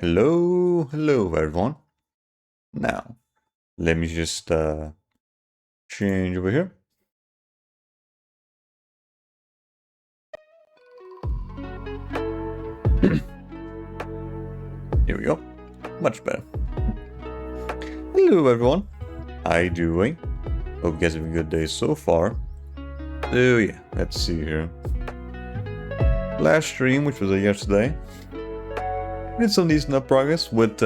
Hello everyone. Now, let me just change over here. Here we go. Much better. Hello everyone. How you doing? Hope you guys have a good day so far. So yeah, let's see here. Last stream, which was yesterday, did some decent progress with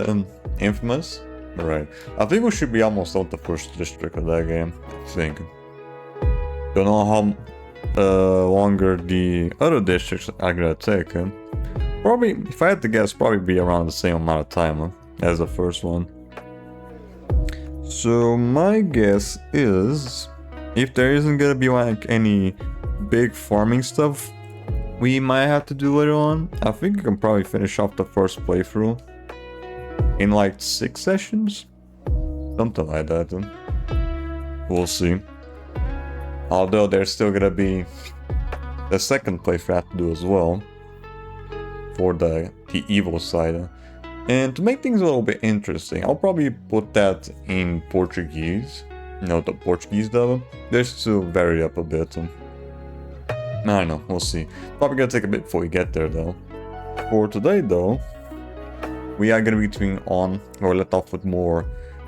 Infamous. Right. I think we should be almost out the first district of that game. I think. Don't know how longer the other districts are gonna take. Probably, if I had to guess, probably be around the same amount of time as the first one. So my guess is, if there isn't gonna be like any big farming stuff we might have to do later on, I think we can probably finish off the first playthrough in like 6 sessions? Something like that. We'll see. Although there's still gonna be the second playthrough I have to do as well, for the evil side. And to make things a little bit interesting, I'll probably put that in Portuguese. No, the Portuguese dub. Just to vary up a bit. I don't know, we'll see. Probably gonna take a bit before we get there though. For today though, we are gonna be continuing on, or let off with more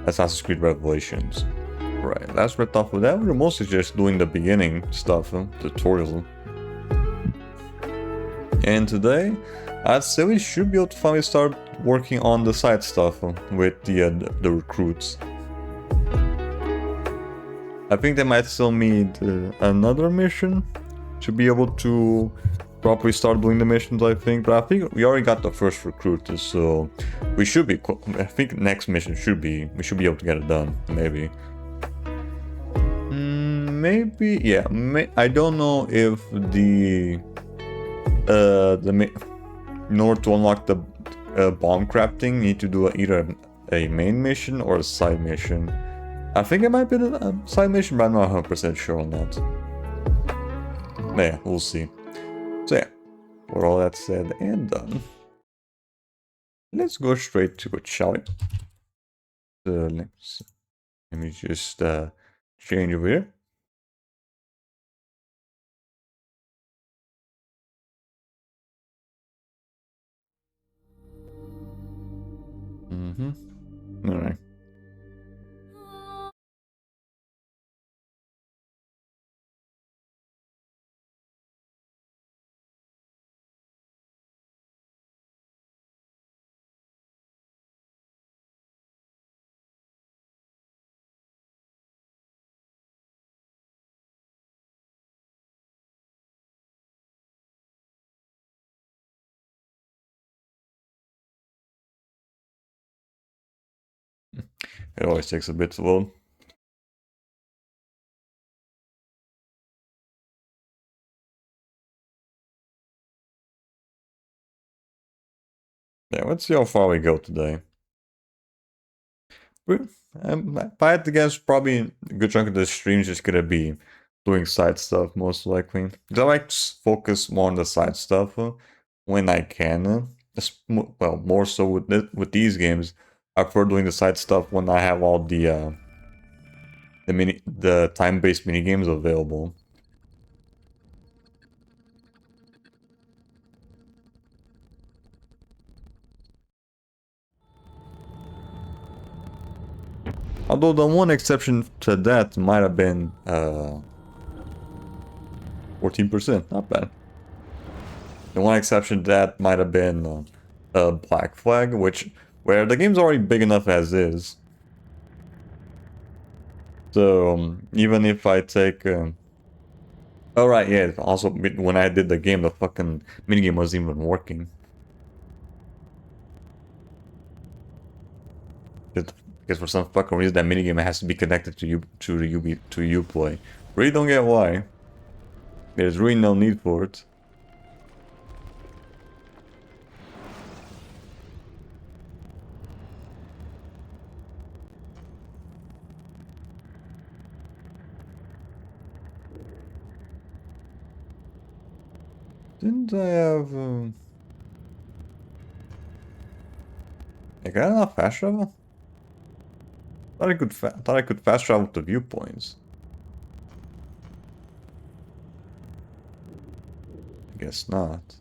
Assassin's Creed Revelations. Right, last left off with that, we were mostly just doing the beginning stuff, tutorial. And today, I'd say we should be able to finally start working on the side stuff with the recruits. I think they might still need another mission to be able to properly start doing the missions, I think. But I think we already got the first recruit, so we should be. I think next mission should be, we should be able to get it done. Maybe. Maybe, yeah. I don't know if in order to unlock the bomb crafting, you need to do either a main mission or a side mission. I think it might be a side mission, but I'm not 100% sure on that. But yeah, we'll see. So yeah, with all that said and done, let's go straight to it, shall we? Let me just change over here. Alright. It always takes a bit to load. Yeah, let's see how far we go today. If I had to guess, probably a good chunk of the stream is just gonna be doing side stuff, most likely. Because I like to focus more on the side stuff when I can. Well, more so with these games, I prefer doing the side stuff when I have all the time-based mini games available. Although the one exception to that might have been 14%, not bad. The one exception to that might have been Black Flag, where the game's already big enough as is. So even if I take, oh right, yeah. Also, when I did the game, the fucking minigame wasn't even working. Because for some fucking reason, that minigame has to be connected to Uplay. Really don't get why. There's really no need for it. Didn't I have? I got enough fast travel? Thought I could fast travel to viewpoints. I guess not.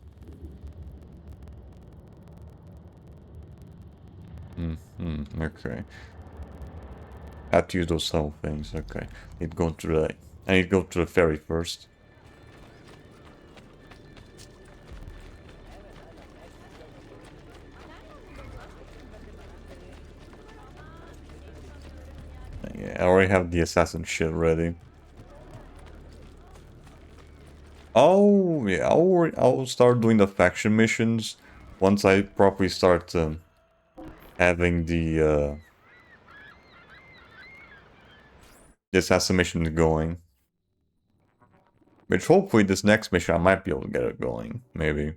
Okay. I have to use those subtle things. Okay. I need to go to the ferry first. Yeah, I already have the assassin shit ready. Oh, yeah, I'll start doing the faction missions once I properly start having the assassin mission going. Which hopefully this next mission I might be able to get it going, maybe.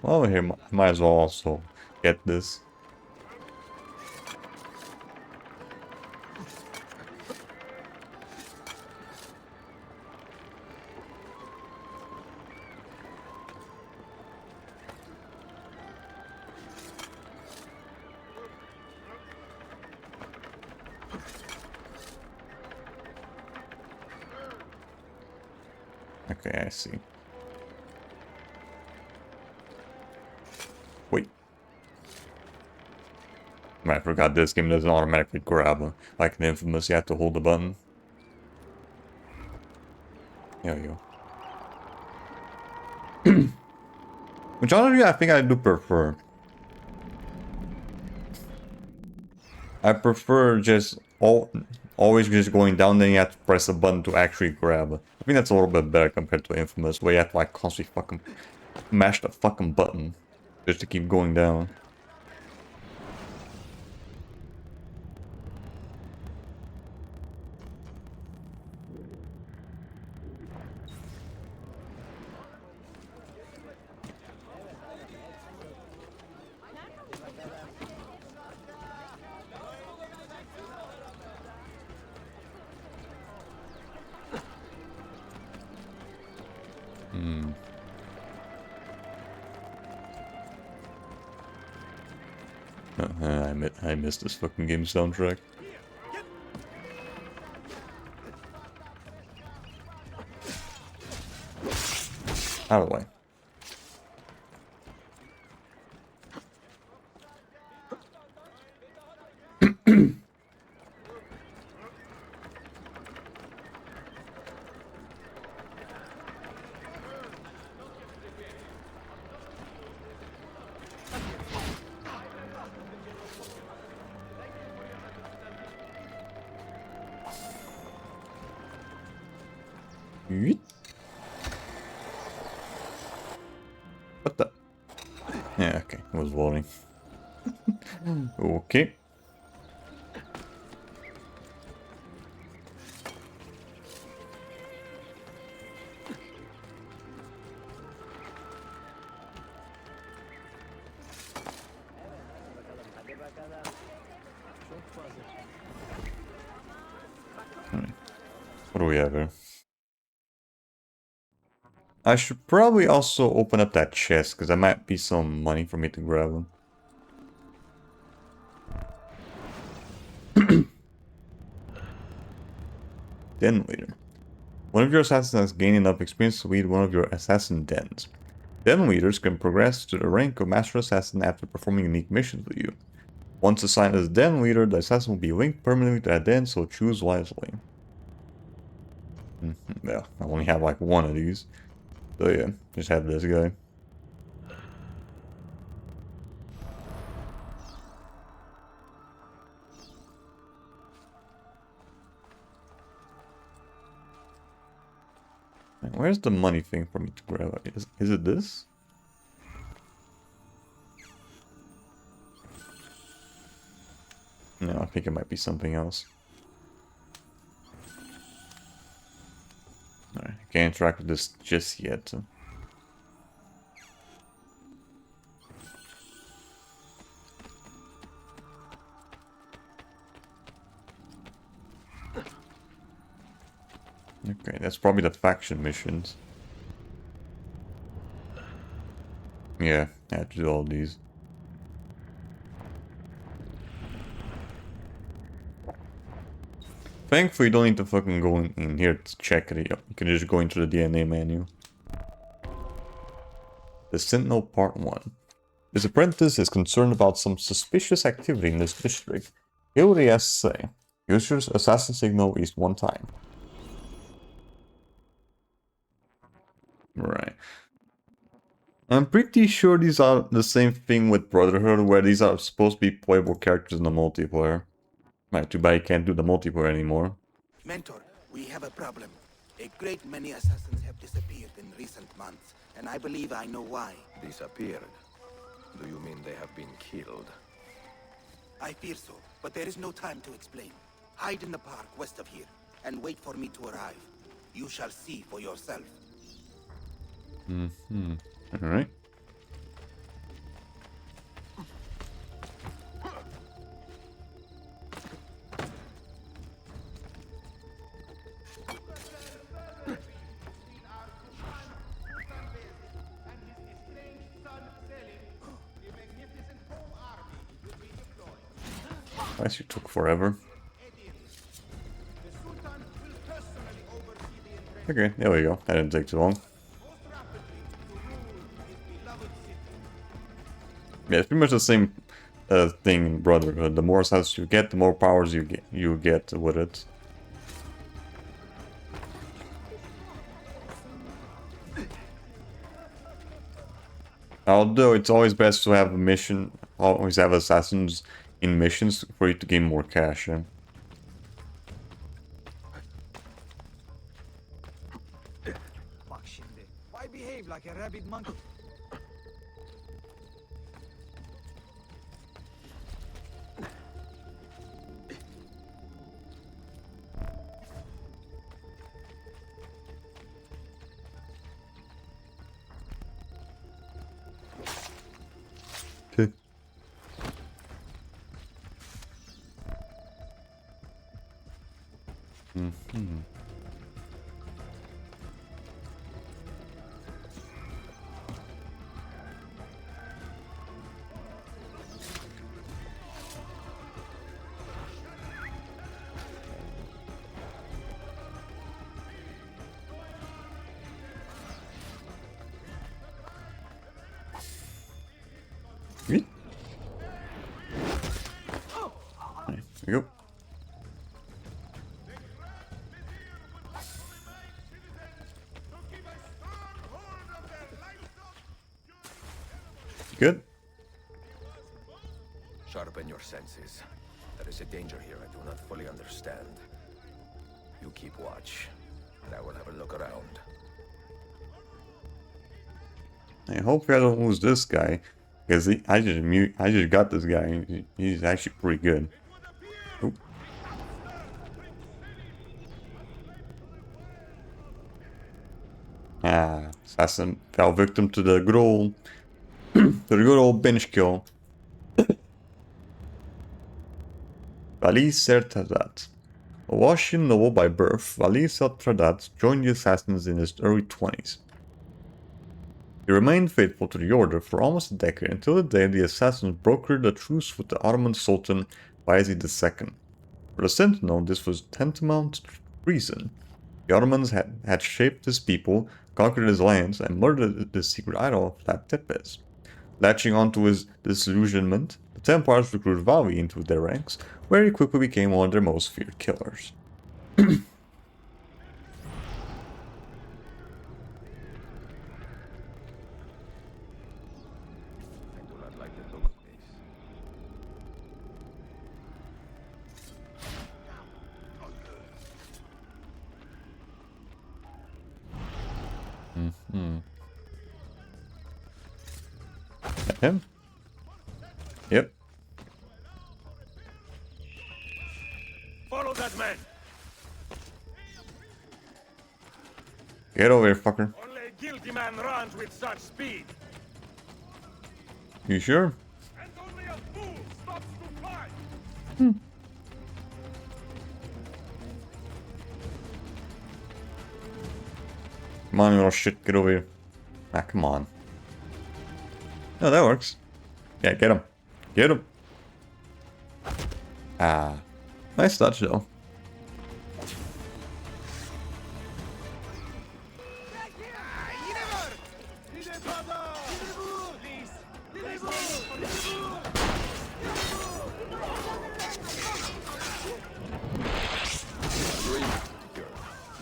Well, here, might as well also get this. Okay, I see. Wait. I forgot this game doesn't automatically grab. Like in Infamous, you have to hold the button. There you go. Which honestly, I think I do prefer. I prefer just always just going down, then you have to press a button to actually grab. I think that's a little bit better compared to Infamous, where you have to like constantly fucking mash the fucking button just to keep going down. I missed this fucking game soundtrack. Out of the way. Yeet. What the? Yeah, okay, it was loading. Okay. Alright. What do we have here? I should probably also open up that chest, because there might be some money for me to grab them. Den leader. One of your assassins has gained enough experience to lead one of your assassin dens. Den leaders can progress to the rank of Master Assassin after performing unique missions with you. Once assigned as den leader, the assassin will be linked permanently to that den, so choose wisely. Yeah, I only have like one of these. So yeah, just have this guy. Where's the money thing for me to grab? Is it this? No, I think it might be something else. Alright, I can't interact with this just yet. Okay, that's probably the faction missions. Yeah, I have to do all these. Thankfully, you don't need to fucking go in here to check it. You can just go into the DNA menu. The Sentinel Part 1. This apprentice is concerned about some suspicious activity in this district. Hear what he has to say. Use your assassin signal at least one time. Right. I'm pretty sure these are the same thing with Brotherhood, where these are supposed to be playable characters in the multiplayer. Right, too bad you can't do the multiplayer anymore. Mentor, we have a problem. A great many assassins have disappeared in recent months, and I believe I know why. Disappeared? Do you mean they have been killed? I fear so, but there is no time to explain. Hide in the park west of here, and wait for me to arrive. You shall see for yourself. Alright. Guess you took forever. Okay, there we go. That didn't take too long. Yeah, it's pretty much the same thing in Brotherhood. The more assassins you get, the more powers you get with it. Although it's always best to have a mission, always have assassins in missions for you to gain more cash. Yeah? Why behave like a rabid monkey? Okay. Right, there we go. Good. Sharpen your senses. There is a danger here I do not fully understand. You keep watch. and I will have a look around. I hope I don't lose this guy, because I just got this guy. He's actually pretty good. Oop. Ah, assassin fell victim to the good old, bench kill. Vali Sertadat. A Washian noble by birth, Vali Sertadat joined the assassins in his early 20s. He remained faithful to the order for almost a decade until the day the assassins brokered a truce with the Ottoman Sultan Bayezid II. For the Sentinel, this was tantamount to treason. The Ottomans had shaped his people, conquered his lands, and murdered the secret idol of Flat Tepes. Latching onto his disillusionment, the Templars recruited Vali into their ranks, where he quickly became one of their most feared killers. I do not like the look of this. That him? Yep. Follow that man! Get over here, fucker. Only a guilty man runs with such speed! You sure? And only a fool stops to fight! Come on, you little shit, get over here. Ah, come on. No, that works. Yeah, get him. Get him. Ah. Nice touch, though.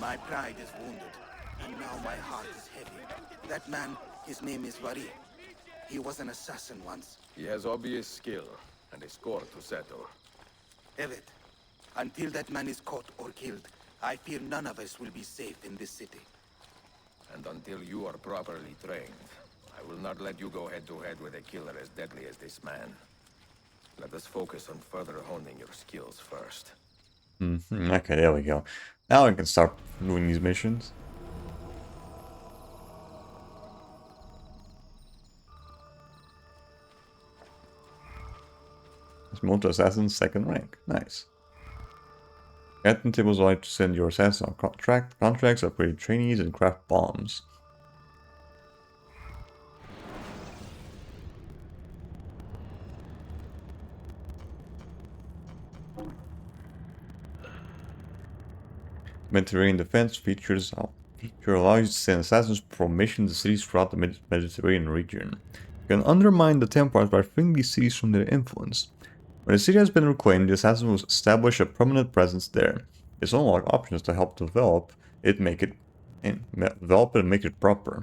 My pride is wounded, and now my heart is heavy. That man, his name is Vari. He was an assassin once. He has obvious skill and a score to settle. Evet, until that man is caught or killed, I fear none of us will be safe in this city. And until you are properly trained, I will not let you go head-to-head with a killer as deadly as this man. Let us focus on further honing your skills first. Okay, there we go. Now I can start doing these missions. Multi assassin second rank. Nice. Captain tables like to send your assassins on contracts, upgrade trainees, and craft bombs. Mediterranean defense feature allows you to send assassins from missions to cities throughout the Mediterranean region. You can undermine the Templars by freeing these cities from their influence. When a city has been reclaimed, the assassin will establish a permanent presence there. It's unlock options to help develop it, make it and make it prosper.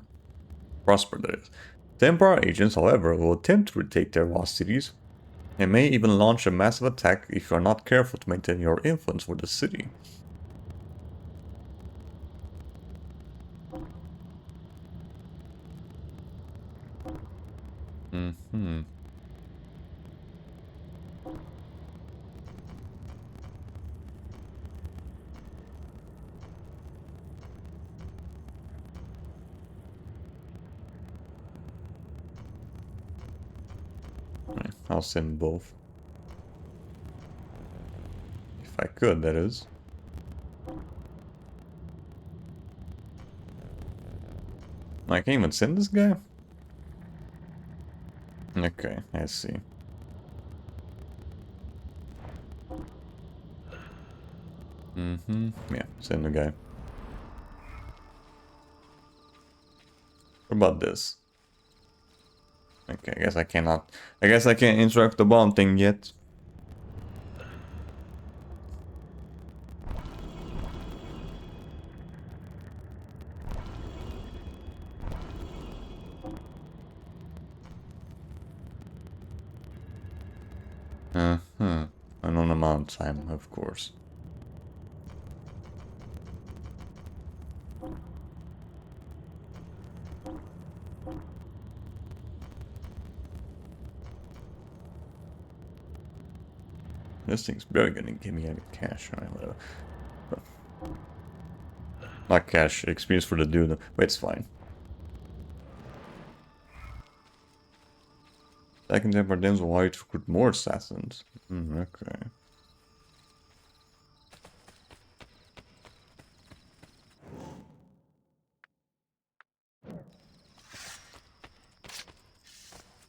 That is. Templar agents, however, will attempt to retake their lost cities, and may even launch a massive attack if you are not careful to maintain your influence over the city. I'll send both. If I could, that is. I can't even send this guy? Okay, I see. Yeah, send the guy. What about this? Okay, I guess I can't interact with the bomb thing yet. Unknown amount of time, of course. This thing's very gonna give me any cash. Alright, whatever. Not cash, experience for the dude. But it's fine. Second temper dams will allow you to recruit more assassins. Okay.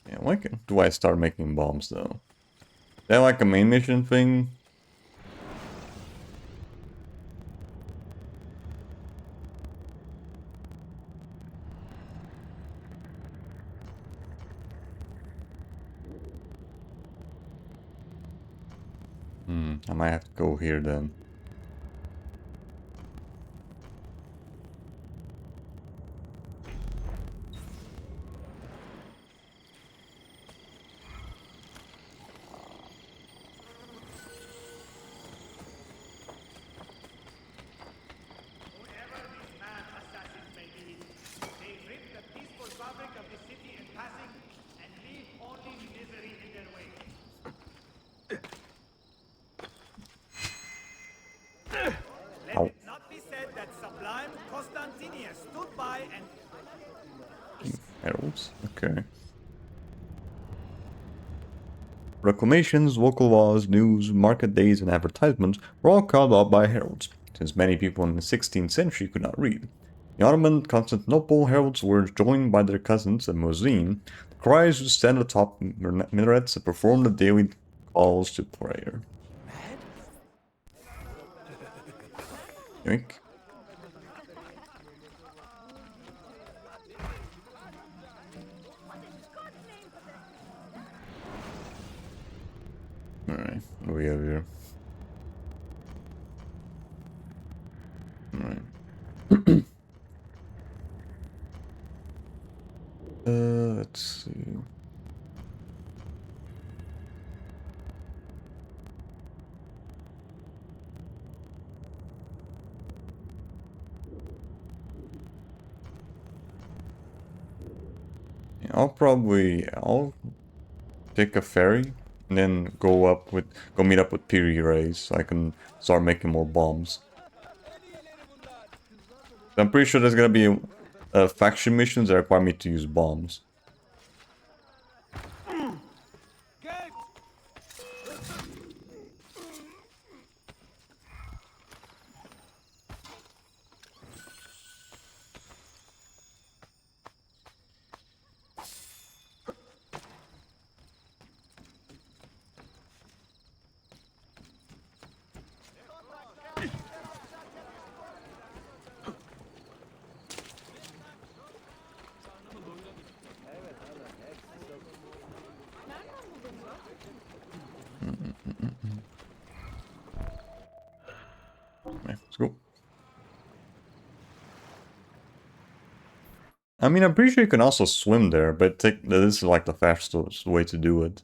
Yeah, when do I start making bombs though? Is that like a main mission thing? I might have to go here then. Let it not be said that sublime Constantinius stood by and... Heralds? Okay. Proclamations, local laws, news, market days, and advertisements were all called out by heralds, since many people in the 16th century could not read. The Ottoman Constantinople heralds were joined by their cousins, the Muezzin. The criers would stand atop minarets and perform the daily calls to prayer. Yoink. Alright, what do we have here? Alright. Let's see. Yeah, I'll take a ferry and then go meet up with Piri Rays so I can start making more bombs. I'm pretty sure there's gonna be faction missions that require me to use bombs. Okay, let's go. I mean, I'm pretty sure you can also swim there, but this is like the fastest way to do it.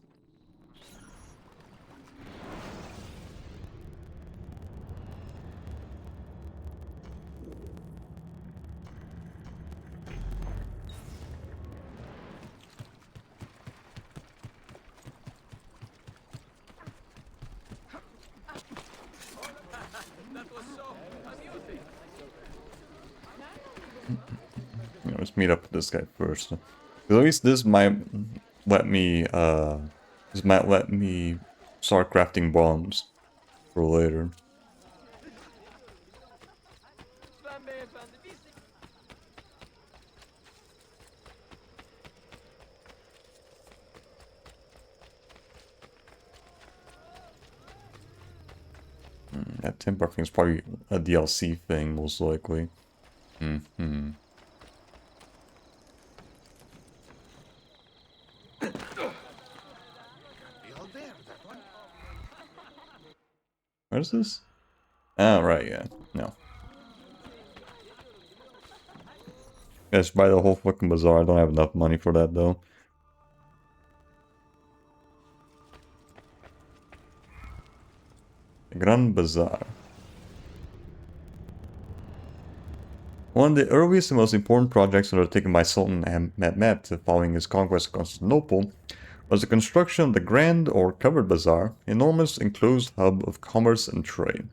Let's meet up with this guy first. At least this might let me start crafting bombs for later. That temper thing is probably a DLC thing, most likely. What is this? Oh, right, yeah. No. Yes, buy the whole fucking bazaar. I don't have enough money for that, though. Grand Bazaar. One of the earliest and most important projects undertaken by Sultan Mehmed following his conquest of Constantinople was the construction of the Grand or Covered Bazaar, an enormous enclosed hub of commerce and trade.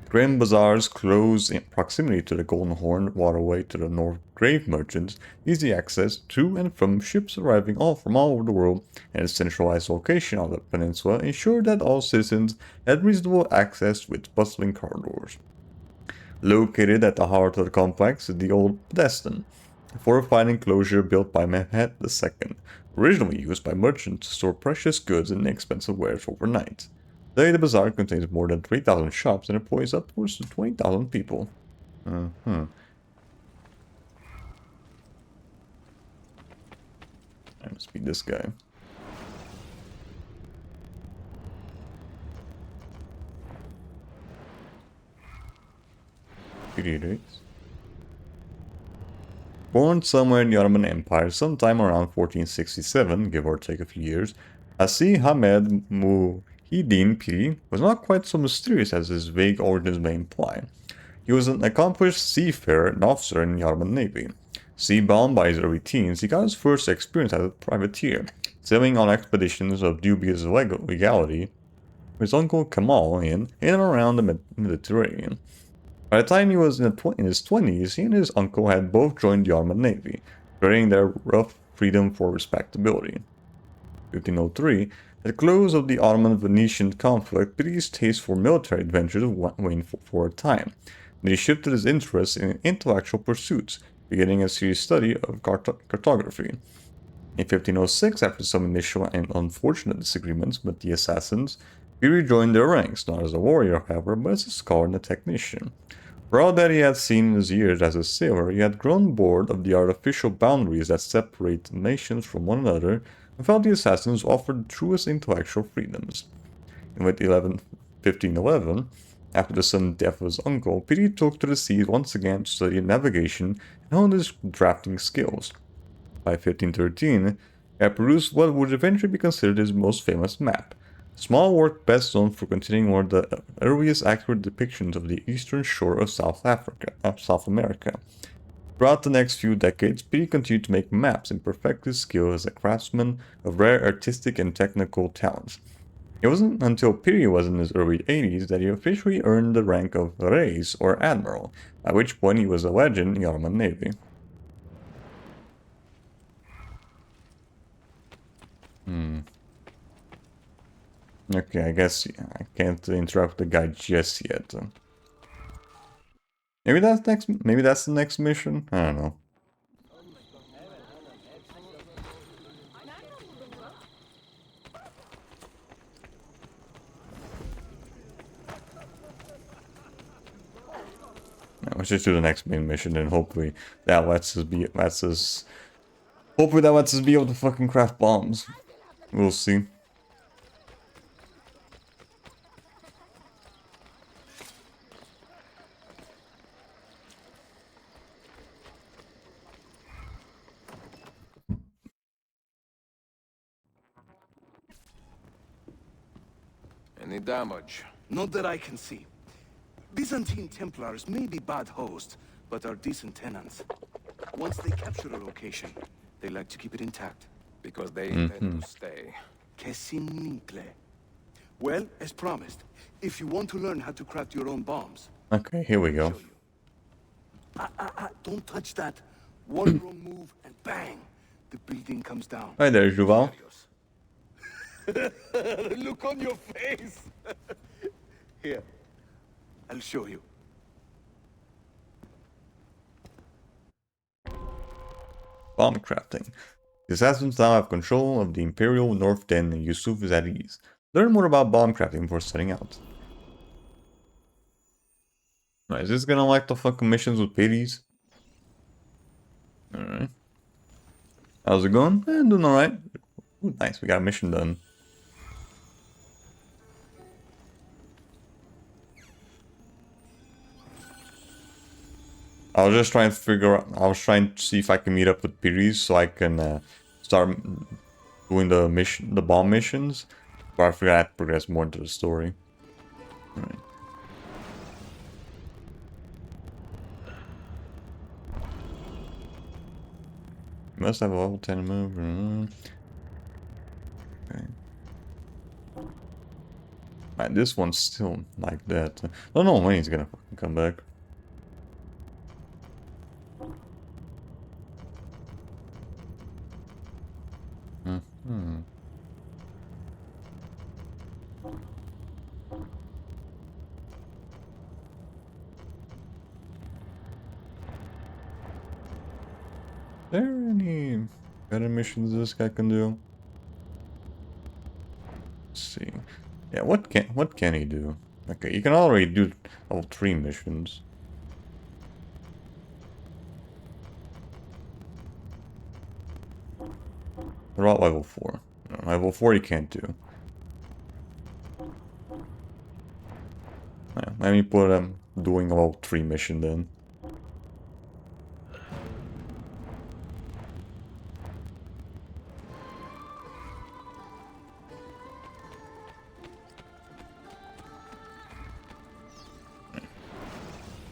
Grand bazaars close in proximity to the Golden Horn waterway to the north grave merchants, easy access to and from ships arriving from all over the world, and a centralized location on the peninsula ensured that all citizens had reasonable access with bustling corridors. Located at the heart of the complex is the Old Podestan, a fortified enclosure built by Mehmet II, originally used by merchants to store precious goods and expensive wares overnight. Today, the bazaar contains more than 3,000 shops and employs upwards to 20,000 people. I must be this guy. Born somewhere in the Ottoman Empire sometime around 1467, give or take a few years, Asi Hamed Muhyiddin Piri was not quite so mysterious as his vague origins may imply. He was an accomplished seafarer and officer in the Ottoman Navy. Sea-bound by his early teens, he got his first experience as a privateer, sailing on expeditions of dubious legality with his uncle Kamal in and around the Mediterranean. By the time he was in his 20s, he and his uncle had both joined the Ottoman Navy, trading their rough freedom for respectability. 1503, at the close of the Ottoman-Venetian conflict, Piri's taste for military adventures waned for a time, and he shifted his interest in intellectual pursuits, beginning a serious study of cartography. In 1506, after some initial and unfortunate disagreements with the assassins, Piri joined their ranks, not as a warrior, however, but as a scholar and a technician. For all that he had seen in his years as a sailor, he had grown bored of the artificial boundaries that separate nations from one another and felt the assassins offered the truest intellectual freedoms. And with 1511, after the sudden death of his uncle, Piri took to the seas once again to study navigation and hone his drafting skills. By 1513, he had produced what would eventually be considered his most famous map, a small work best known for containing one of the earliest accurate depictions of the eastern shore of South America. Throughout the next few decades, Piri continued to make maps and perfect his skill as a craftsman of rare artistic and technical talents. It wasn't until Piri was in his early 80s that he officially earned the rank of Reis or Admiral, at which point he was a legend in the Ottoman Navy. Okay, I guess I can't interact with the guy just yet. Maybe that's the next mission? I don't know. No, let's just do the next main mission and hopefully that lets us be able to fucking craft bombs. We'll see. Any damage? Not that I can see. Byzantine Templars may be bad hosts, but are decent tenants. Once they capture a location, they like to keep it intact. Because they intend to stay. Que simple. Well, as promised, if you want to learn how to craft your own bombs... Okay, here we go. Don't touch that. One wrong move and bang! The building comes down. Hi there, Juval. Look on your face! Here, I'll show you. Bomb crafting. The assassins now have control of the Imperial North Den and Yusuf is at ease. Learn more about bomb crafting before setting out. Right, is this gonna like the fucking missions with Piri's? Alright. How's it going? Doing alright. Nice, we got a mission done. I was just trying to see if I can meet up with Piri's so I can start doing the bomb missions. But I forgot to progress more into the story. Alright. Must have a level 10 move. Okay. Man, this one's still like that. I don't know when he's gonna fucking come back. Hmm. There any better missions this guy can do? Let's see. Yeah, what can he do? Okay, you can already do all 3 missions. What about level 4? No, level 4 he can't do. Yeah, let me put him doing level 3 mission then.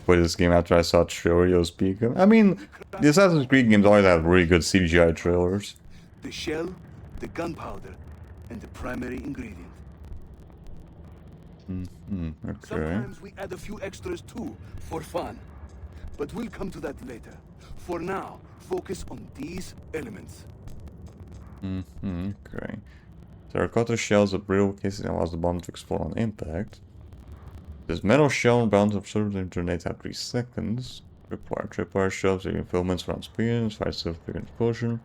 Play this game after I saw Triorio speak. I mean, the Assassin's Creed games always have really good CGI trailers. The shell, the gunpowder, and the primary ingredient. Okay. Sometimes we add a few extras too, for fun. But we'll come to that later. For now, focus on these elements. Okay. Terracotta shells of brittle cases allows the bomb to explode on impact. This metal shell bounce absorbs and detonates after 3 seconds. Tripwire shells using filaments around spins, 5 significant explosion.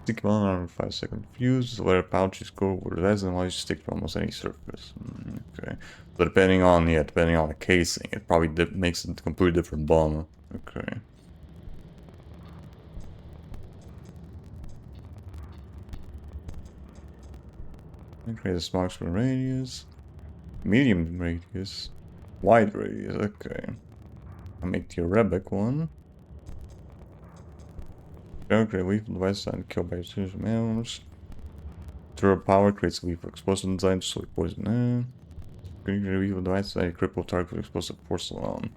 Stick bomb on 5-second fuse. The leather pouch is coated with resin and allows you to stick to almost any surface. Okay. But depending on the casing, it probably makes it a completely different bomb. Okay. Create a small screen radius. Medium radius. Wide radius, okay. I'll make the Arabic one. Okay, lethal device and kill by precision animals. Throw power creates a lethal explosive design, just like poison. Green lethal device and cripple target with explosive force alone.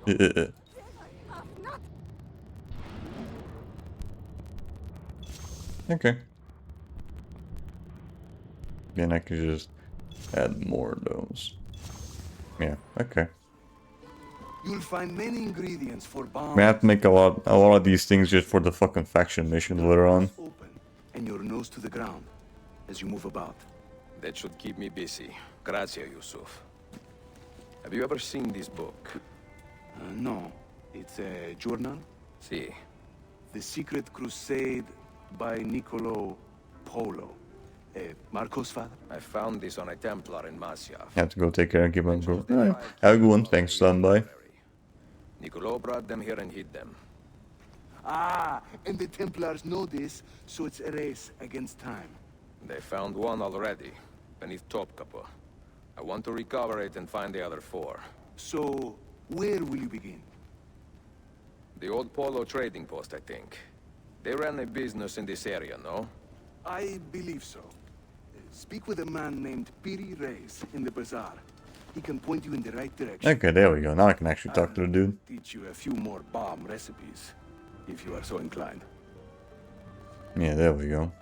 Okay. Okay. Then I can just add more of those. Yeah, okay. You'll find many ingredients for bombs. We have to make a lot of these things just for the fucking faction missions later on. Open and your nose to the ground as you move about. That should keep me busy. Grazie, Yusuf. Have you ever seen this book? No, it's a journal. See. The Secret Crusade by Niccolo Polo. Marco's father? I found this on a Templar in Masyaf. Have to go take care and keep on going. Alright, have a good one. Thanks, standby. Niccolo brought them here and hid them. Ah, and the Templars know this, so it's a race against time. They found one already, beneath Topkapi. I want to recover it and find the other 4. So, where will you begin? The old Polo trading post, I think. They ran a business in this area, no? I believe so. Speak with a man named Piri Reis in the bazaar. He can point you in the right direction. Okay, there we go. Now I can actually talk to the dude. Teach you a few more bomb recipes, if you are so inclined. Yeah, there we go.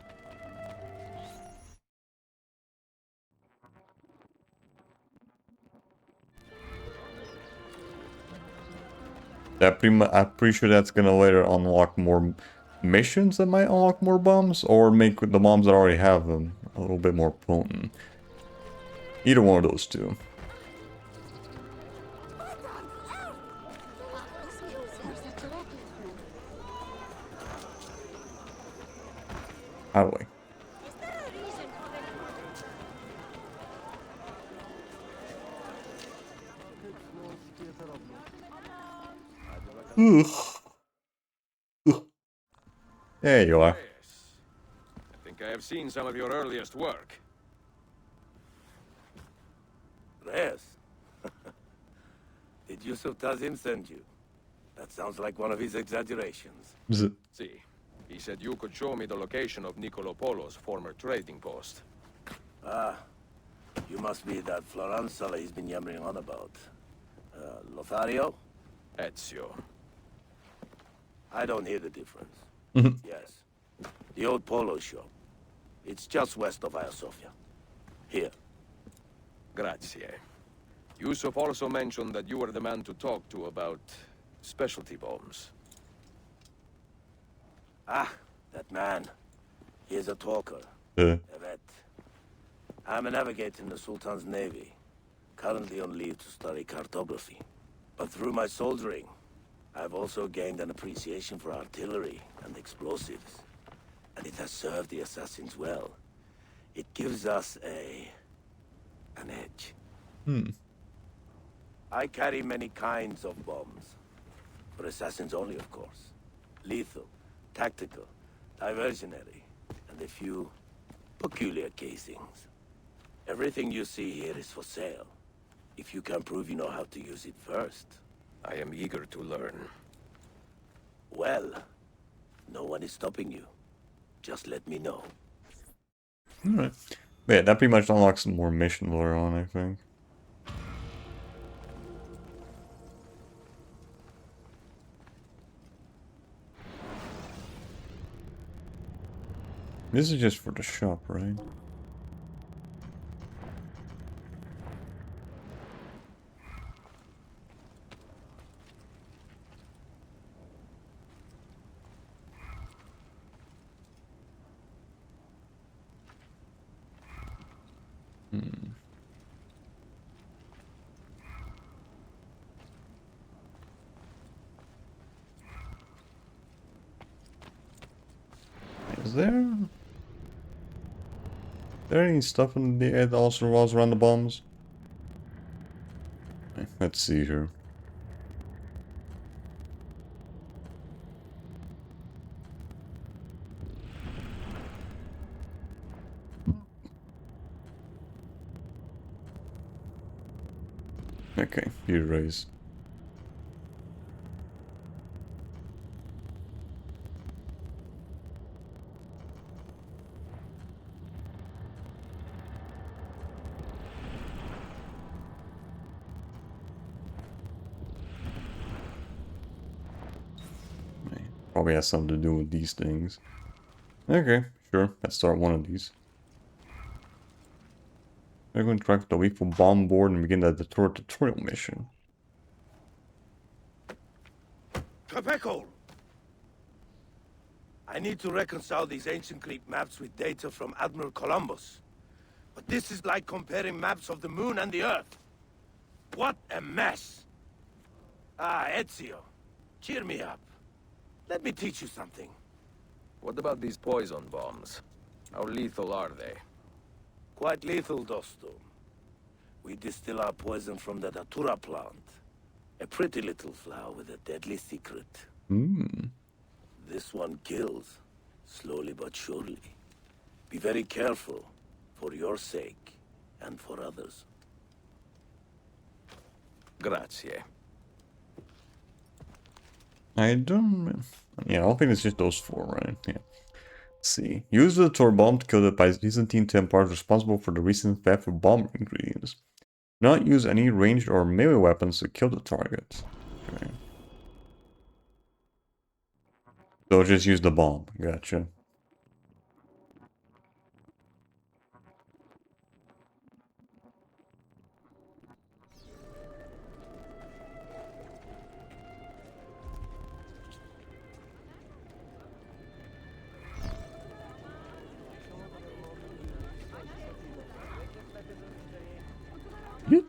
I'm pretty sure that's gonna later unlock more missions that might unlock more bombs, or make the bombs that already have them a little bit more potent. Either one of those two. How do There you are. Yes. I think I have seen some of your earliest work. Yes. Did Yusuf Tazim send you? That sounds like one of his exaggerations. See, he said you could show me the location of Niccolo Polo's former trading post. Ah, You must be that Floranzala he's been yammering on about. Lothario? Ezio. I don't hear the difference. Mhm. Yes. The old polo shop. It's just west of Hagia Sophia. Here. Grazie. Yusuf also mentioned that you were the man to talk to about specialty bombs. Ah, that man. He is a talker. Uh, A vet. I'm a navigator in the Sultan's Navy. Currently on leave to study cartography. But through my soldiering, I've also gained an appreciation for artillery and explosives. And it has served the assassins well. It gives us an edge. hmm. I carry many kinds of bombs. For assassins only, of course. Lethal, tactical, diversionary, and a few peculiar casings. Everything you see here is for sale. If you can prove you know how to use it first. I am eager to learn. Well, no one is stopping you. Just let me know. Alright. But yeah, that pretty much unlocks some more mission later on, I think. This is just for the shop, right? Hmm. Is there any stuff in the air that also revolves around the bombs? Let's see here. Okay, erase. Probably has something to do with these things. Okay, sure. Let's start one of these. We're going to track the weak for bomb board and begin the tutorial mission. Capecol! I need to reconcile these ancient Greek maps with data from Admiral Columbus. But this is like comparing maps of the moon and the Earth. What a mess! Ah, Ezio, cheer me up. Let me teach you something. What about these poison bombs? How lethal are they? Quite lethal, Dosto. We distill our poison from the datura plant. A pretty little flower with a deadly secret. Hmm. This one kills, slowly but surely. Be very careful, for your sake, and for others. Grazie. I don't... Yeah, I don't think it's just those four, right? Yeah. Let's see. Use the Tor bomb to kill the Byzantine Templars responsible for the recent theft of bomb ingredients. Do not use any ranged or melee weapons to kill the target. Okay. So just use the bomb. Gotcha. Yeet.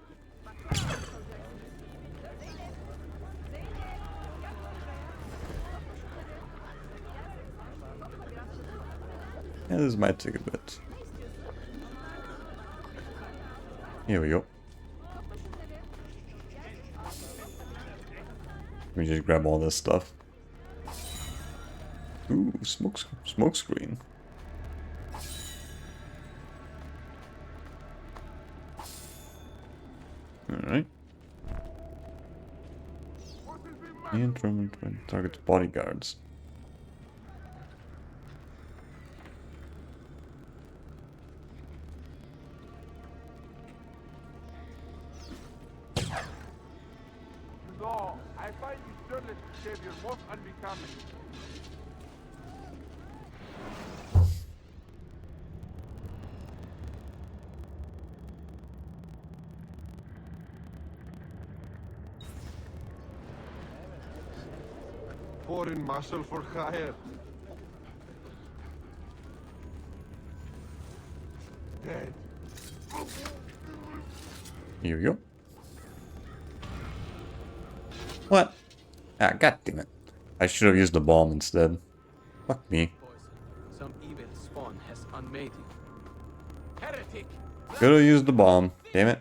Yeah, this might take a bit. Here we go. Let me just grab all this stuff. Ooh, smoke screen. Alright. And target bodyguards. regardless of behavior most unbecoming. Foreign muscle for hire. Dead. Here we go. What? Ah, god damn it. I should have used the bomb instead. Fuck me. Some evil spawn has unmade you. Heretic! Could have used the bomb. Damn it.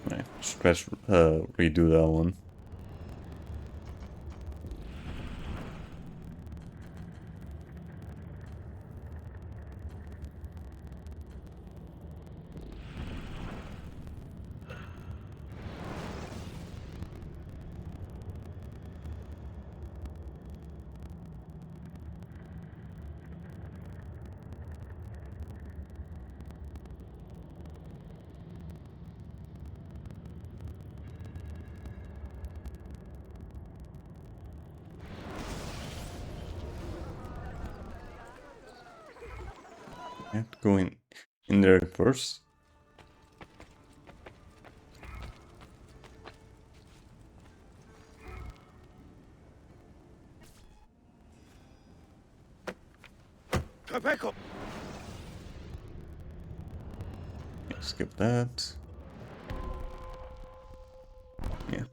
Right, just press redo that one. I have to go in there first. Tobacco. Yeah, skip that. Yeah.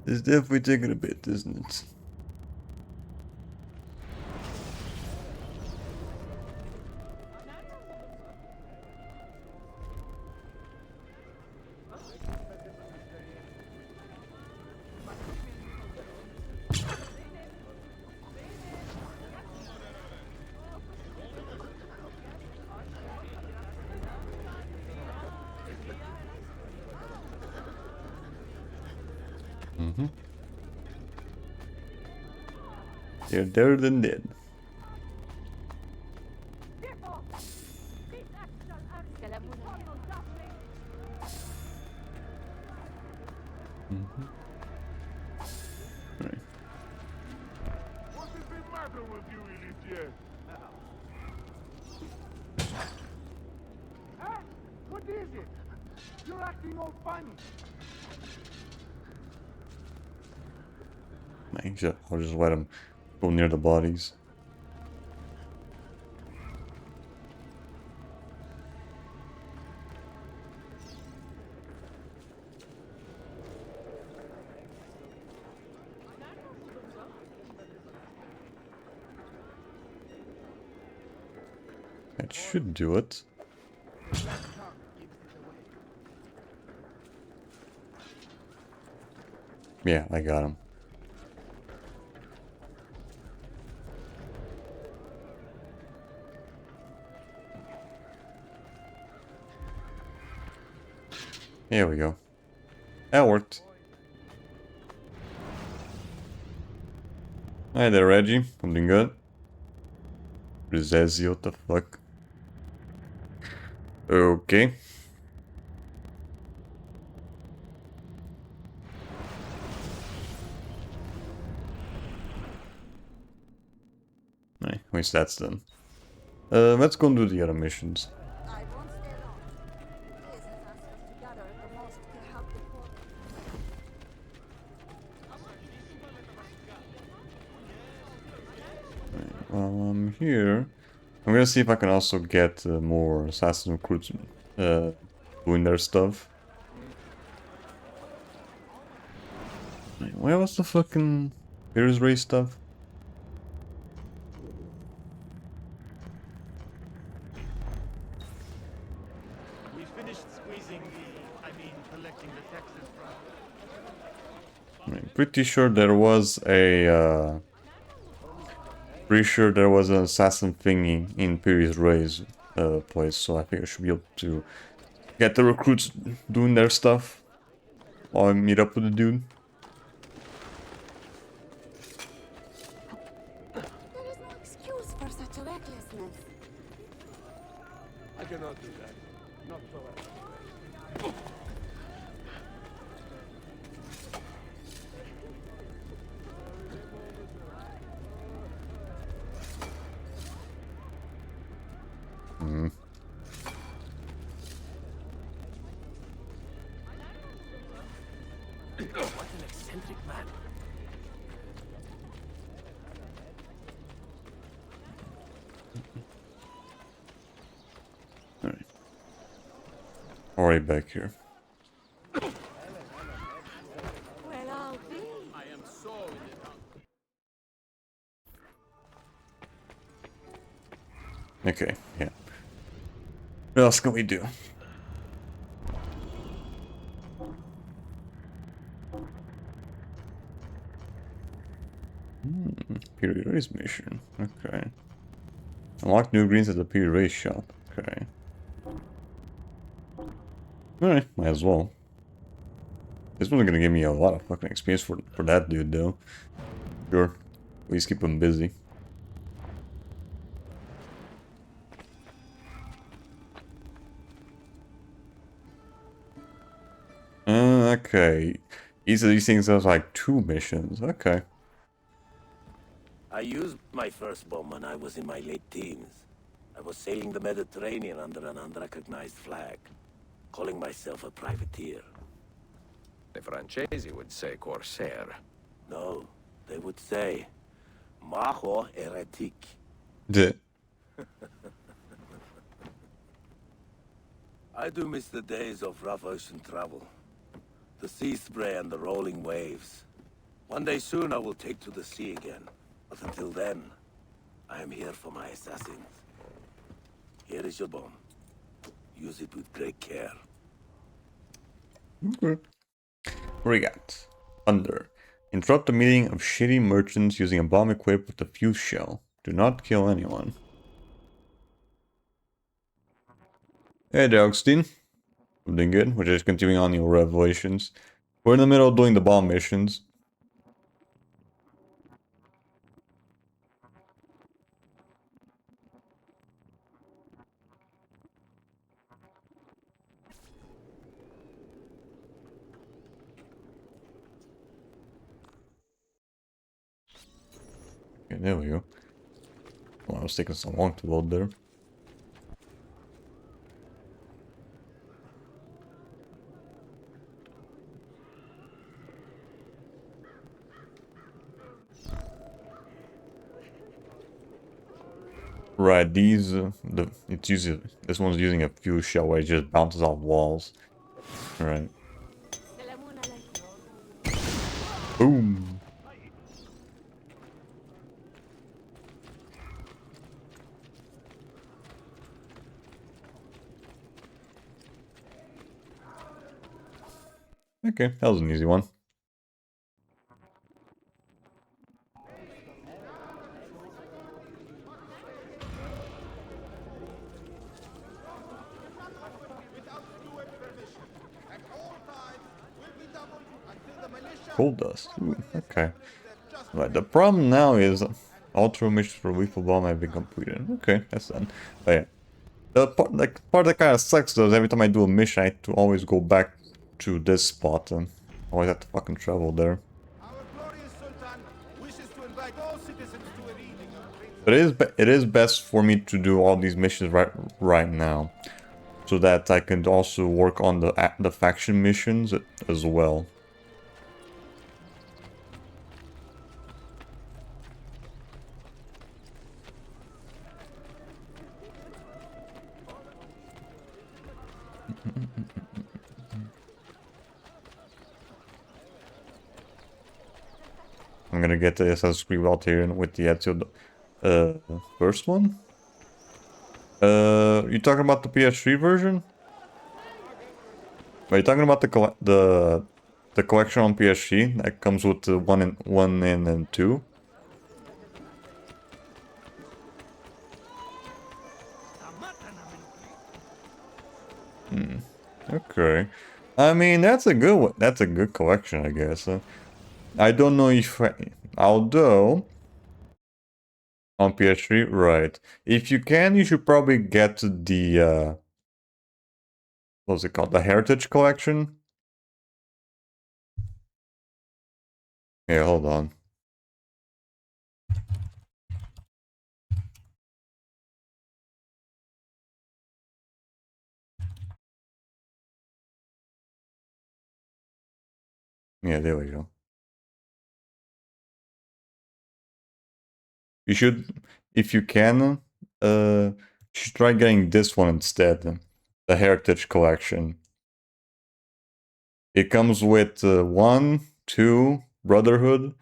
It's definitely taking a bit, isn't it? Mm-hmm. They're dead than dead. Mm-hmm. Right. What is the matter with you, Elitier? Huh? What is it? You're acting all funny. I'll just let him go near the bodies. That should do it. Yeah, I got him. There we go. That worked. Hi there, Reggie. I'm doing good. Rizezi, what the fuck? Okay. Right, at least that's done. Let's go and do the other missions. I won't stay long. Business asks us to gather at the mosque to help the poor. Right, while I'm here, I'm gonna see if I can also get more assassin recruits doing their stuff. Wait, where was the fucking Heroes Race stuff? We finished squeezing collecting the taxes from. I'm pretty sure there was a pretty sure there was an assassin thingy in Piri's Ray's place, so I think I should be able to get the recruits doing their stuff while I meet up with the dude. There is no excuse for such recklessness. I cannot do that. Not so What an eccentric man. Alright. Already back here. Well, I'll be. I am so in the dark. Okay, yeah. What else can we do? Period race mission. Okay. Unlock new greens at the period race shop. Okay. Alright, might as well. This one's gonna give me a lot of fucking experience for that dude though. Sure. At least keep him busy. Okay. Each of these things has like 2 missions. Okay. I used my first bomb when I was in my late teens. I was sailing the Mediterranean under an unrecognized flag, calling myself a privateer. The Francesi would say corsair. No, they would say, Majo heretic. The I do miss the days of rough ocean travel. The sea spray and the rolling waves. One day soon I will take to the sea again. But until then, I am here for my assassins. Here is your bomb. Use it with great care. Okay. What do we got? Thunder. Interrupt the meeting of shitty merchants using a bomb equipped with a fuse shell. Do not kill anyone. Hey there, Augustine. I'm doing good. We're just continuing on your revelations. We're in the middle of doing the bomb missions. Okay, there we go. Well, I was taking so long to load there. Right, these this one's using a fuse shell where it just bounces off walls. Right. Salamun alaikum. Boom. Okay, that was an easy one. Coal dust. Ooh, okay. Right, the problem now is all 2 missions for lethal bomb have been completed. Okay, that's done. But yeah. The part that kind of sucks though is every time I do a mission I have to always go back to this spot and always have to fucking travel there. Our glorious Sultan wishes to invite all citizens to a reading of But it is best for me to do all these missions right now, so that I can also work on the faction missions as well. I'm gonna get the Assassin's Creed Valkyrian with the Ezio first one. You talking about the PS3 version? Are you talking about the collection on PS3 that comes with the one and two? Okay. I mean, that's a good one. That's a good collection, I guess. I don't know if although on PS3, right. If you can, you should probably get the what's it called? The Heritage Collection. Yeah, hold on. Yeah, there we go. You should, if you can, you should try getting this one instead. The Heritage Collection. It comes with 1, 2, Brotherhood,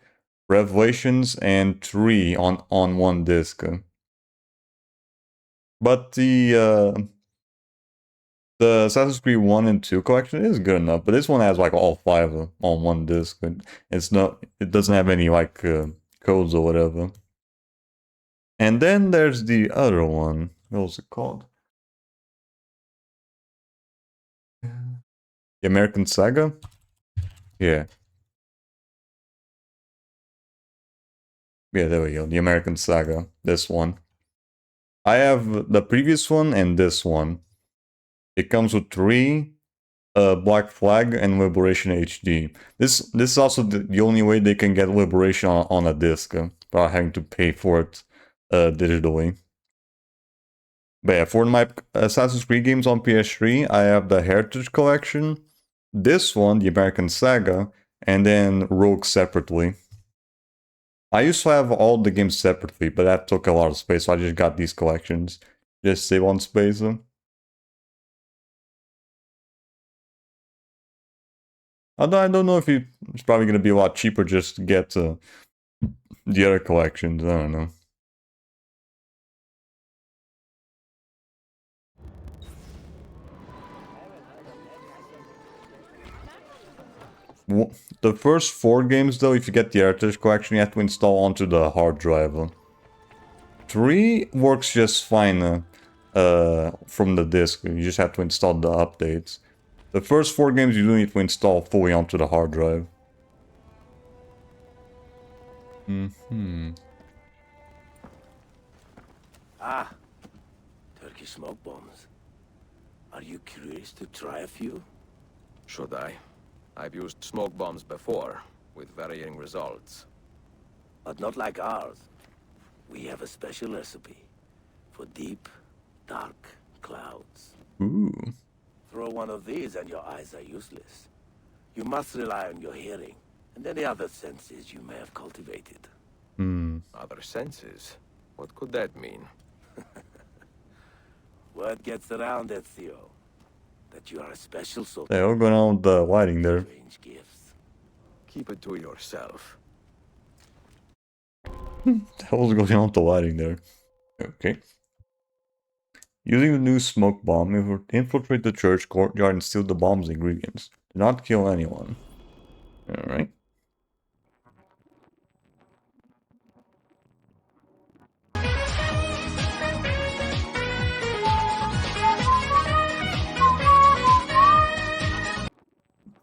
Revelations, and 3 on one disc. But the Assassin's Creed 1 and 2 collection is good enough, but this one has like all 5 on one disc. It's not, it doesn't have any like codes or whatever. And then there's the other one. What was it called? The American Saga? Yeah. Yeah, there we go. The American Saga. This one. I have the previous one and this one. It comes with 3, Black Flag and Liberation HD. This is also the only way they can get Liberation on a disc without having to pay for it digitally. But yeah, for my Assassin's Creed games on PS3, I have the Heritage Collection, this one, the American Saga, and then Rogue separately. I used to have all the games separately, but that took a lot of space, so I just got these collections. Just save on space. Although I don't know if it's probably going to be a lot cheaper just to get the other collections. I don't know. The first 4 games, though, if you get the Heritage Collection, you have to install onto the hard drive. 3 works just fine from the disk. You just have to install the updates. The first 4 games you do need to install fully onto the hard drive. Ah, Turkish smoke bombs. Are you curious to try a few? Should I? I've used smoke bombs before, with varying results. But not like ours. We have a special recipe for deep, dark clouds. Ooh. Throw one of these and your eyes are useless. You must rely on your hearing and any other senses you may have cultivated. Other senses? What could that mean? Word gets around, Ezio, that you are a special sort Yeah, what's going on with the lighting there? of strange gifts. Keep it to yourself. The hell's going on with the lighting there? Okay. Using the new smoke bomb, infiltrate the church courtyard and steal the bomb's ingredients. Do not kill anyone. Alright.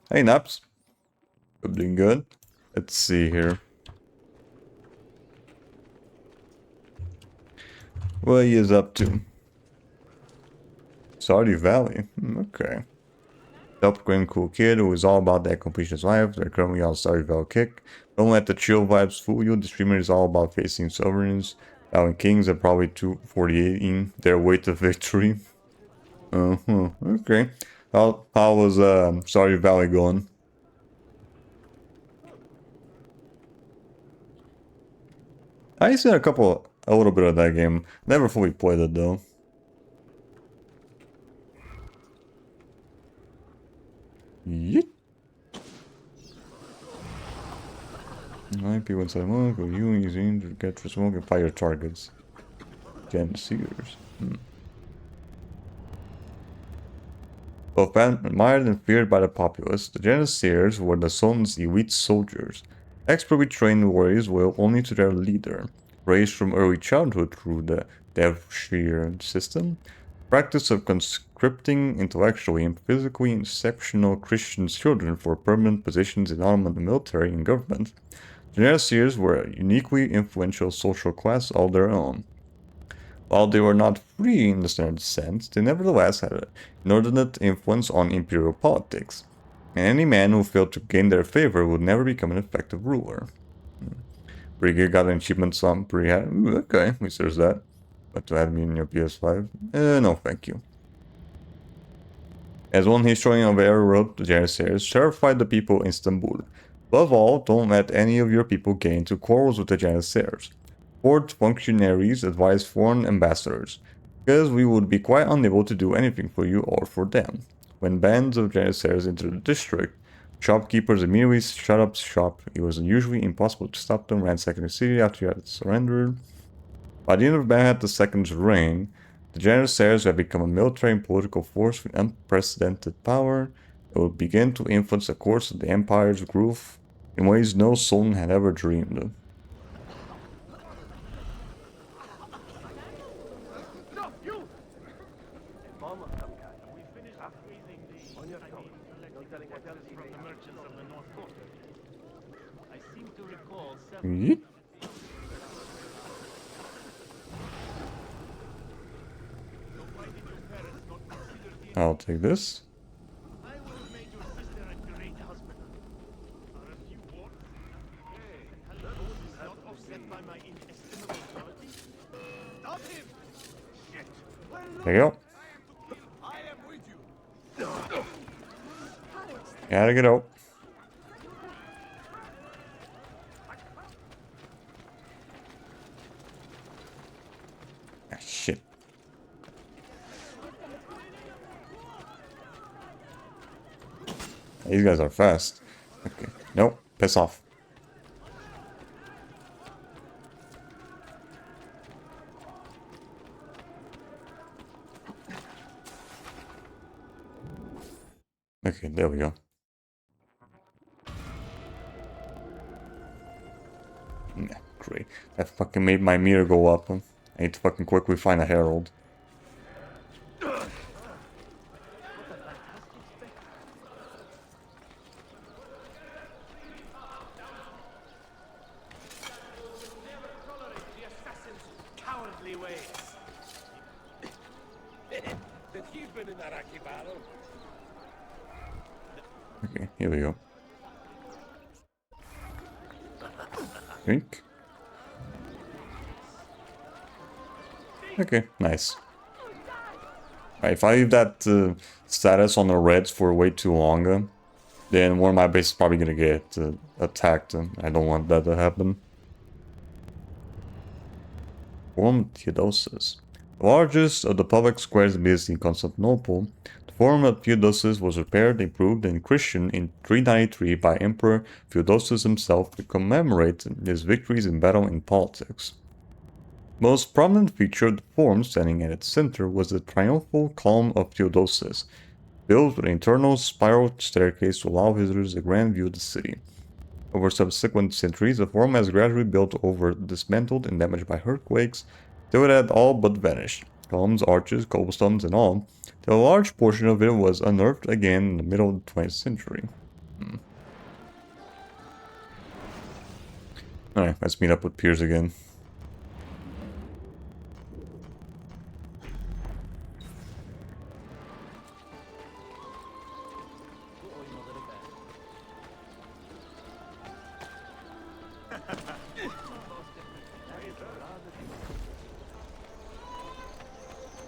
Hey, Naps. I'm doing good. Let's see here. What he is up to. Stardew Valley. Okay. Self-proclaimed cool kid who is all about that completionist life. They're currently on Stardew Valley kick. Don't let the chill vibes fool you. The streamer is all about facing sovereigns. Valley Kings are probably 248ing their way to victory. Okay. How was Stardew Valley going? I seen a little bit of that game. Never fully played it though. Yeet. Nine people inside the monk, or you using to get for smoke and fire targets. Janissaries. Both admired and feared by the populace, the Janissaries were the Sultan's elite soldiers, expertly trained warriors loyal only to their leader. Raised from early childhood through the Devshir system, practice of conscripting intellectually and physically exceptional Christian children for permanent positions in Ottoman military and government, the Janissaries were a uniquely influential social class all their own. While they were not free in the standard sense, they nevertheless had an inordinate influence on imperial politics, and any man who failed to gain their favor would never become an effective ruler. Brigade got an achievement on pre-had. Okay, at least there's that. But to add me in your PS5? No thank you. As one historian of era wrote, the Janissaries terrified the people in Istanbul. Above all, don't let any of your people get into quarrels with the Janissaries. Court functionaries advised foreign ambassadors, because we would be quite unable to do anything for you or for them. When bands of Janissaries entered the district, shopkeepers immediately shut up shop. It was usually impossible to stop them ransacking the city after you had surrendered. By the end of Mehmed II's reign, the Janissaries had become a military and political force with unprecedented power. It would begin to influence the course of the empire's growth in ways no sultan had ever dreamed of. Yeet. I'll take this. There you go. Gotta get out. Ah, shit. These guys are fast. Okay. Nope. Piss off. Okay, there we go. Yeah, great. That fucking made my meter go up. I need to fucking quickly find a herald. Okay, here we go. Drink. Okay, nice. Right, if I leave that status on the reds for way too long, then one of my bases is probably gonna get attacked. I don't want that to happen. Forum Theodosius. The largest of the public squares based in Constantinople, the Forum of Theodosius was repaired, improved, and christened in 393 by Emperor Theodosius himself to commemorate his victories in battle and politics. Most prominent feature of the forum, standing at its center, was the triumphal column of Theodosius, built with an internal spiral staircase to allow visitors a grand view of the city. Over subsequent centuries, the forum has gradually built over, dismantled, and damaged by earthquakes, till it had all but vanished. Columns, arches, cobblestones, and all, till a large portion of it was unearthed again in the middle of the 20th century. Alright, let's meet up with Piers again.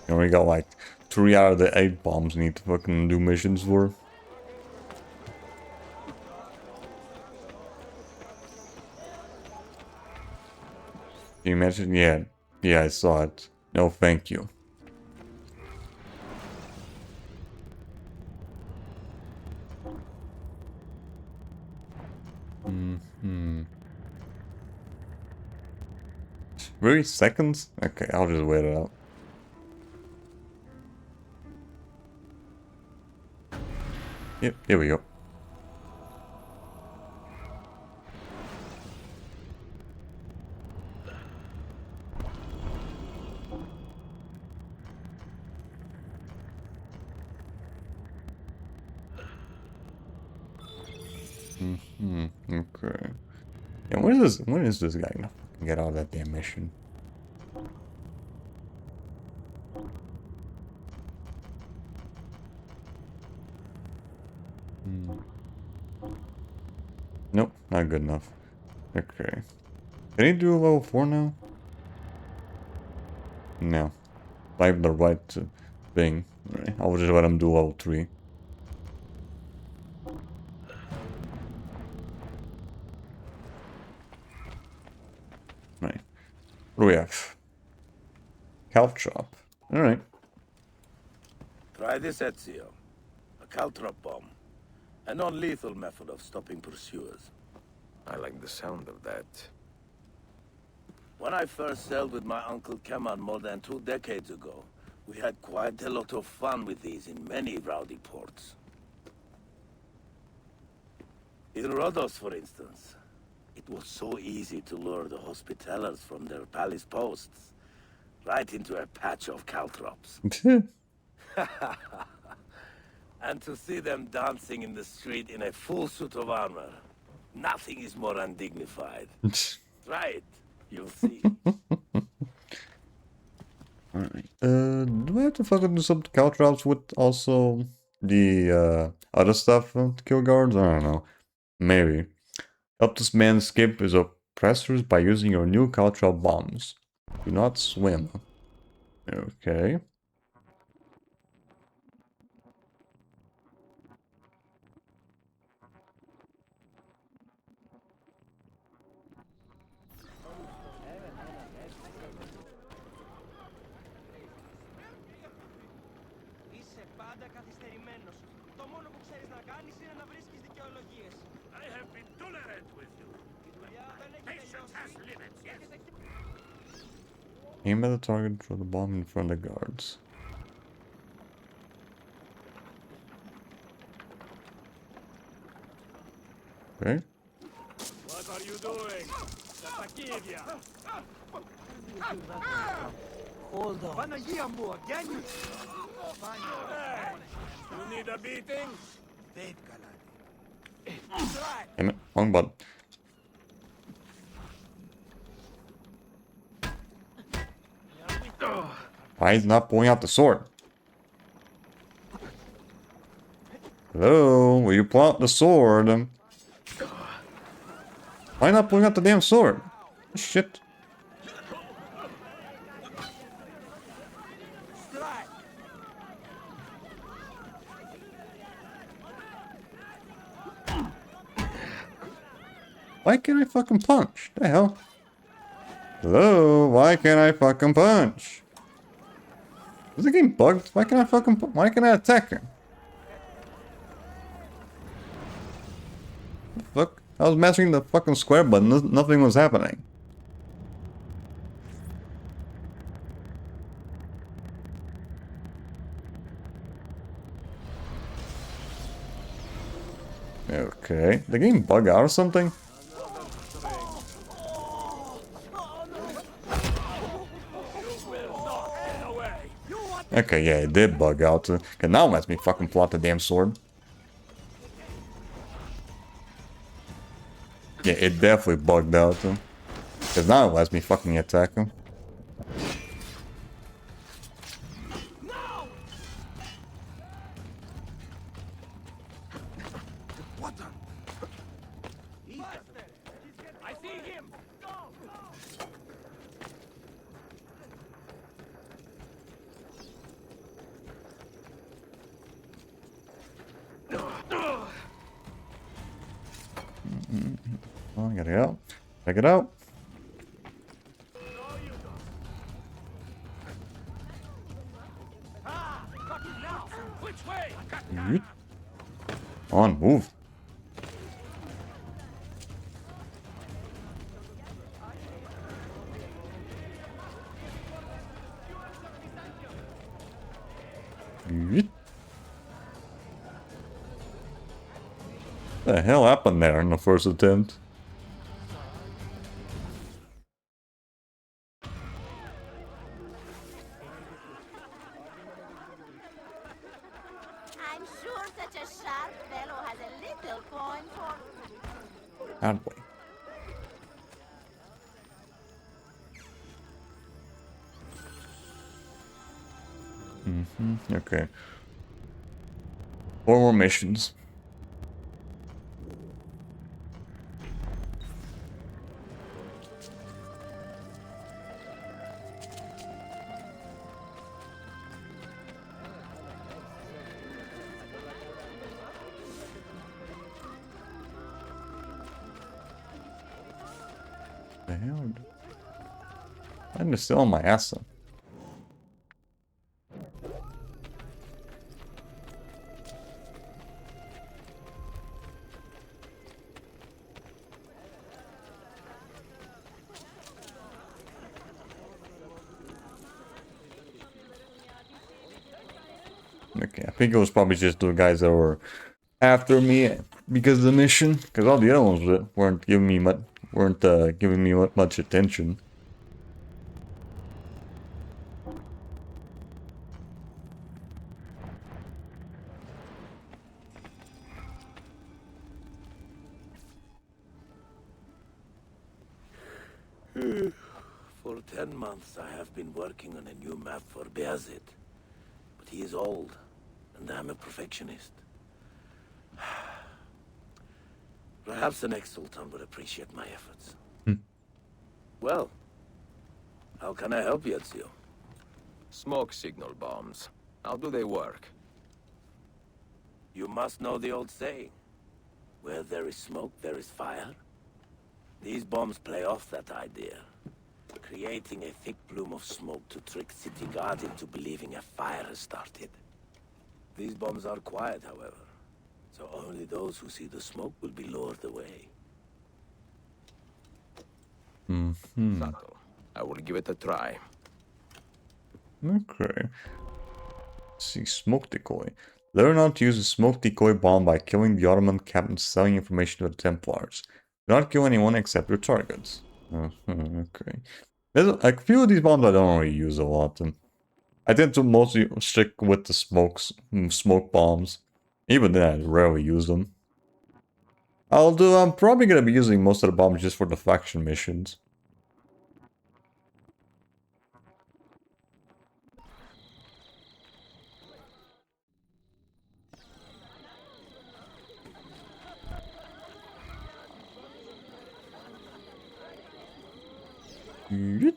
And we got like 3 out of the 8 bombs we need to fucking do missions for. Can you imagine? Yeah. Yeah, I saw it. No, thank you. Really? Seconds? Okay, I'll just wait it out. Yep, here we go. Okay. Yeah, when is this guy gonna fucking get out of that damn mission? Nope, not good enough. Okay. Can he do level 4 now? No. I have the right thing. Right. I'll just let him do level 3. Right. What do we have? Calf chop. Alright. Try this, Ezio. A caltrop bomb. A non-lethal method of stopping pursuers. I like the sound of that. When I first sailed with my Uncle Kemal more than 2 decades ago, we had quite a lot of fun with these in many rowdy ports. In Rhodos, for instance, it was so easy to lure the Hospitallers from their palace posts right into a patch of caltrops. And to see them dancing in the street in a full suit of armor, nothing is more undignified. Try it, you'll see. Alright. Do we have to fucking do some caltrops with also the other stuff to kill guards? I don't know. Maybe. Help this man escape his oppressors by using your new caltrop bombs. Do not swim. Okay. Είσαι πάντα καθυστερημένος. Το μόνο που ξέρεις να κάνεις είναι να βρίσκεις δικαιολογίες. I have been tolerant with you. Η δουλειά δεν έχει τελειώσει. limits, yes. Aim at the target, throw the bomb in front of the guards. Okay. What are you doing? Σαπακίδια. Hold on. Παναγία μου, again? You need a beating? Δεν καλά. Damn it, wrong button. Why is he not pulling out the sword? Hello, will you pull out the sword? Why not pulling out the damn sword? Shit. Why can't I fucking punch? The hell? Hello, why can't I fucking punch? Is the game bugged? Why can't I fucking why can't I attack him? The fuck? I was mashing the fucking square button, nothing was happening. Okay, the game bug out or something? Okay, yeah, it did bug out. Cause now it lets me fucking pull out the damn sword. Yeah, it definitely bugged out. Cause now it lets me fucking attack him. I see him. Oh, get it out. Check it out. Which way? Yeet. On, move. Yeet. What the hell happened there in the first attempt? I'm sure such a sharp fellow has a little coin for... Hard way. Okay. 4 more missions. The hell? I'm just still on my ass. Okay, I think it was probably just the guys that were after me because of the mission, because all the other ones weren't giving me much attention. For 10 months, I have been working on a new map for Beazit. But he is old, and I'm a perfectionist. Perhaps the next Sultan would appreciate my efforts. Well, how can I help you, Ezio? Smoke signal bombs. How do they work? You must know the old saying. Where there is smoke, there is fire. These bombs play off that idea, creating a thick plume of smoke to trick city guards into believing a fire has started. These bombs are quiet, however, so only those who see the smoke will be lured away. Subtle. I will give it a try. Okay. Let's see, smoke decoy. Learn how to use a smoke decoy bomb by killing the Ottoman captain selling information to the Templars. Do not kill anyone except your targets. Okay. There's a few of these bombs I don't really use a lot. I tend to mostly stick with the smoke bombs. Even then, I rarely use them. Although I'm probably gonna be using most of the bombs just for the faction missions. Yeet.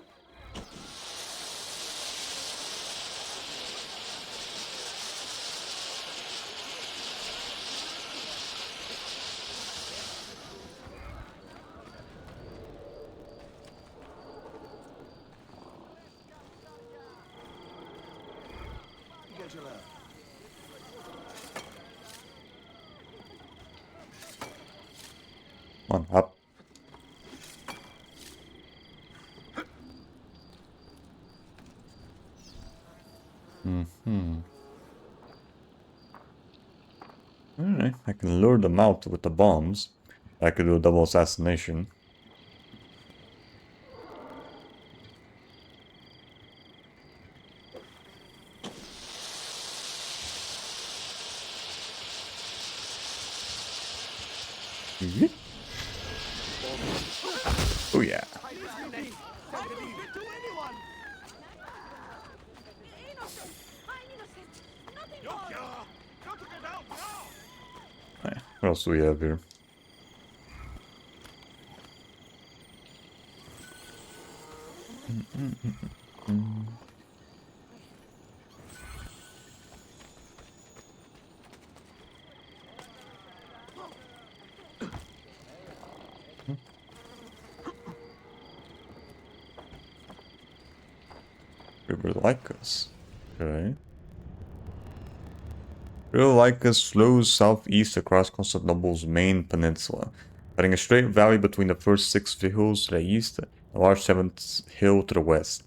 Come on, up. Alright, I can lure them out with the bombs. I could do a double assassination. Yeet. Oh yeah. Innocent! I'm innocent! Nothing Yok more! ya! Don't get out now! Alright, what else do we have here? River Lycus. Okay. River Lycus flows southeast across Constantinople's main peninsula, cutting a straight valley between the first 6 hills to the east and the large 7th hill to the west.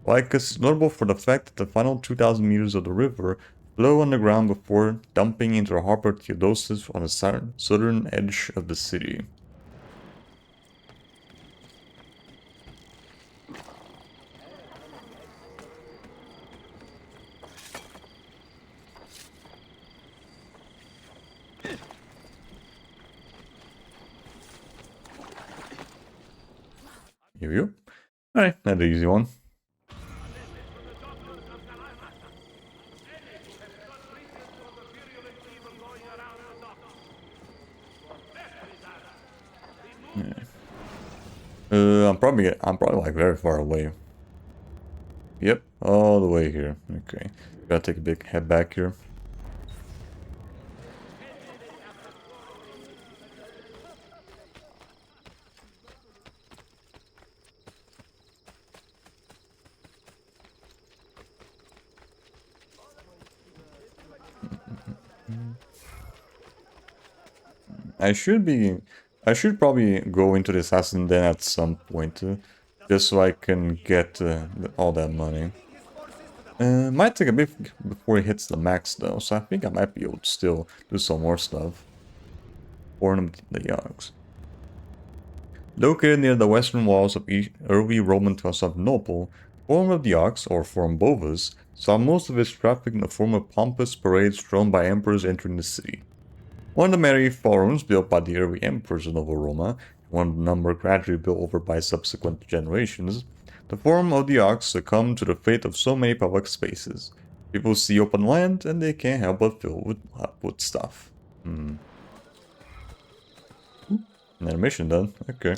Lycus is notable for the fact that the final 2,000 meters of the river low on the ground before dumping into the harbor Theodosius on the southern edge of the city. Here we go. Alright, another easy one. I'm probably like very far away. Yep, all the way here. Okay, gotta take a big head back here. I should probably go into the assassin den at some point, just so I can get all that money. Might take a bit before it hits the max though, so I think I might be able to still do some more stuff. Ornament the Yogs. Located near the western walls of early Roman Constantinople, Forum of the Ox, or Forum Bovis, saw most of its traffic in the form of pompous parades thrown by emperors entering the city. One of the many forums built by the early emperors of Nova Roma, one of the number gradually built over by subsequent generations, the Forum of the Ox succumbed to the fate of so many public spaces. People see open land and they can't help but fill with stuff. Another mission done. Okay.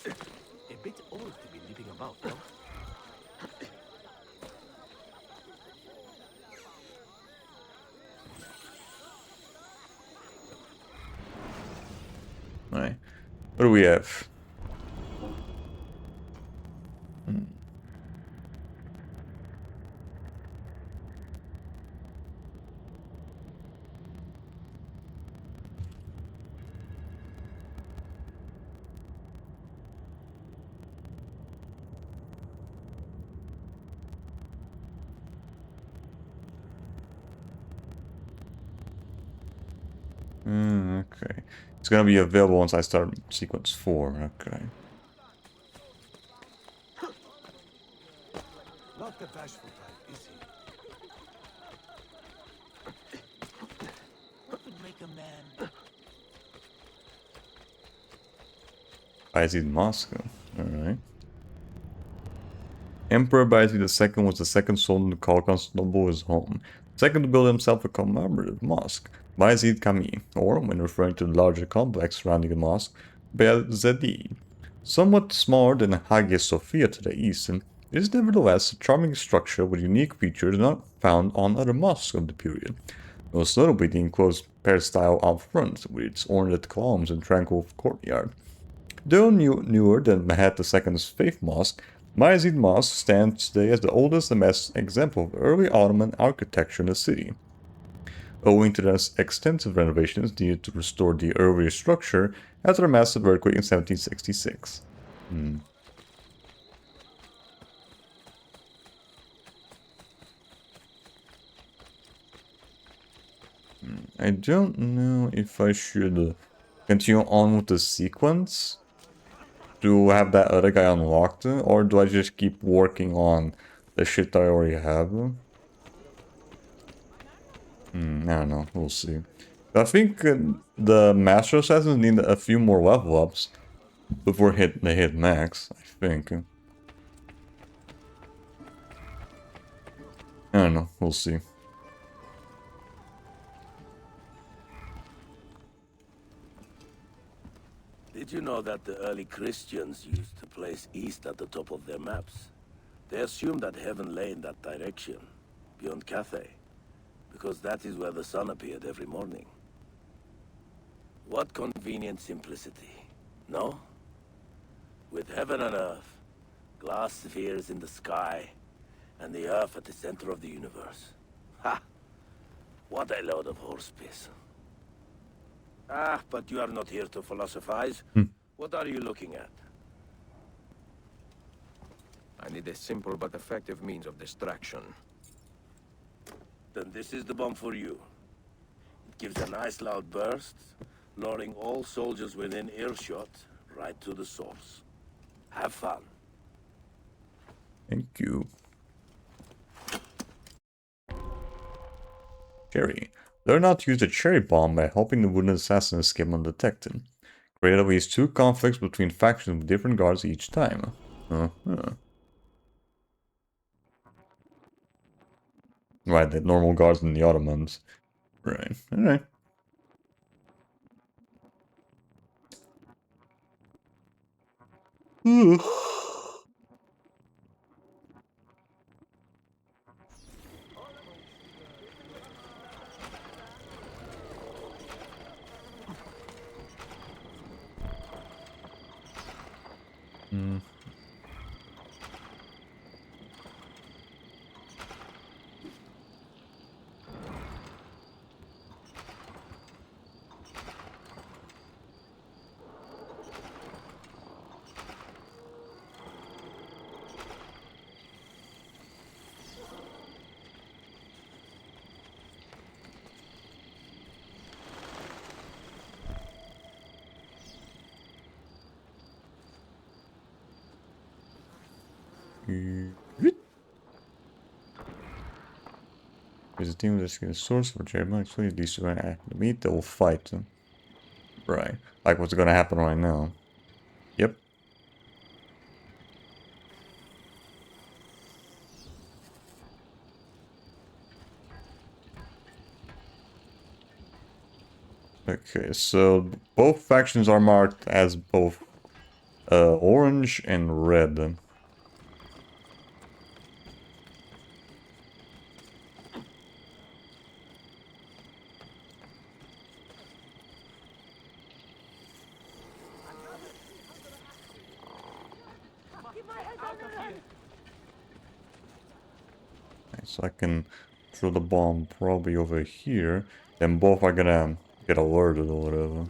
A bit old to be leaping about, no? Alright. What do we have? Okay. It's gonna be available once I start sequence 4. Okay. Not the bashful type, is he? What would make a man? Bayezid Moscow. Alright. Emperor Bayezid II was the second sultan to call Constantinople his home, second to build himself a commemorative mosque, Bayezid Kami, or, when referring to the larger complex surrounding the mosque, Bayezidi. Somewhat smaller than Hagia Sophia to the east, it is nevertheless a charming structure with unique features not found on other mosques of the period. Most notably the enclosed peristyle out front, with its ornate columns and tranquil courtyard. Though newer than Mehmet II's Faith Mosque, Bayezid Mosque stands today as the oldest and best example of early Ottoman architecture in the city. Owing to the extensive renovations needed to restore the earlier structure after a massive earthquake in 1766. I don't know if I should continue on with the sequence to have that other guy unlocked, or do I just keep working on the shit I already have? I don't know, we'll see. I think the Master Assassins need a few more level ups before they hit max, I think. I don't know, we'll see. Did you know that the early Christians used to place east at the top of their maps? They assumed that heaven lay in that direction, beyond Cathay, because that is where the sun appeared every morning. What convenient simplicity, no? With heaven and earth, glass spheres in the sky, and the earth at the center of the universe. Ha! What a load of horse piss. Ah, but you are not here to philosophize. What are you looking at? I need a simple but effective means of distraction. Then this is the bomb for you. It gives a nice loud burst, luring all soldiers within earshot right to the source. Have fun. Thank you. Cherry. Learn how to use a cherry bomb by helping the wounded assassin escape undetected. Create at least 2 conflicts between factions with different guards each time. Right, the normal guards and the Ottomans. Right, alright. There's a team that's getting a source for Jeremiah. Actually, these two are gonna meet, they will fight. Right. Like what's gonna happen right now. Yep. Okay, so both factions are marked as both orange and red. So I can throw the bomb probably over here. Then both are gonna get alerted or whatever.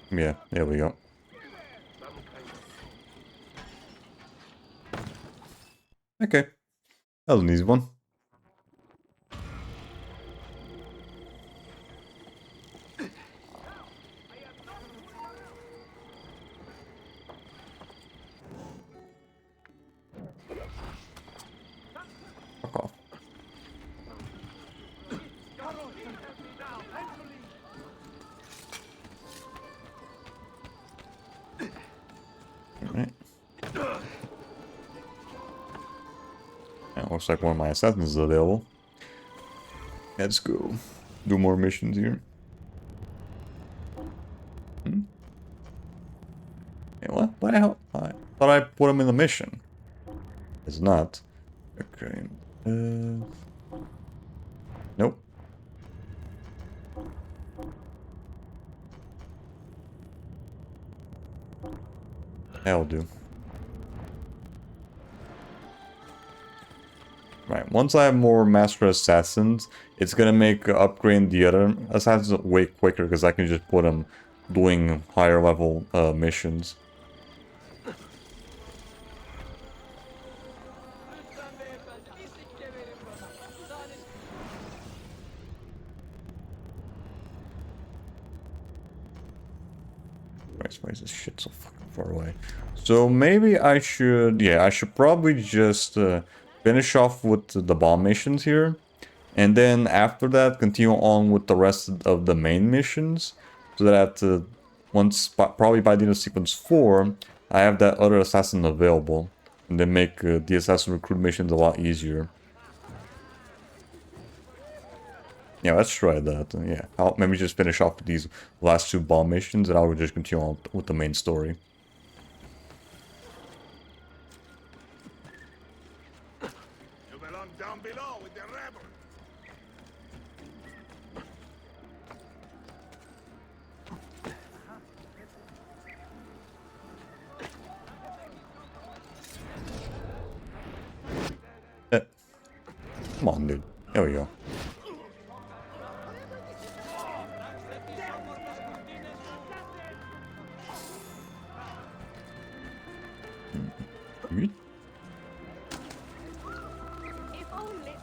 Yeah, there we go. Okay. That was an easy one. Fuck off. Alright. Looks like one of my assassins is available. Let's go. Do more missions here. Hey, what? What the hell? I thought I put him in the mission. It's not. Okay. Nope. That'll do. Right, once I have more Master Assassins, it's gonna make upgrading the other Assassins way quicker because I can just put them doing higher level missions. Why is this shit so fucking far away? So maybe I should, yeah, I should probably just finish off with the bomb missions here. And then after that, continue on with the rest of the main missions. So that once, probably by the end of sequence 4, I have that other assassin available. And then make the assassin recruit missions a lot easier. Yeah, let's try that. Yeah, I'll maybe just finish off with these last 2 bomb missions and I'll just continue on with the main story. You belong down below with the rebel. Come on, dude. There we go. Oui. If only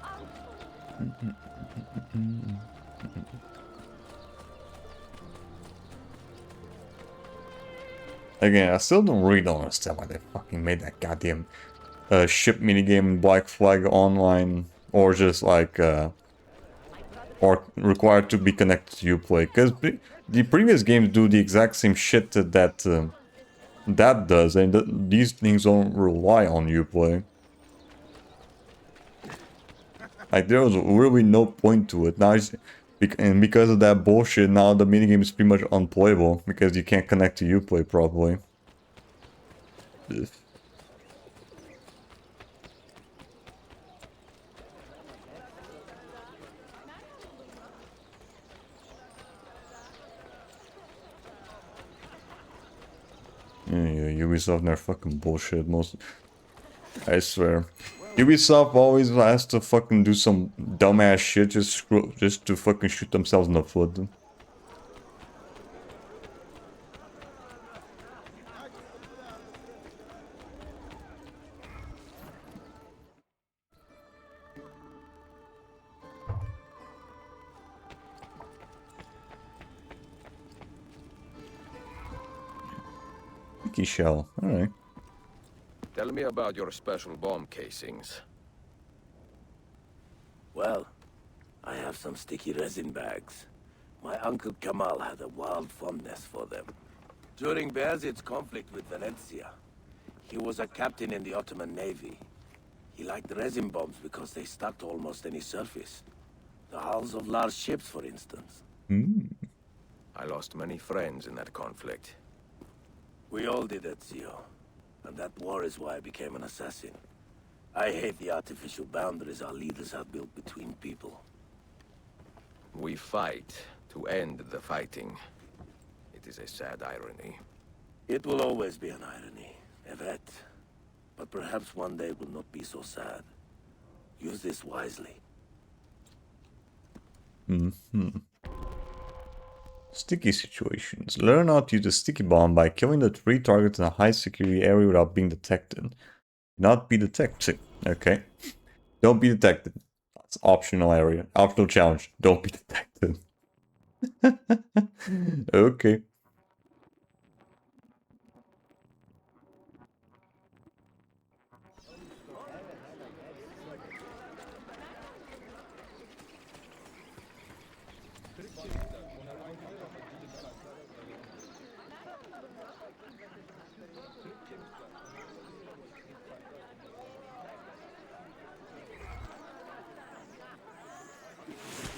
Again, I still don't understand why they fucking made that goddamn ship minigame in Black Flag online, or just like or required to be connected to Uplay, because the previous games do the exact same shit that does, and these things don't rely on Uplay. Like, there was really no point to it. Now, and because of that bullshit, now the minigame is pretty much unplayable because you can't connect to Uplay properly. Ugh. Yeah, Ubisoft and their fucking bullshit. I swear. Ubisoft always has to fucking do some dumbass shit just to fucking shoot themselves in the foot. Sticky shell. Alright. Tell me about your special bomb casings. Well, I have some sticky resin bags. My uncle Kamal had a wild fondness for them. During Bayezid's conflict with Valencia, he was a captain in the Ottoman Navy. He liked resin bombs because they stuck to almost any surface. The hulls of large ships, for instance. I lost many friends in that conflict. We all did, Ezio. And that war is why I became an assassin. I hate the artificial boundaries our leaders have built between people. We fight to end the fighting. It is a sad irony. It will always be an irony, Evet. But perhaps one day will not be so sad. Use this wisely. Sticky situations. Learn how to use a sticky bomb by killing the 3 targets in a high security area without being detected. Not be detected. Okay. Don't be detected. That's optional area. Optional challenge. Don't be detected. Okay.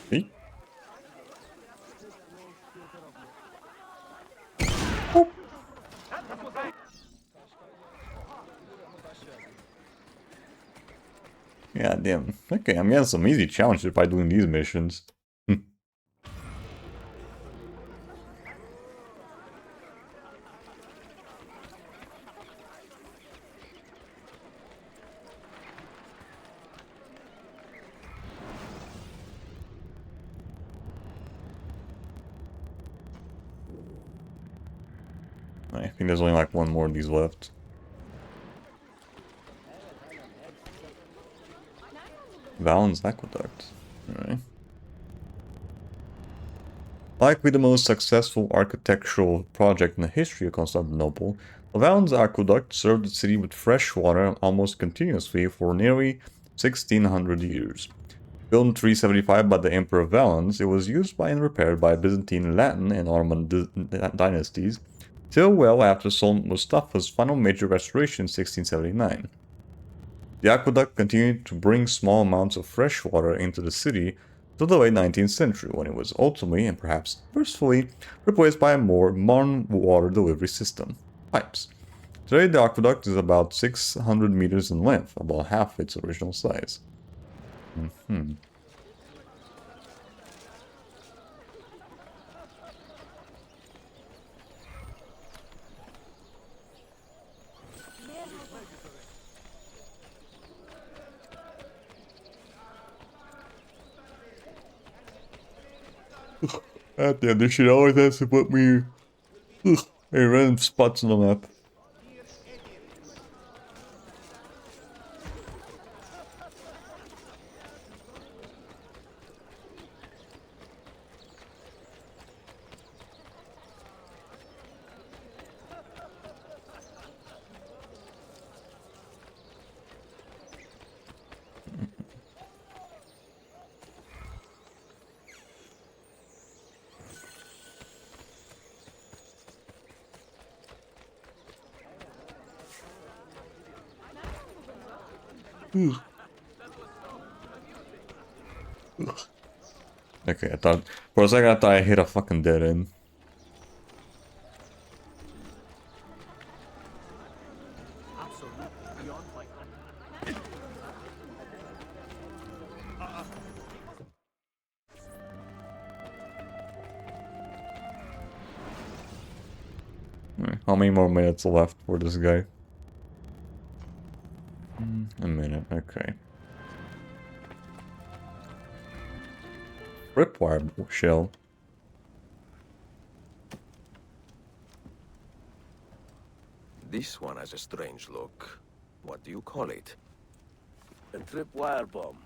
See? Yeah, damn. Okay, I'm getting some easy challenges by doing these missions. I think there's only like one more of these left. Valens Aqueduct. Alright. Likely the most successful architectural project in the history of Constantinople, the Valens Aqueduct served the city with fresh water almost continuously for nearly 1600 years. Built in 375 by the Emperor Valens, it was used by and repaired by Byzantine, Latin, and Ottoman dynasties, till well after Sultan Mustafa's final major restoration in 1679. The aqueduct continued to bring small amounts of fresh water into the city till the late 19th century, when it was ultimately, and perhaps forcefully, replaced by a more modern water delivery system, pipes. Today the aqueduct is about 600 meters in length, about half its original size. God damn, this shit always has to put me in random spots on the map. Okay, I thought for a second I thought I hit a fucking dead end. Absolutely beyond my Alright, how many more minutes left for this guy? A minute, okay. Ripwire shell. This one has a strange look. What do you call it? A tripwire bomb.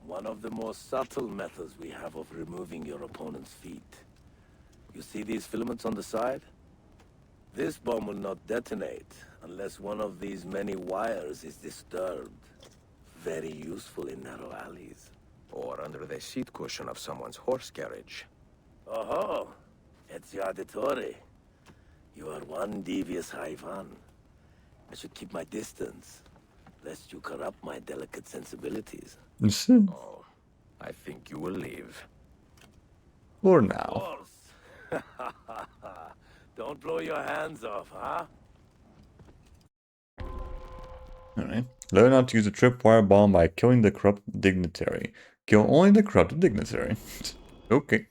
One of the most subtle methods we have of removing your opponent's feet. You see these filaments on the side? This bomb will not detonate unless one of these many wires is disturbed. Very useful in narrow alleys. Or under the seat cushion of someone's horse carriage. Oh, Ezio Auditore. You are one devious Ivan. I should keep my distance, lest you corrupt my delicate sensibilities. Oh, I think you will leave. For Of now. course. Don't blow your hands off, huh? Alright. Learn how to use a tripwire bomb by killing the corrupt dignitary. Kill only the corrupt dignitary. Okay.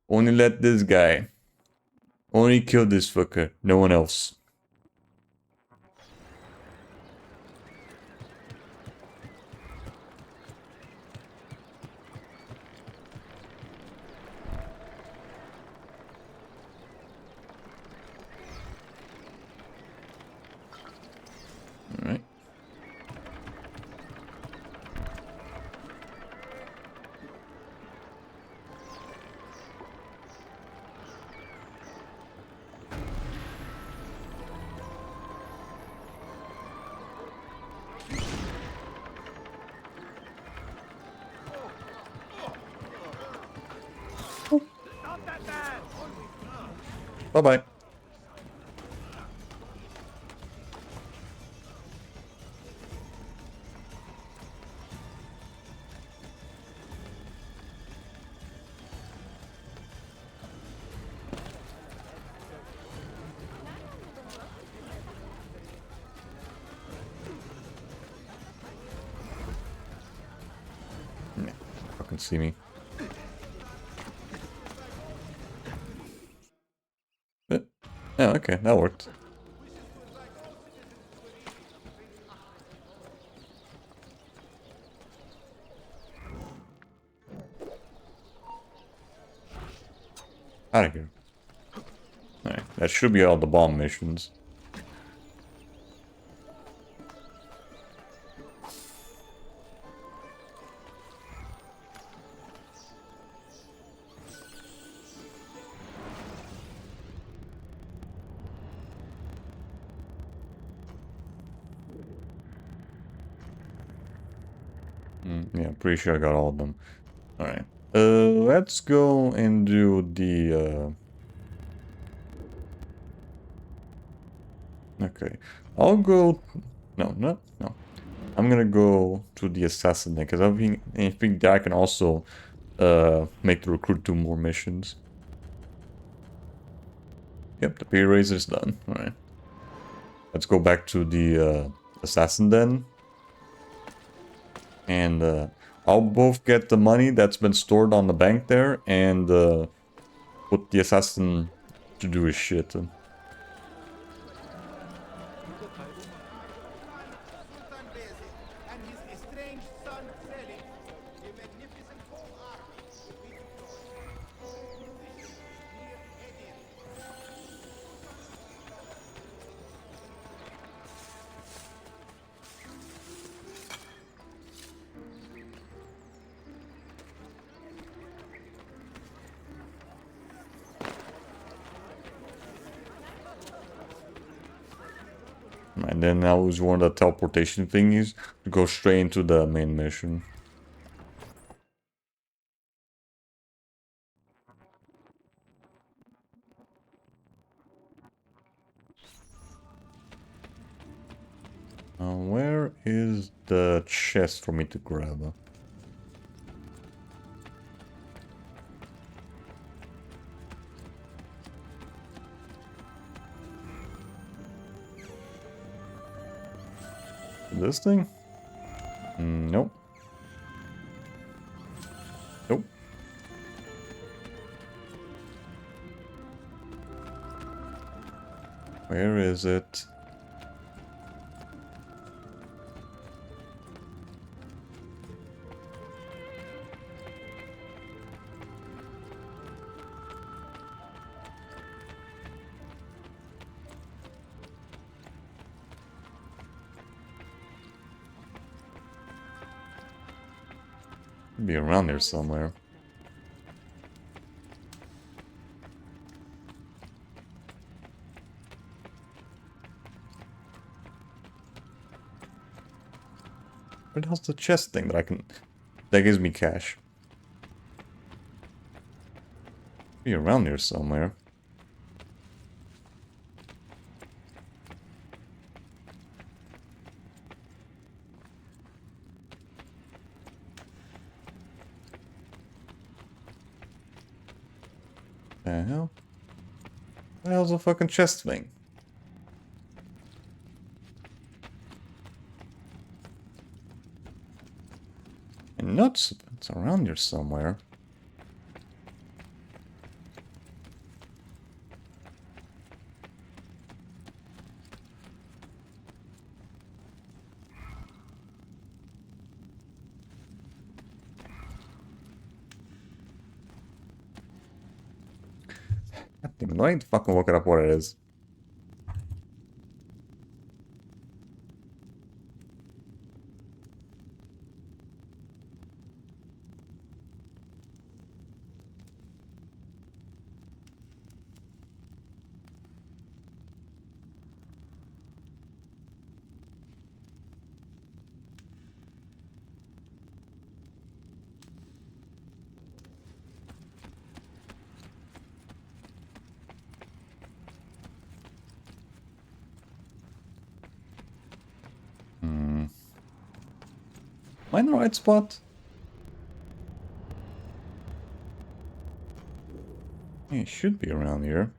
Only let this guy. Only kill this fucker. No one else. Alright. Stop that man! Bye-bye. Yeah, fucking see me. But, yeah, okay, that worked. Out of here. Alright, that should be all the bomb missions. Yeah, pretty sure I got all of them. Alright. Let's go and do the, Okay. I'll go... No. I'm gonna go to the assassin because I think that I can also, make the recruit do more missions. Yep, the pay raise is done. Alright. Let's go back to the, assassin then. And, I'll both get the money that's been stored on the bank there and, put the assassin to do his shit. Sultan Beyazıt and his estranged son Selim, a magnificent whole army, And then I'll use one of the teleportation thingies to go straight into the main mission. Where is the chest for me to grab? This thing? Nope. Nope. Where is it? Be around here somewhere. Where the hell's the chest thing that I can... that gives me cash? Be around here somewhere. The hell? The hell's a fucking chest thing? And nuts, it's around here somewhere. God damn it, I need to fucking look it up what it is. Am I in the right spot? Yeah, it should be around here.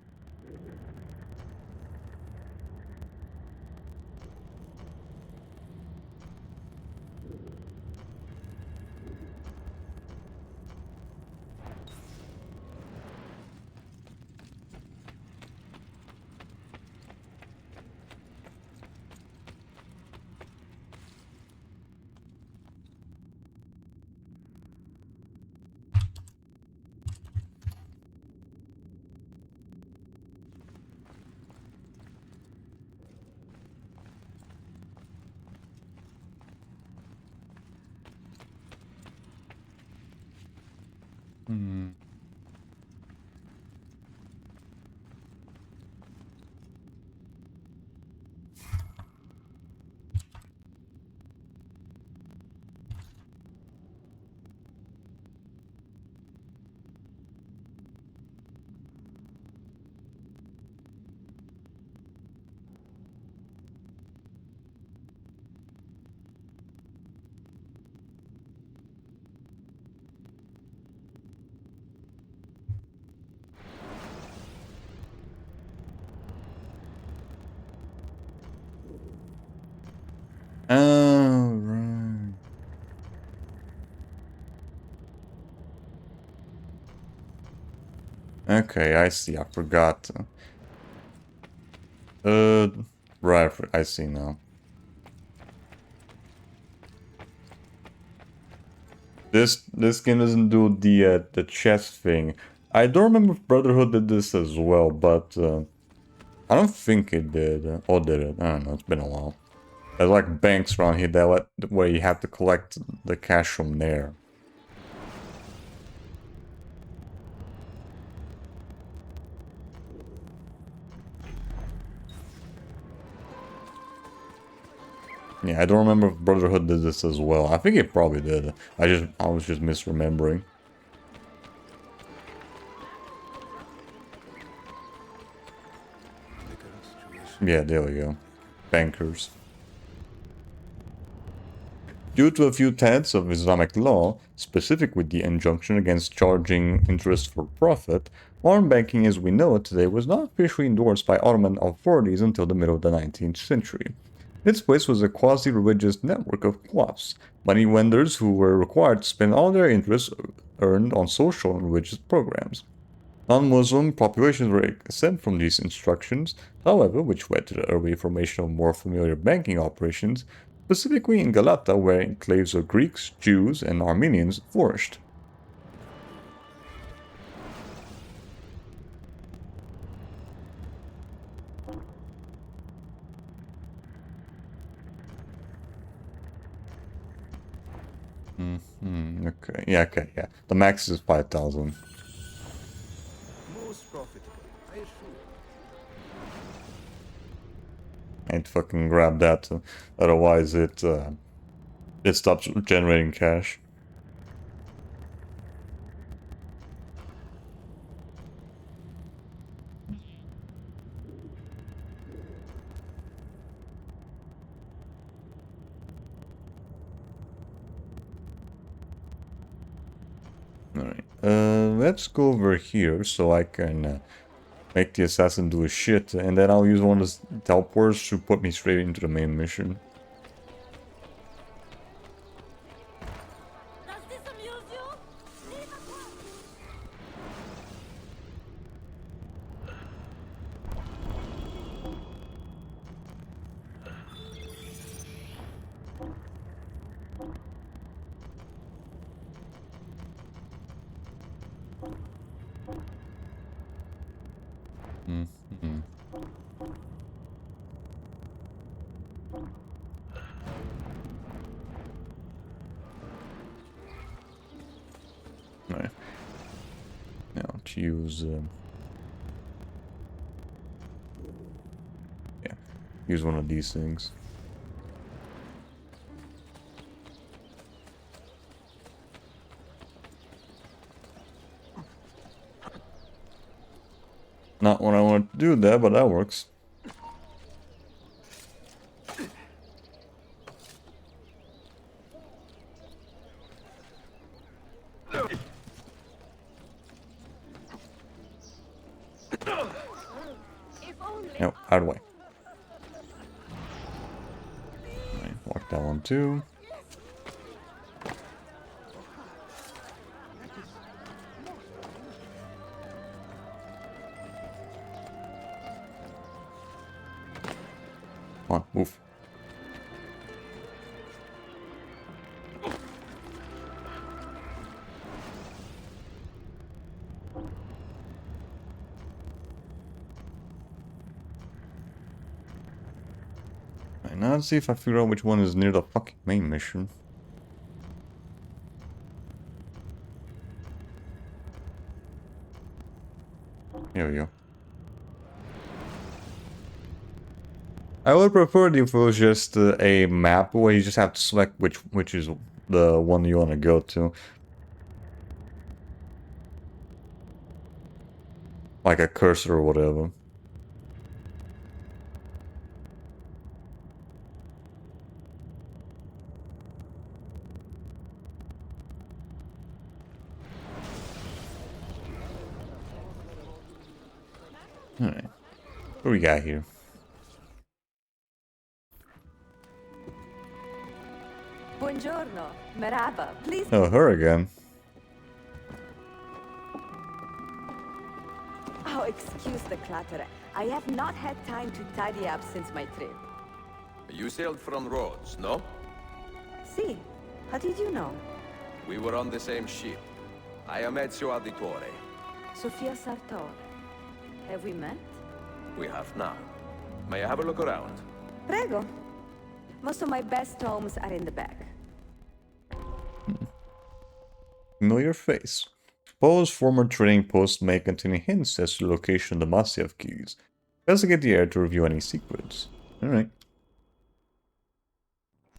Hmm. Oh, right. Okay, I see. I forgot. Right. I see now. This game doesn't do the chest thing. I don't remember if Brotherhood did this as well, but I don't think it did. Or did it? I don't know. It's been a while. There's like banks around here that where you have to collect the cash from there. Yeah, I don't remember if Brotherhood did this as well. I think it probably did. I was just misremembering. Yeah, there we go. Bankers. Due to a few tenets of Islamic law, specific with the injunction against charging interest for profit, modern banking as we know it today was not officially endorsed by Ottoman authorities until the middle of the 19th century. In its place was a quasi-religious network of qafs, money lenders who were required to spend all their interest earned on social and religious programs. Non-Muslim populations were exempt from these instructions, however, which led to the early formation of more familiar banking operations, specifically in Galata, where enclaves of Greeks, Jews, and Armenians flourished. Okay, yeah. The max is 5,000. Most profitable, I assure you. I'd fucking grab that, otherwise it stops generating cash. Alright, let's go over here so I can make the assassin do his shit, and then I'll use one of the teleporters to put me straight into the main mission. Does this amuse you? Leave at once. Alright. Now to use use one of these things. Not what I want to do there, but that works. No, out of the way. Right, walk that one too. Come on, move. Right, now let's see if I figure out which one is near the fucking main mission. Here we go. I would prefer if it was just a map where you just have to select which is the one you want to go to. Like a cursor or whatever. Alright. What do we got here? Buongiorno, merhaba. Please. Oh, her again. Oh, excuse the clutter. I have not had time to tidy up since my trip. You sailed from Rhodes, no? See, how did you know? We were on the same ship. I am Ezio Auditore. Sofia Sartor. Have we met? We have now. May I have a look around? Prego. Most of my best homes are in the back. Know your face. Suppose former trading posts may contain hints as to the location of the Masyaf keys. Investigate the area to review any secrets. Alright.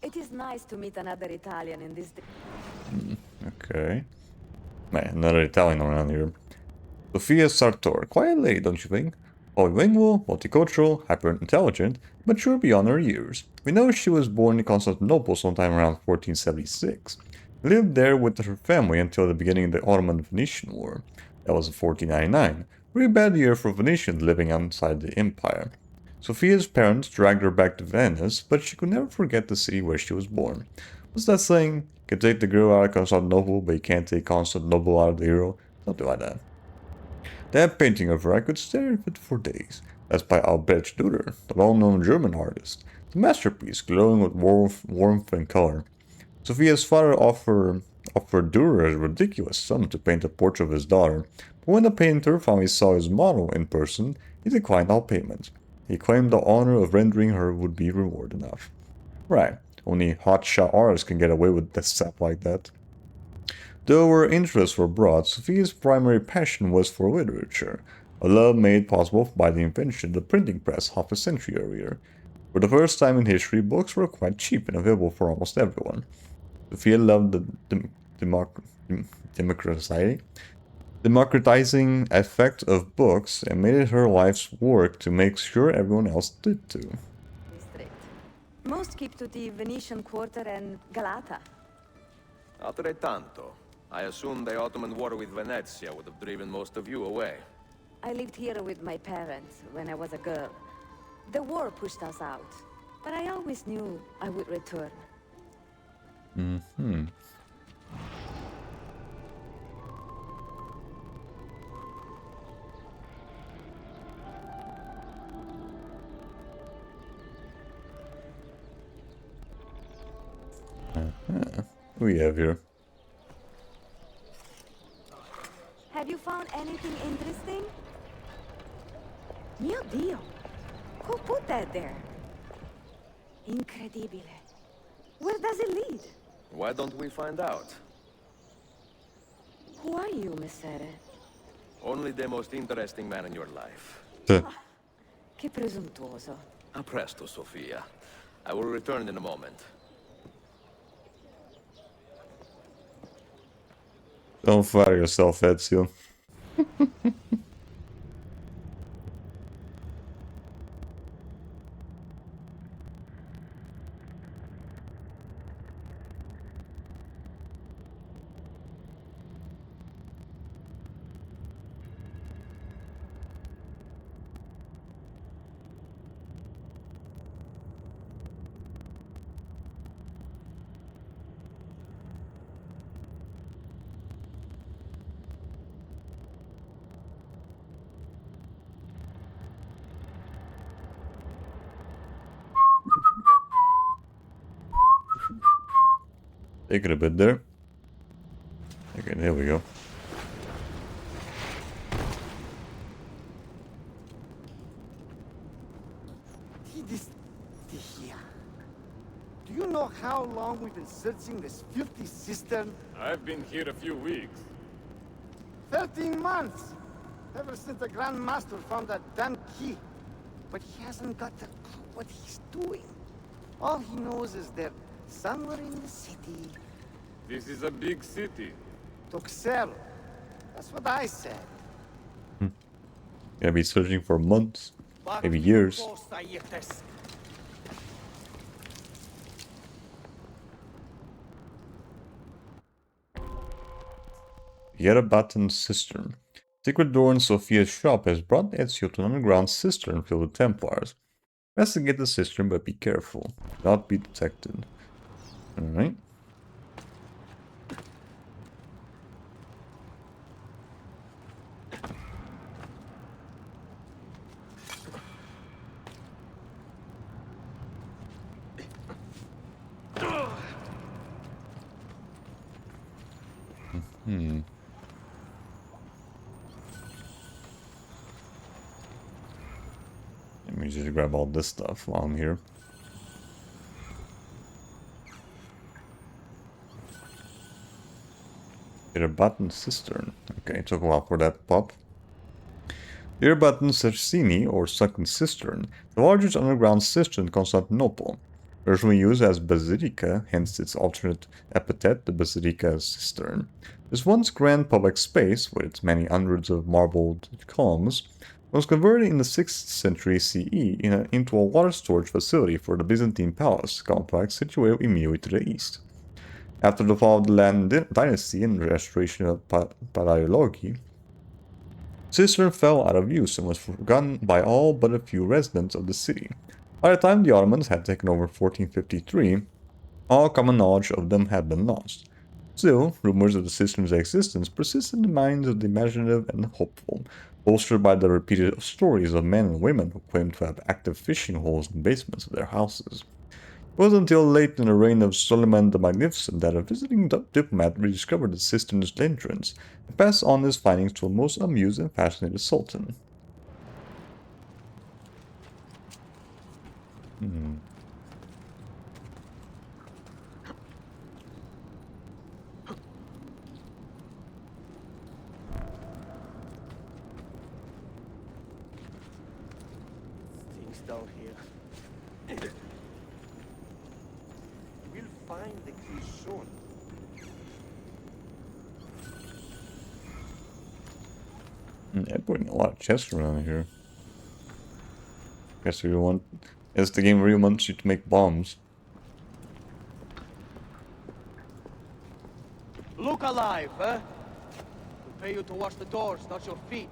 It is nice to meet another Italian in this day. Okay. Man, another Italian around here. Sofia Sartor. Quite late, don't you think? Polylingual, multicultural, hyper-intelligent, mature beyond her years. We know she was born in Constantinople sometime around 1476. Lived there with her family until the beginning of the Ottoman-Venetian War. That was in 1499. Very bad year for Venetians living outside the empire. Sophia's parents dragged her back to Venice, but she could never forget the city where she was born. What's that saying? You can take the girl out of Constantinople, but you can't take Constantinople out of the hero? Something like that. That painting of her, I could stare at it for days. That's by Albrecht Dürer, the well-known German artist. It's a masterpiece, glowing with warmth and color. Sophia's father offered Dürer a ridiculous sum to paint a portrait of his daughter, but when the painter finally saw his model in person, he declined all payment. He claimed the honor of rendering her would be reward enough. Right, only hotshot artists can get away with stuff like that. Though her interests were broad, Sophia's primary passion was for literature, a love made possible by the invention of the printing press half a century earlier. For the first time in history, books were quite cheap and available for almost everyone. Sophia loved the democratizing effect of books and made it her life's work to make sure everyone else did too. District. Most keep to the Venetian Quarter and Galata. Altrettanto. I assume the Ottoman war with Venezia would have driven most of you away. I lived here with my parents when I was a girl. The war pushed us out, but I always knew I would return. Mm-hmm. We have here. Have you found anything interesting? Mio Dio! Who put that there? Incredibile. Where does it lead? Why don't we find out? Who are you, Messere? Only the most interesting man in your life. Che presuntuoso. A presto, Sofia. I will return in a moment. Don't flatter yourself, Ezio. Take it a bit there. Okay, there we go. Do you know how long we've been searching this filthy cistern? I've been here a few weeks. 13 months! Ever since the Grand Master found that damn key. But he hasn't got a clue what he's doing. All he knows is they're somewhere in the city. This is a big city. Tuxero. That's what I said. Gonna be searching for months, maybe years. Yerebaten Cistern. Secret door in Sophia's shop has brought Ezio to an underground cistern filled with Templars. Investigate the cistern, but be careful. Do not be detected. Alright. Let me just grab all this stuff while I'm here. Yerebaten Cistern. Okay, took a while for that to pop. Yerebaten Cercini, or Sunken Cistern, the largest underground cistern in Constantinople. Originally used as basilica, hence its alternate epithet, the Basilica Cistern. This once grand public space, with its many hundreds of marbled columns, was converted in the 6th century CE into a water storage facility for the Byzantine palace complex situated immediately to the east. After the fall of the Lan dynasty and restoration of Palaiologi, Cistern fell out of use and was forgotten by all but a few residents of the city. By the time the Ottomans had taken over in 1453, all common knowledge of them had been lost. Still, rumors of the cistern's existence persist in the minds of the imaginative and hopeful, bolstered by the repeated stories of men and women who claimed to have active fishing holes in basements of their houses. It wasn't until late in the reign of Suleiman the Magnificent that a visiting diplomat rediscovered the cistern's entrance and passed on his findings to a most amused and fascinated sultan. Stinks down here. We'll find the key soon. Yeah, putting a lot of chests around here. Guess we want. As the game really wants you to make bombs. Look alive, huh? We'll pay you to watch the doors, not your feet.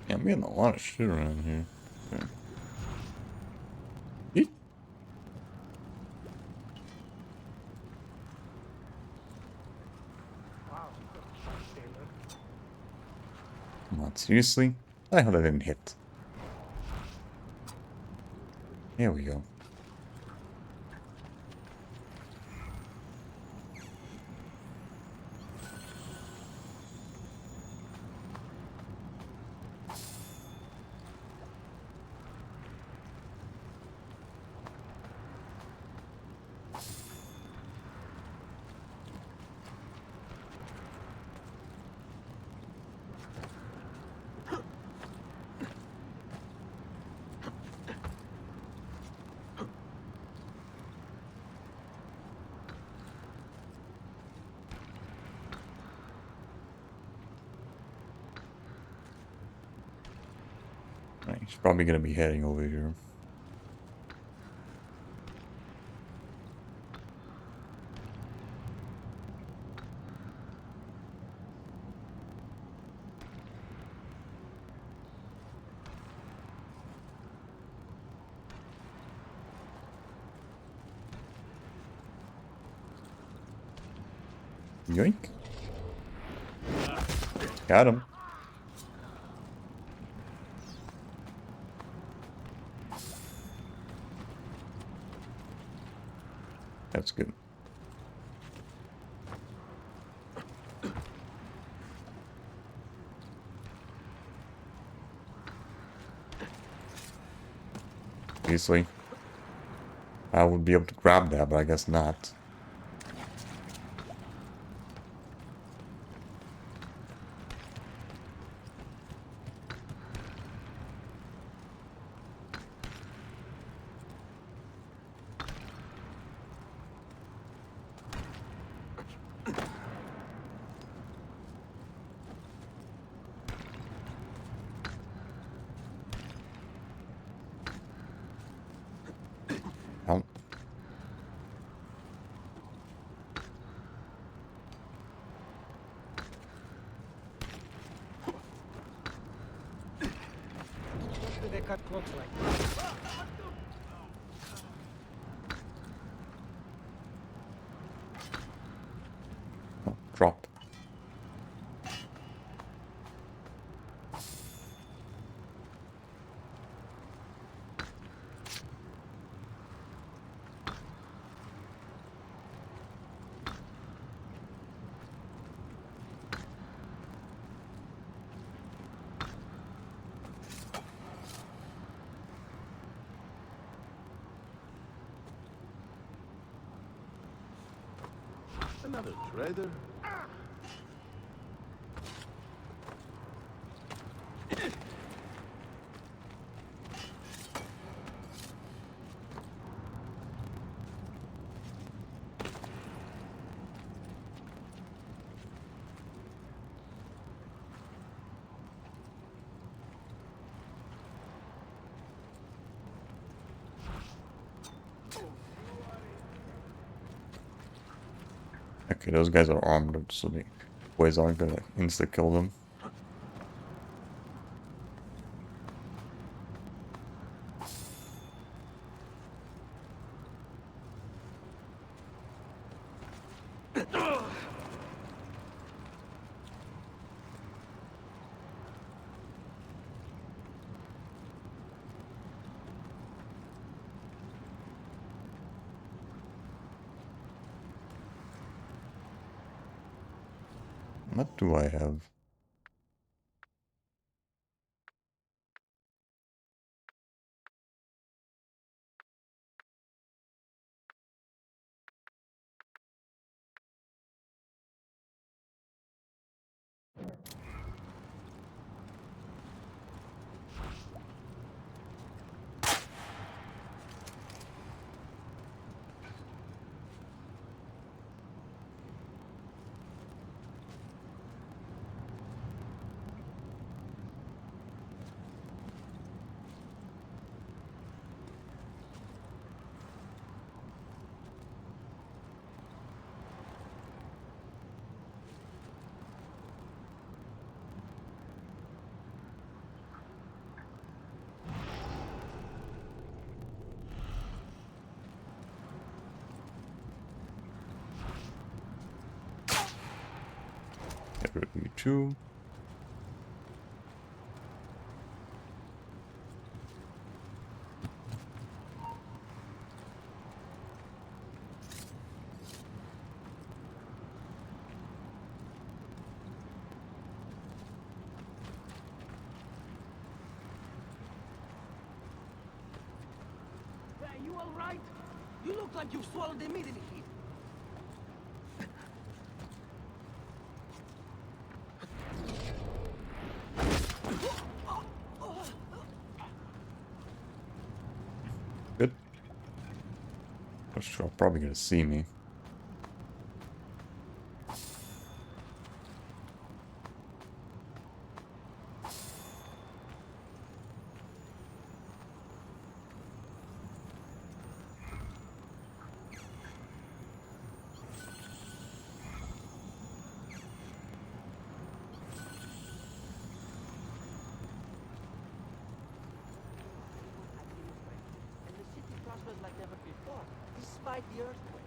Yeah, I'm getting a lot of shit around here. Okay. Yeet. Come on, seriously? I hope I didn't hit. There we go. Right, he's probably gonna be heading over here. Yoink. Got him. That's good. obviously. I would be able to grab that, but I guess not. Oh. What do they cut clocks like? Oh, dropped. Another trader? Okay, those guys are armed, so the boys aren't gonna insta-kill them. What do I have? Get rid of you too. Are you all right? You look like you've swallowed the meat in here. Good. I'm sure probably gonna see me. And the city prospers like never before, despite the earthquake.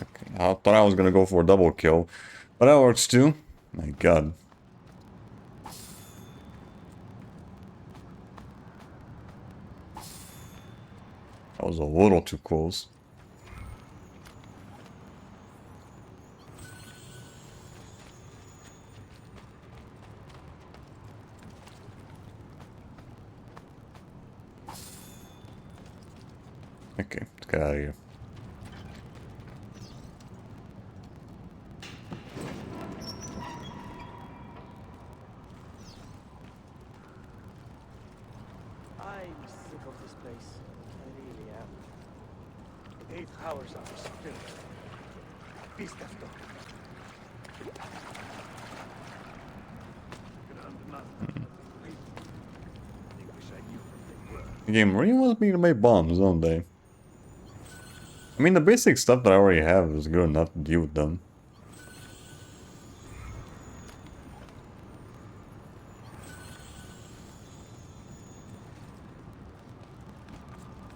Okay, I thought I was gonna go for a double kill, but that works too. My god. That was a little too close. Okay, let's get out of here. I'm sick of this place. I really am. 8 hours of spirit. Beast of dog. The game really wants me to make bombs, don't they? I mean, the basic stuff that I already have is good enough to deal with them.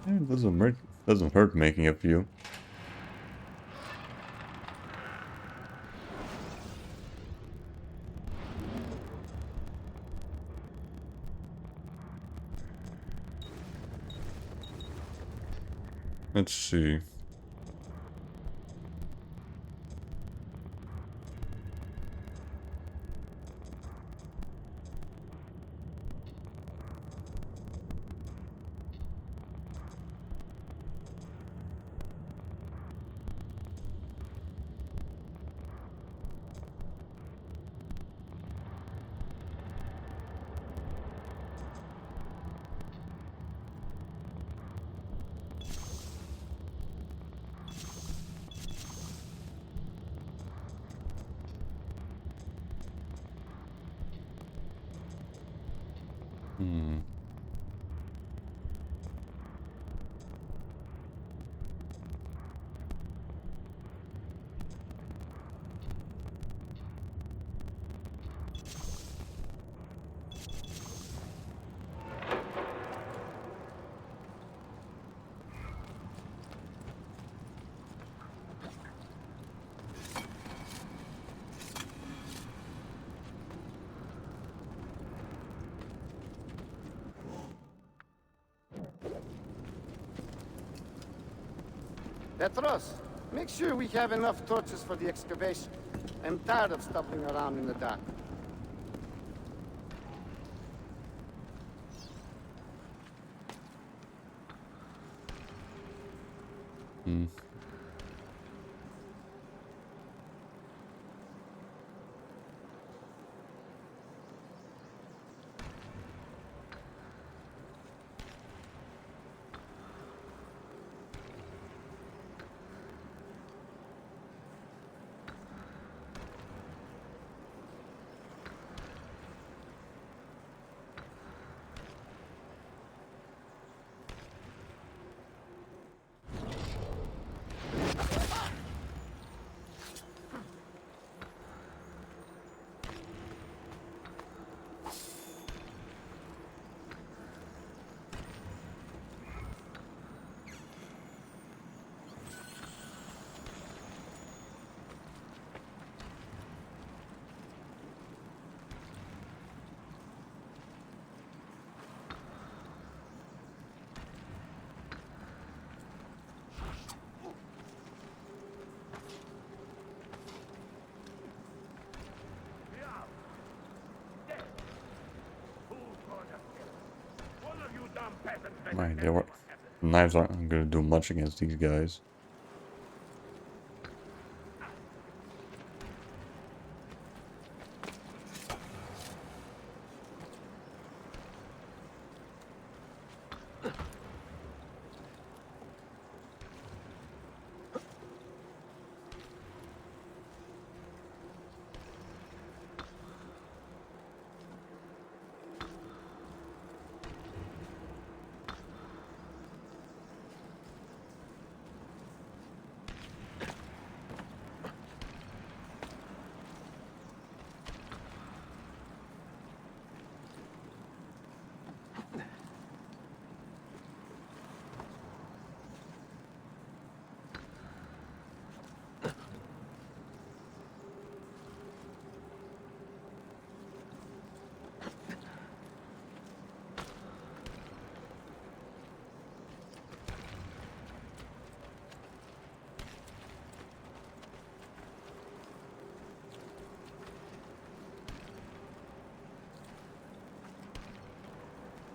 It doesn't hurt making a few. Let's see. Hmm. Petros, make sure we have enough torches for the excavation. I'm tired of stumbling around in the dark. Hmm. Right, knives aren't gonna do much against these guys.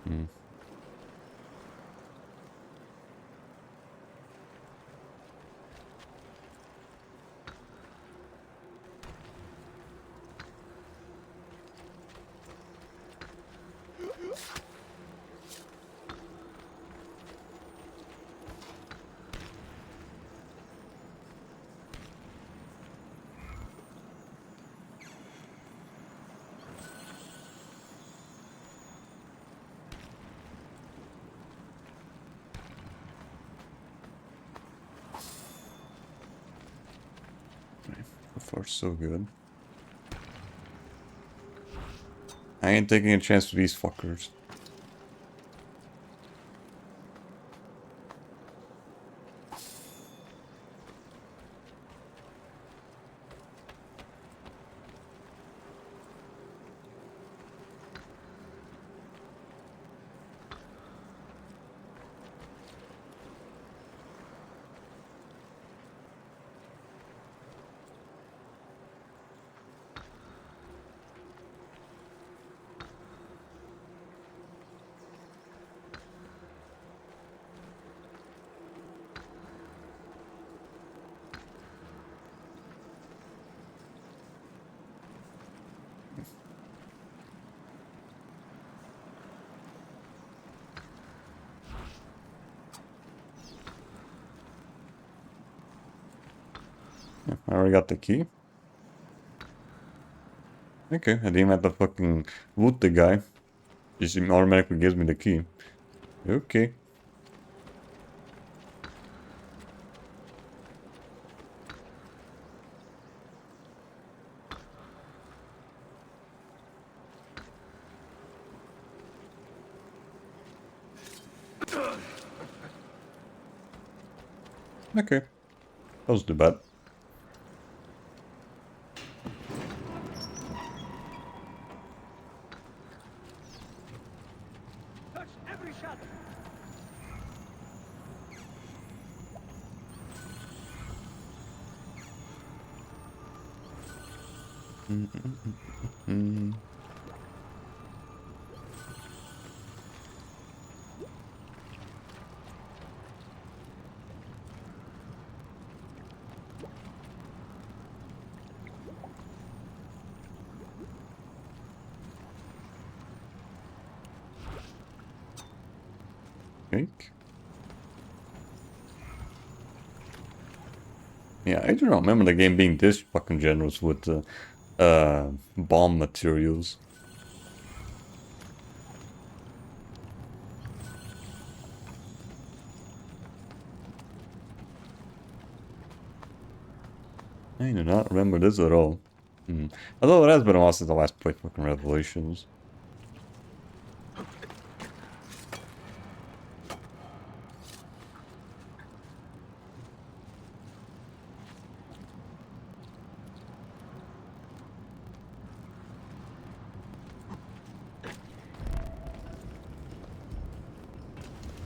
Hmm. far so good. I ain't taking a chance with these fuckers. I already got the key. Okay, I didn't even have to fucking loot the guy. Just automatically gives me the key. Okay. Okay. That was too bad. Touch every shot. Cake. Yeah, I do not remember the game being this fucking generous with bomb materials. I do not remember this at all. Although it has been a while since I last played fucking Revelations.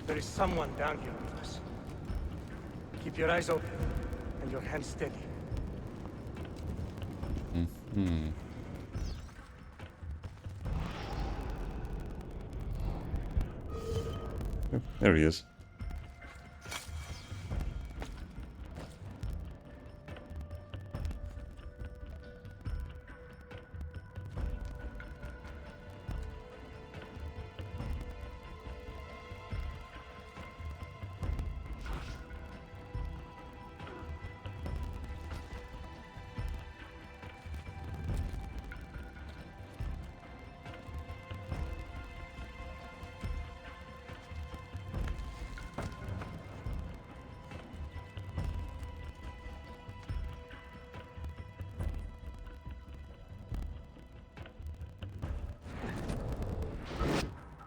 There is someone down here with us. Keep your eyes open and your hands steady. Oh, there he is.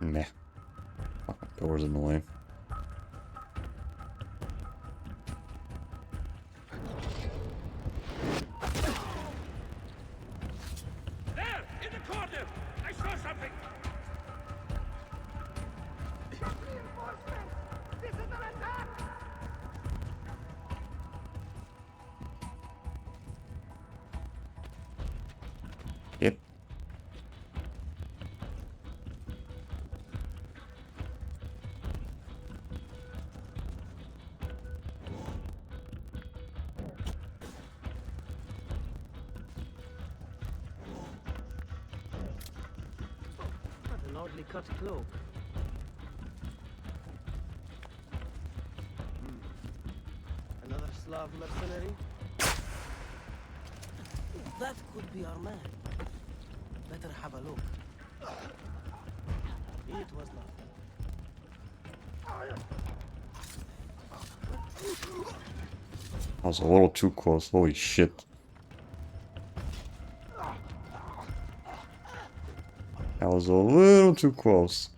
Meh. Fucking doors in the way. There! In the corner! I saw something! Reinforcements! This is an attack! Yep. What an oddly cut cloak. Another Slav mercenary? That could be our man. Better have a look. It was nothing. I was a little too close. Holy shit. was a little too close.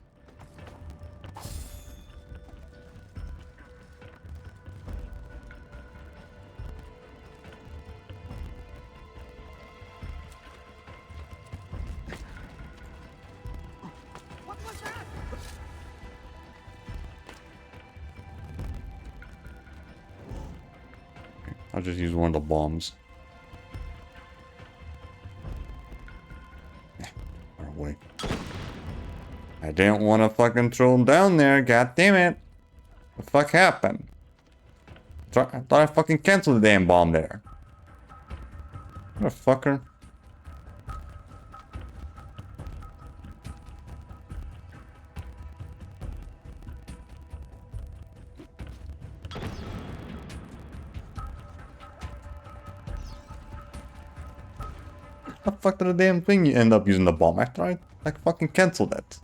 I'll just use one of the bombs. Far away. I didn't want to fucking throw him down there. God damn it. What the fuck happened? I thought I fucking canceled the damn bomb there. What a fucker. How the fuck did the damn thing you end up using the bomb after I like fucking canceled it?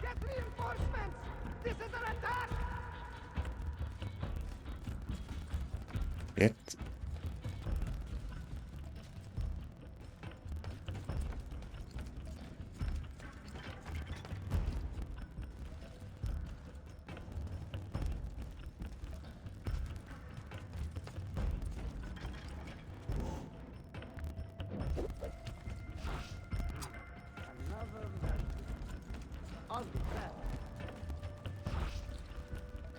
Get reinforcements! This is an attack! It.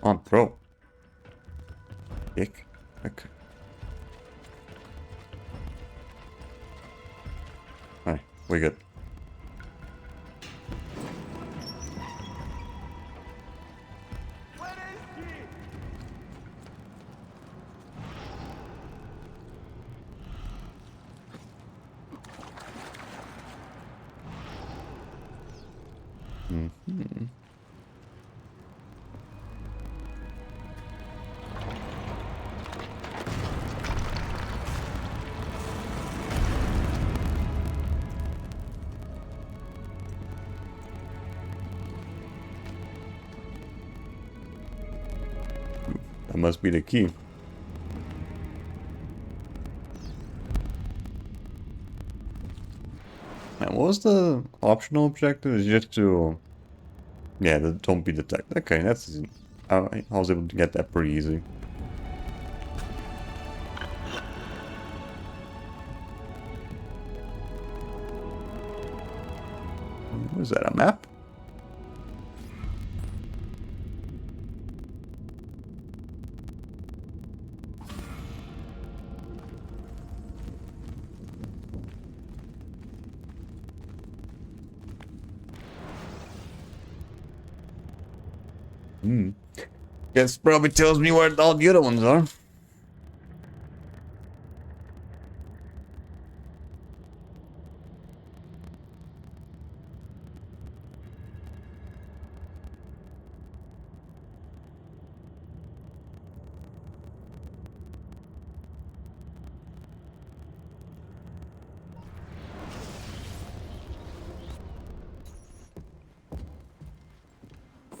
On pro. Dick. Okay. Alright, we good. Where is he? Mm-hmm. That must be the key. And what was the optional objective? Is just to... Yeah, don't be detected. Okay, that's easy. I was able to get that pretty easy. What is that, a map? Guess probably tells me where all the other ones are.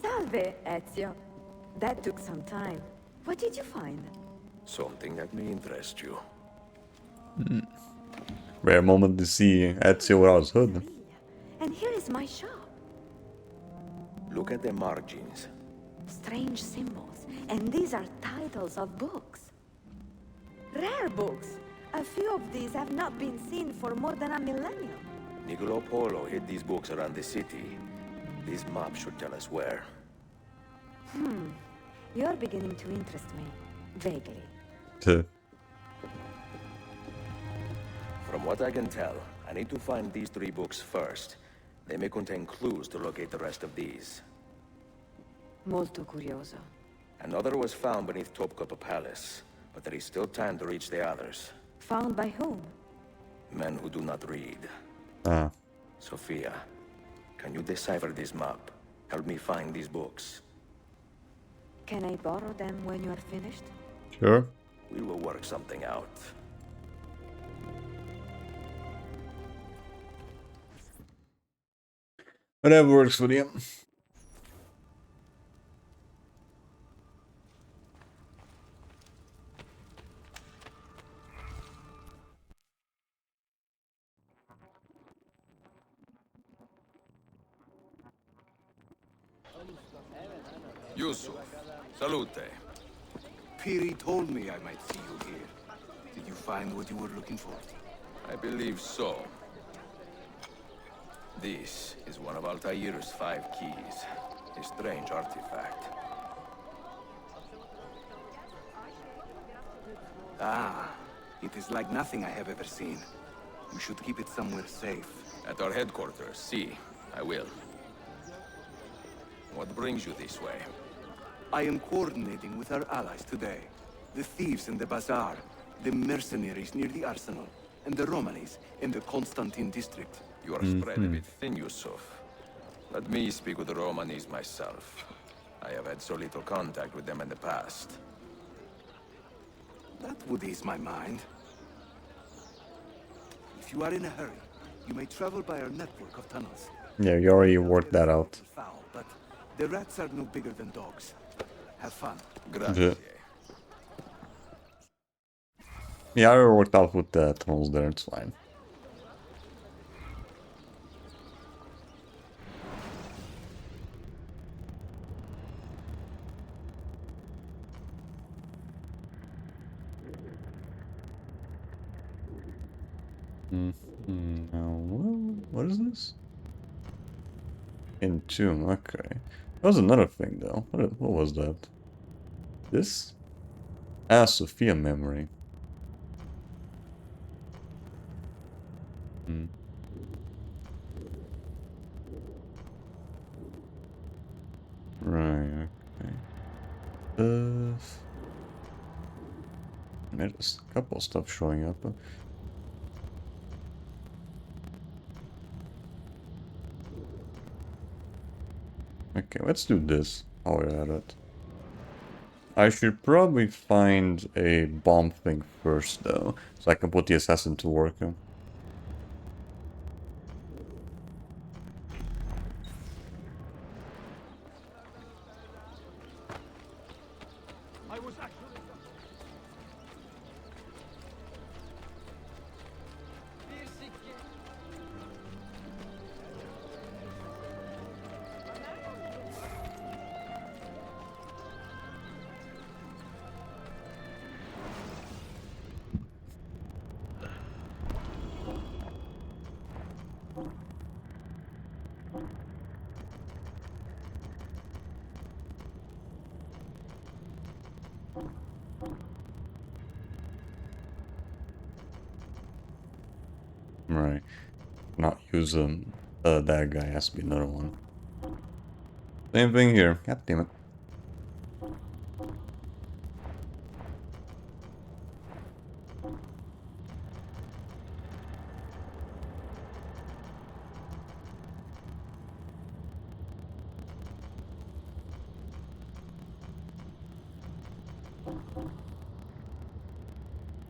Salve, Ezio. That took some time. What did you find? Something that may interest you. Rare moment to see Ezio without his hood. And here is my shop. Look at the margins. Strange symbols. And these are titles of books. Rare books. A few of these have not been seen for more than a millennium. Niccolo Polo hid these books around the city. These maps should tell us where. You're beginning to interest me. Vaguely. From what I can tell, I need to find these 3 books first. They may contain clues to locate the rest of these. Molto curioso. Another was found beneath Topkapi Palace, but there is still time to reach the others. Found by whom? Men who do not read. Ah. Sophia, can you decipher this map? Help me find these books. Can I borrow them when you are finished? Sure. We will work something out. Whatever works for you. Yusuf, salute. Piri told me I might see you here. Did you find what you were looking for? I believe so. This is one of Altair's 5 keys. A strange artifact. Ah, it is like nothing I have ever seen. We should keep it somewhere safe. At our headquarters, see. I will. What brings you this way? I am coordinating with our allies today. The thieves in the bazaar, the mercenaries near the arsenal, and the Romanis in the Constantine district. You are spread a bit thin, Yusuf. Let me speak with the Romanis myself. I have had so little contact with them in the past. That would ease my mind. If you are in a hurry, you may travel by our network of tunnels. Yeah, you already worked that out. Foul, but the rats are no bigger than dogs. Have fun. Grazie. Yeah, I already worked out with the tunnels there, it's fine. Now, what is this? Entomb, okay. That was another thing, though. What was that? This? Ah, Sophia memory. Right, okay. There's a couple of stuff showing up. Okay, let's do this while we're at it. I should probably find a bomb thing first, though, so I can put the assassin to work. Right. Not use that guy has to be another one. Same thing here. God damn it.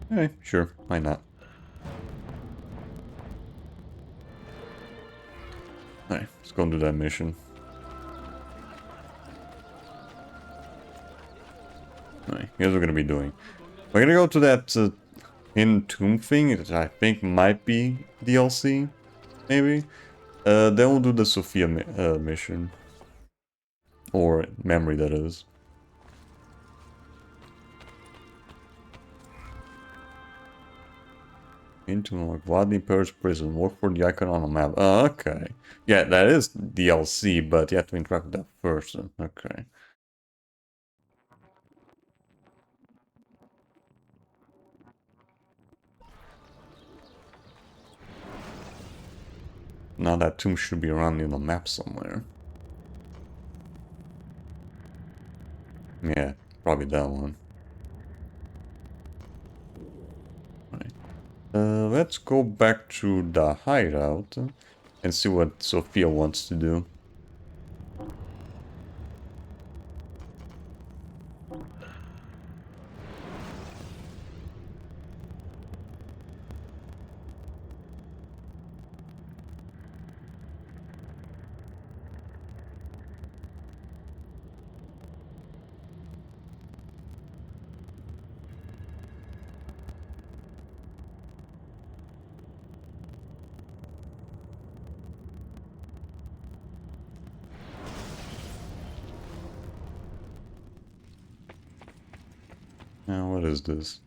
Hey, sure, why not? Alright, let's go and do that mission. Alright, here's what we're gonna be doing. We're gonna go to that hidden tomb thing, that I think might be DLC, maybe. Then we'll do the Sophia mission. Or memory, that is. Into Vladimir prison. Work for the icon on a map. Oh, okay. Yeah, that is DLC, but you have to interact with that first. Okay. Now that tomb should be around in the map somewhere. Yeah, probably that one. Right. Let's go back to the hideout and see what Sophia wants to do. is this?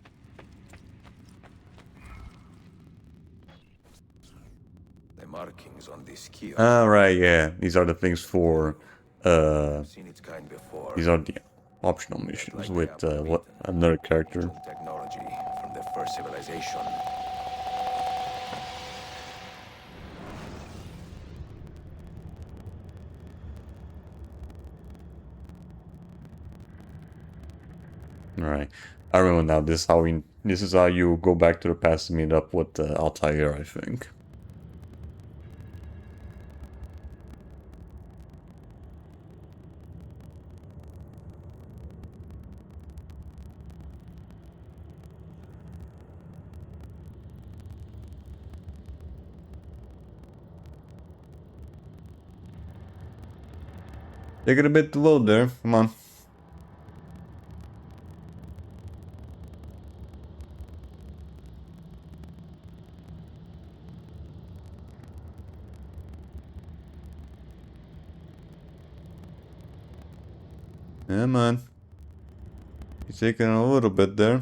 The markings on this key Ah, right, yeah. These are the things for, I've seen its kind before. these are the optional missions with, what, another character. Ancient technology from the first civilization. Right. I remember now, this is how you go back to the past to meet up with, Altair, I think. Take it a bit to load there, come on. Yeah, man. He's taking a little bit there.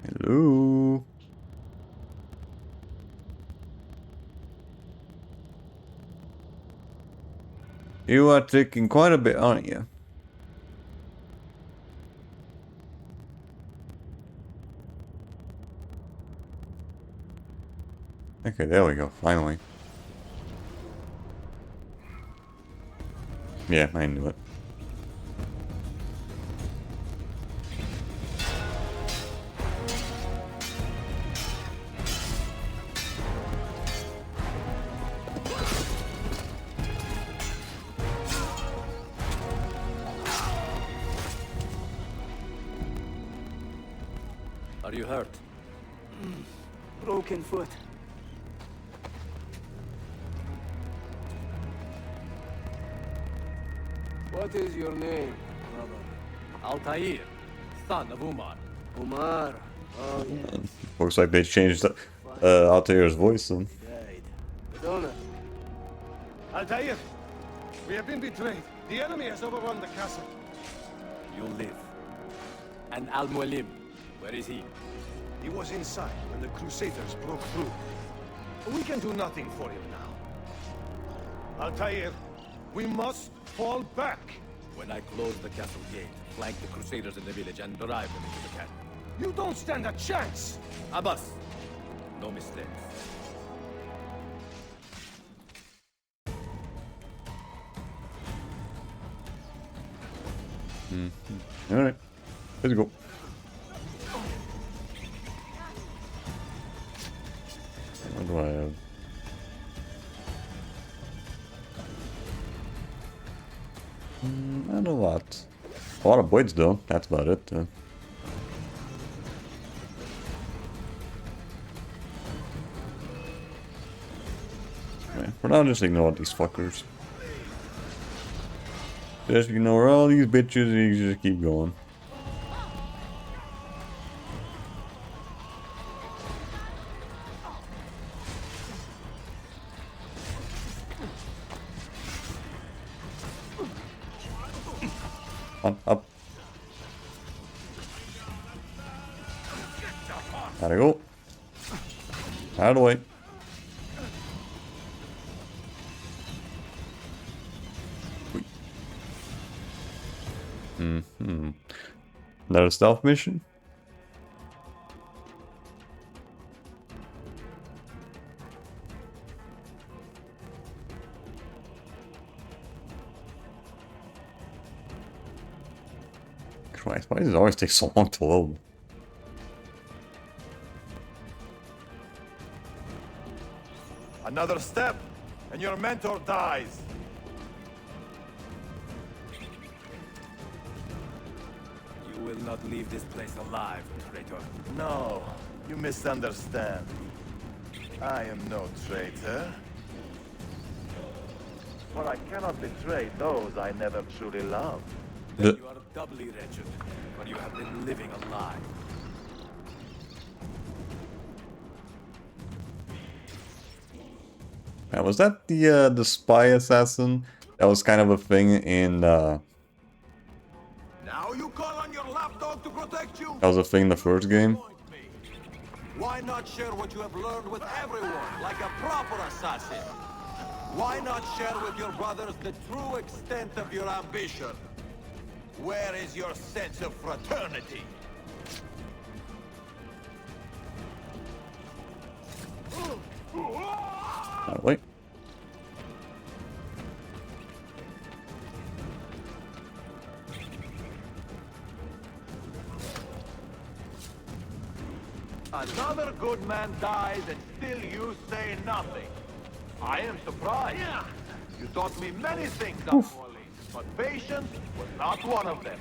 Hello. You are taking quite a bit, aren't you? Okay, there we go, finally. Yeah, I knew it. Are you hurt? Broken foot. What is your name, brother? Altair, son of Umar. Umar. Oh, yeah. Looks like they changed Altair's voice then. Died. Donut. Altair, we have been betrayed. The enemy has overrun the castle. You live. And Al-Mualim, where is he? He was inside when the Crusaders broke through. We can do nothing for him now. Altair, we must fall back. When I close the castle gate, flank the Crusaders in the village and drive them into the canyon. You don't stand a chance! Abbas, no mistakes. Alright, let's go. What do I have? Not a lot. A lot of blades though, that's about it. Right, for now, just ignore these fuckers. Just ignore all these bitches and you just keep going. On, up. Gotta go. Out of the way. Another stealth mission? Christ, why does it always take so long to load? Another step, and your mentor dies. You will not leave this place alive, traitor. No, you misunderstand. I am no traitor. for I cannot betray those I never truly loved. Then you are doubly wretched, for you have been living a lie. Now, was that the spy assassin? That was kind of a thing in Now you call on your lapdog to protect you? that was a thing in the first game. Why not share what you have learned with everyone, like a proper assassin? Why not share with your brothers the true extent of your ambition? Where is your sense of fraternity? Oh, wait. Another good man dies and still you say nothing. I am surprised. You taught me many things, Orleans, but patience was not one of them.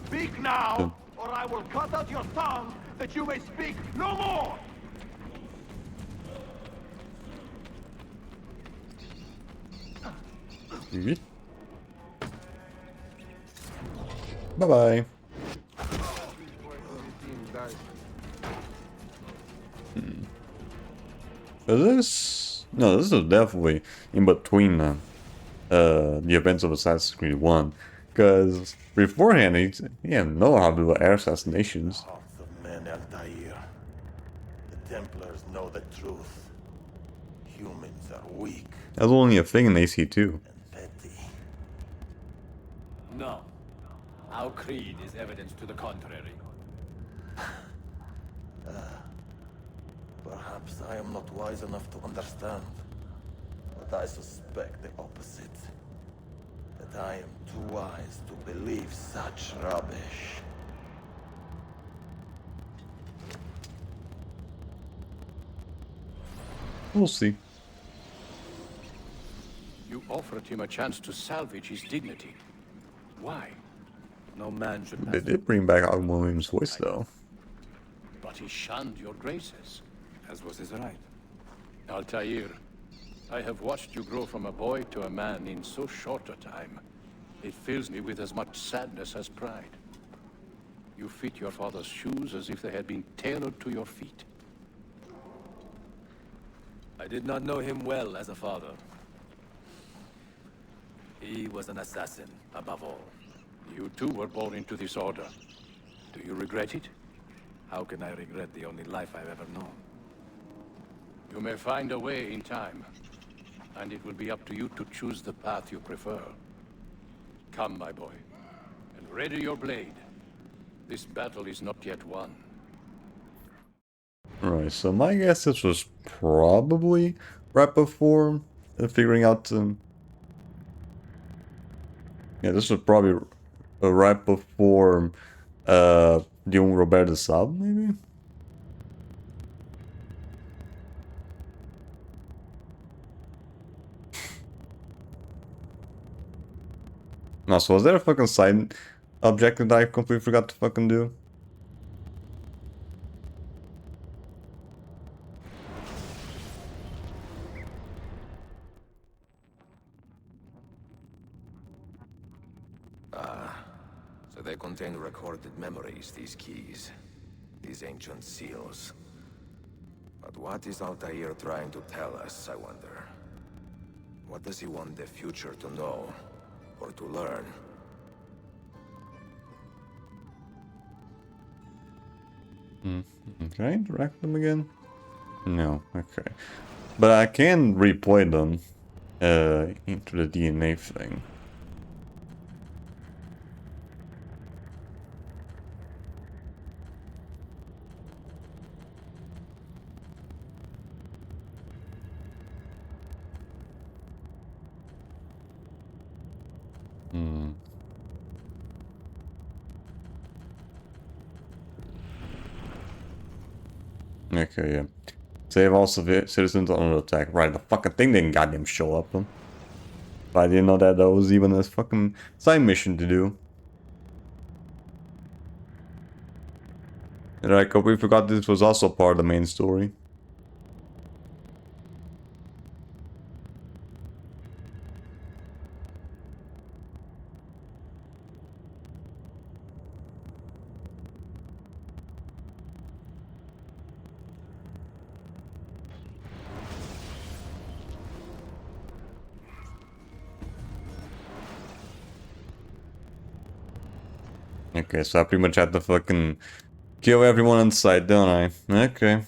Speak now, or I will cut out your tongue that you may speak no more! Bye-bye. Is this? No, this is definitely in between the events of Assassin's Creed 1. Because beforehand, he didn't know how to do air assassinations. Hearts of men, Altair. The Templars know the truth. Humans are weak That was only a thing in AC2. and petty. No. Our creed is evidence to the contrary. Perhaps I am not wise enough to understand, but I suspect the opposite. That I am too wise to believe such rubbish. We'll see. You offered him a chance to salvage his dignity. Why? No man should They did bring back Robin Williams' voice, though. But he shunned your graces, as was his right. Altair, I have watched you grow from a boy to a man in so short a time. It fills me with as much sadness as pride. You fit your father's shoes as if they had been tailored to your feet. I did not know him well as a father. He was an assassin, above all. You too were born into this order. Do you regret it? How can I regret the only life I've ever known? You may find a way in time, and it will be up to you to choose the path you prefer. Come, my boy, and ready your blade. This battle is not yet won. Right, so my guess this was probably right before figuring out yeah, this was probably right before doing Roberto Sab, maybe? No, so was there a fucking side objective that I completely forgot to fucking do? So they contain recorded memories, these keys. These ancient seals. But what is Altair trying to tell us, I wonder? What does he want the future to know? Or to learn? Can I interact them again? No, okay. But I can replay them into the DNA thing. Okay, yeah. Save all citizens under attack. Right, the fucking thing didn't goddamn show up. But I didn't know that was even a fucking side mission to do. And I completely forgot this was also part of the main story. Okay, so I pretty much had to fucking kill everyone on sight, don't I? Okay.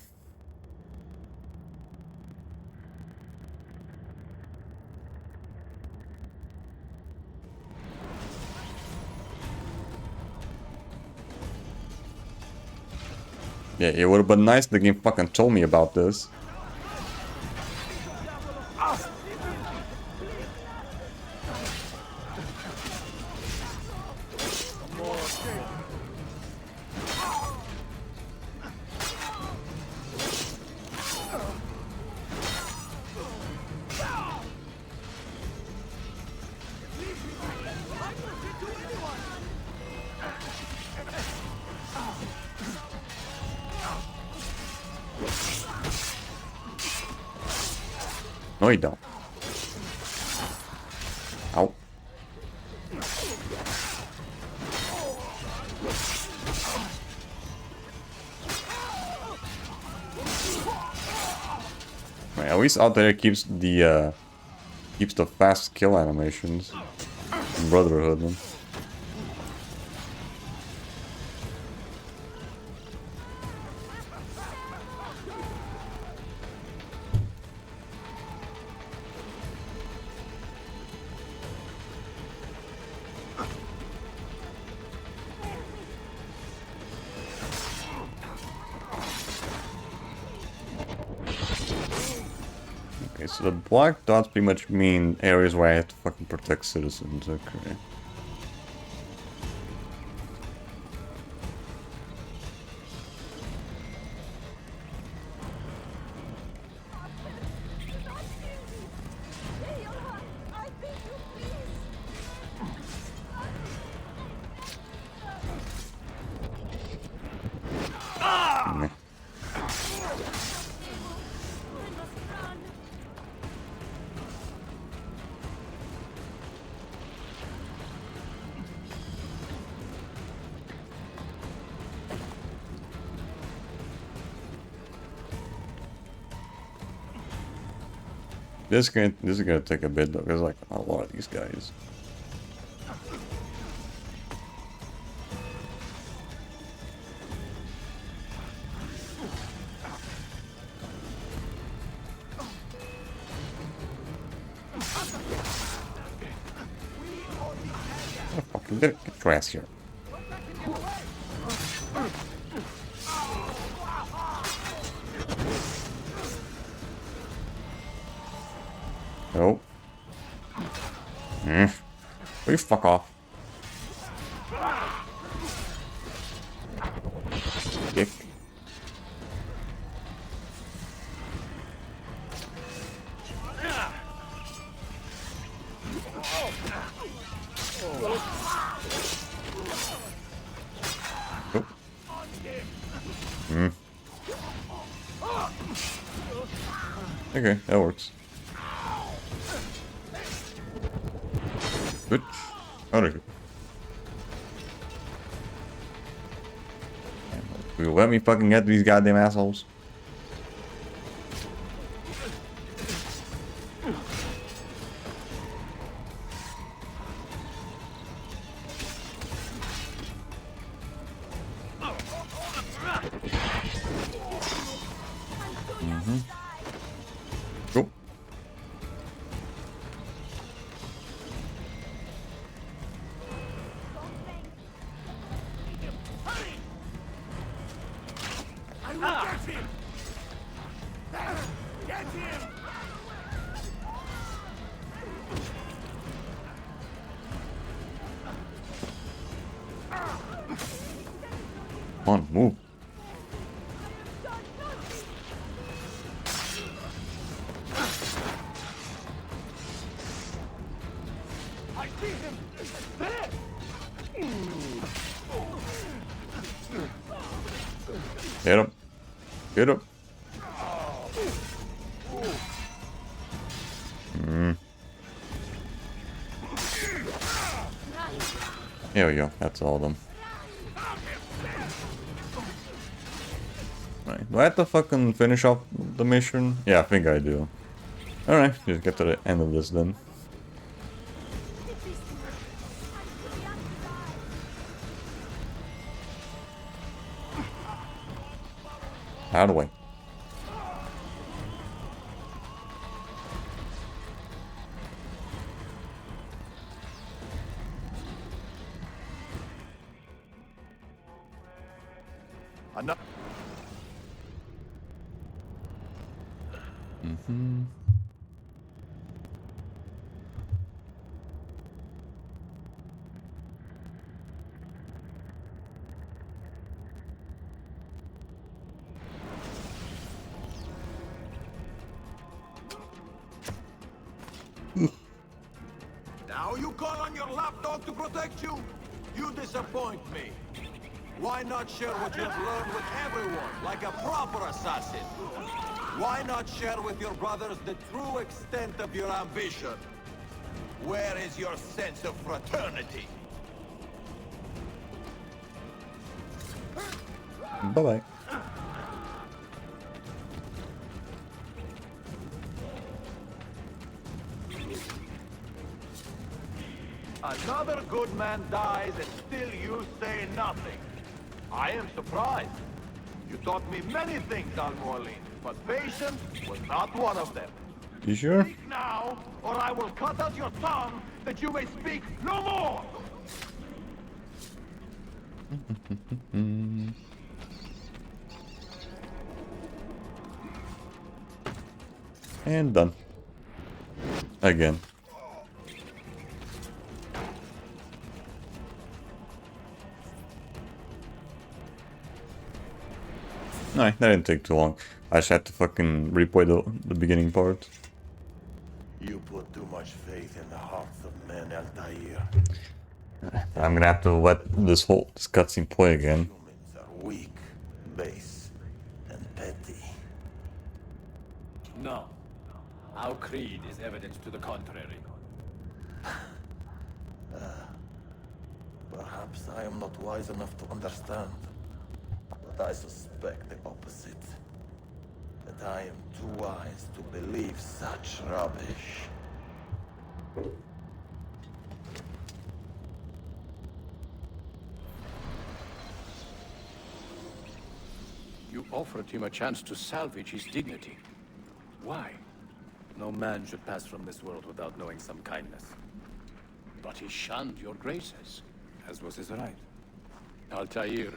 Yeah, it would have been nice if the game fucking told me about this. No, you don't. Ow. Right, at least out there it keeps the fast kill animations. Brotherhood, man. Okay, so the black dots pretty much mean areas where I have to fucking protect citizens, okay. Meh. This is gonna take a bit though. There's like a lot of these guys. Oh, fucking get your ass here. Oh. Will you fuck off? Dick. Oh. Okay, that works. Good. Out of here. Will you let me fucking get these goddamn assholes? Go. Come on, move. Get him. Get him. There we go. That's all of them. Right. Do I have to fucking finish off the mission? Yeah, I think I do. Alright, just get to the end of this then. Out of the way. Enough. Mm-hmm. Now you call on your lapdog to protect you? You disappoint me. Why not share what you have learned with everyone, like a proper assassin? Why not share with your brothers the true extent of your ambition? Where is your sense of fraternity? Bye-bye. Another good man dies and still you say nothing. I am surprised. You taught me many things, Al-Mualim, but patience was not one of them. You sure? Speak now, or I will cut out your tongue that you may speak no more! And done. Again. No, that didn't take too long. I just had to fucking replay the beginning part. You put too much faith in the hearts of men, Altair. I'm gonna have to let this cutscene play again. Humans are weak, base, and petty. No. Our creed is evidence to the contrary. Perhaps I am not wise enough to understand, but I suspect the opposite. That I am too wise to believe such rubbish. You offered him a chance to salvage his dignity. Why? No man should pass from this world without knowing some kindness. But he shunned your graces, as was his right. Altair,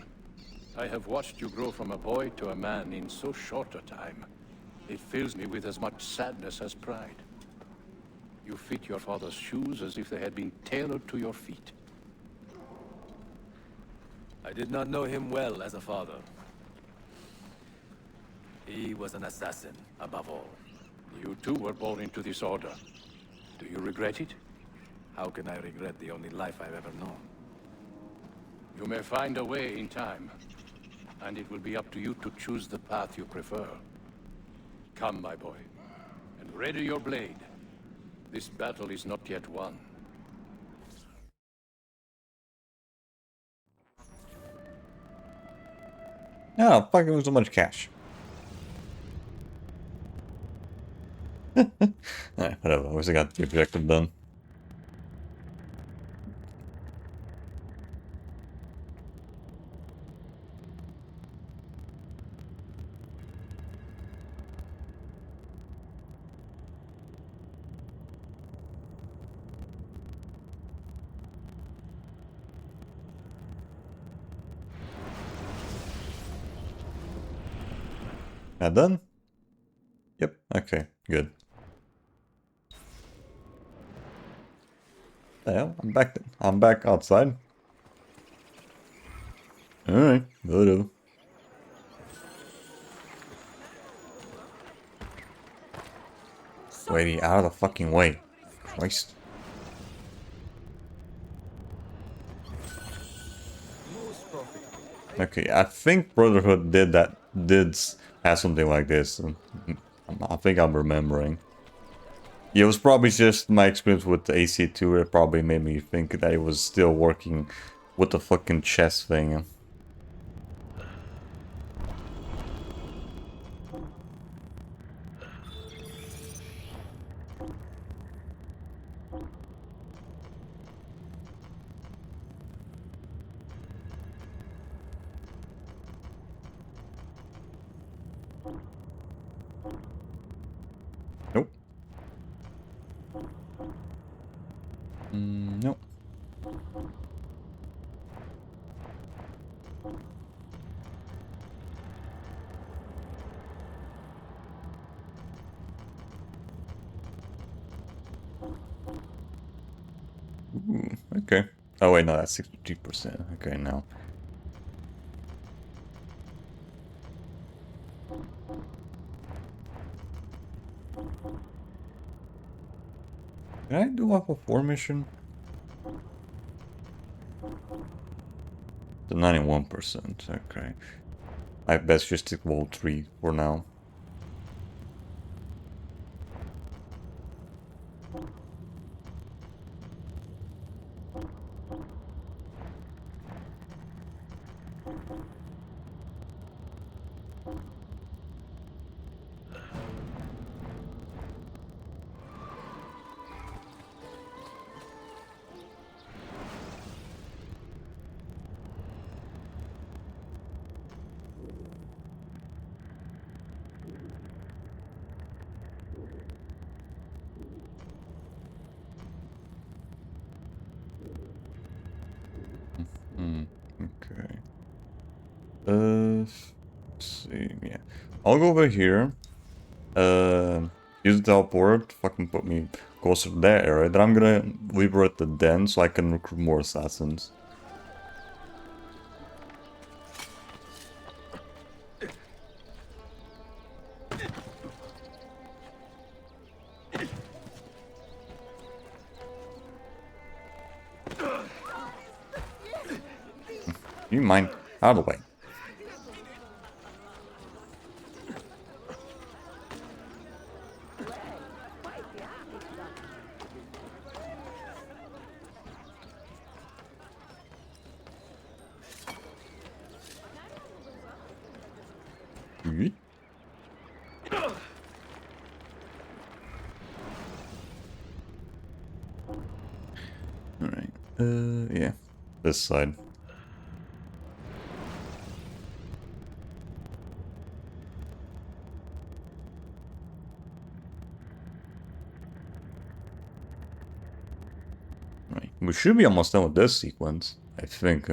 I have watched you grow from a boy to a man in so short a time. It fills me with as much sadness as pride. You fit your father's shoes as if they had been tailored to your feet. I did not know him well as a father. He was an assassin, above all. You too were born into this order. Do you regret it? How can I regret the only life I've ever known? You may find a way in time, and it will be up to you to choose the path you prefer. Come, my boy, and ready your blade. This battle is not yet won. Oh, fucking was so much cash. Alright, whatever. At least I got the objective done. Not done? Yep, okay, good. The hell? I'm back outside. Alright, whatever. Lady, out of the fucking way. Christ. Okay, I think Brotherhood did have something like this. I think I'm remembering. Yeah, it was probably just my experience with the AC2 that probably made me think that it was still working with the fucking chest thing. Ooh, okay. Oh wait, no, that's 63%. Okay, now. Can I do Alpha 4 mission? The 91%, okay. I best just stick Wall 3 for now. Okay. Let's see, yeah. I'll go over here. Use the teleport, fucking put me closer to that area. Then I'm gonna liberate the den so I can recruit more assassins. You mind? Out of the way. Yeet. Alright, yeah. This side. Right. We should be almost done with this sequence, I think.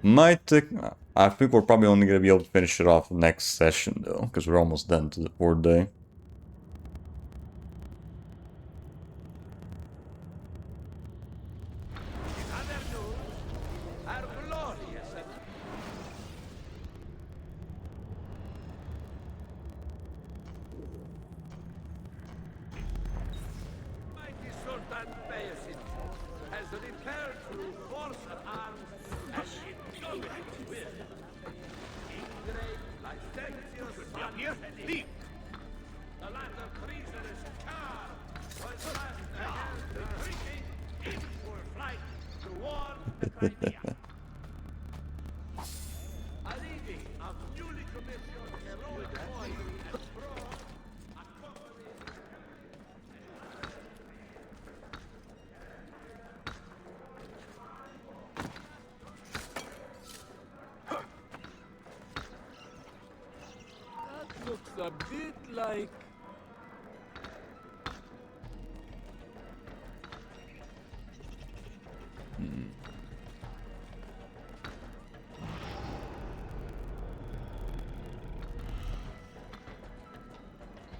Might take... I think we're probably only gonna be able to finish it off next session, though, because we're almost done to the 4th day. Looks a bit like...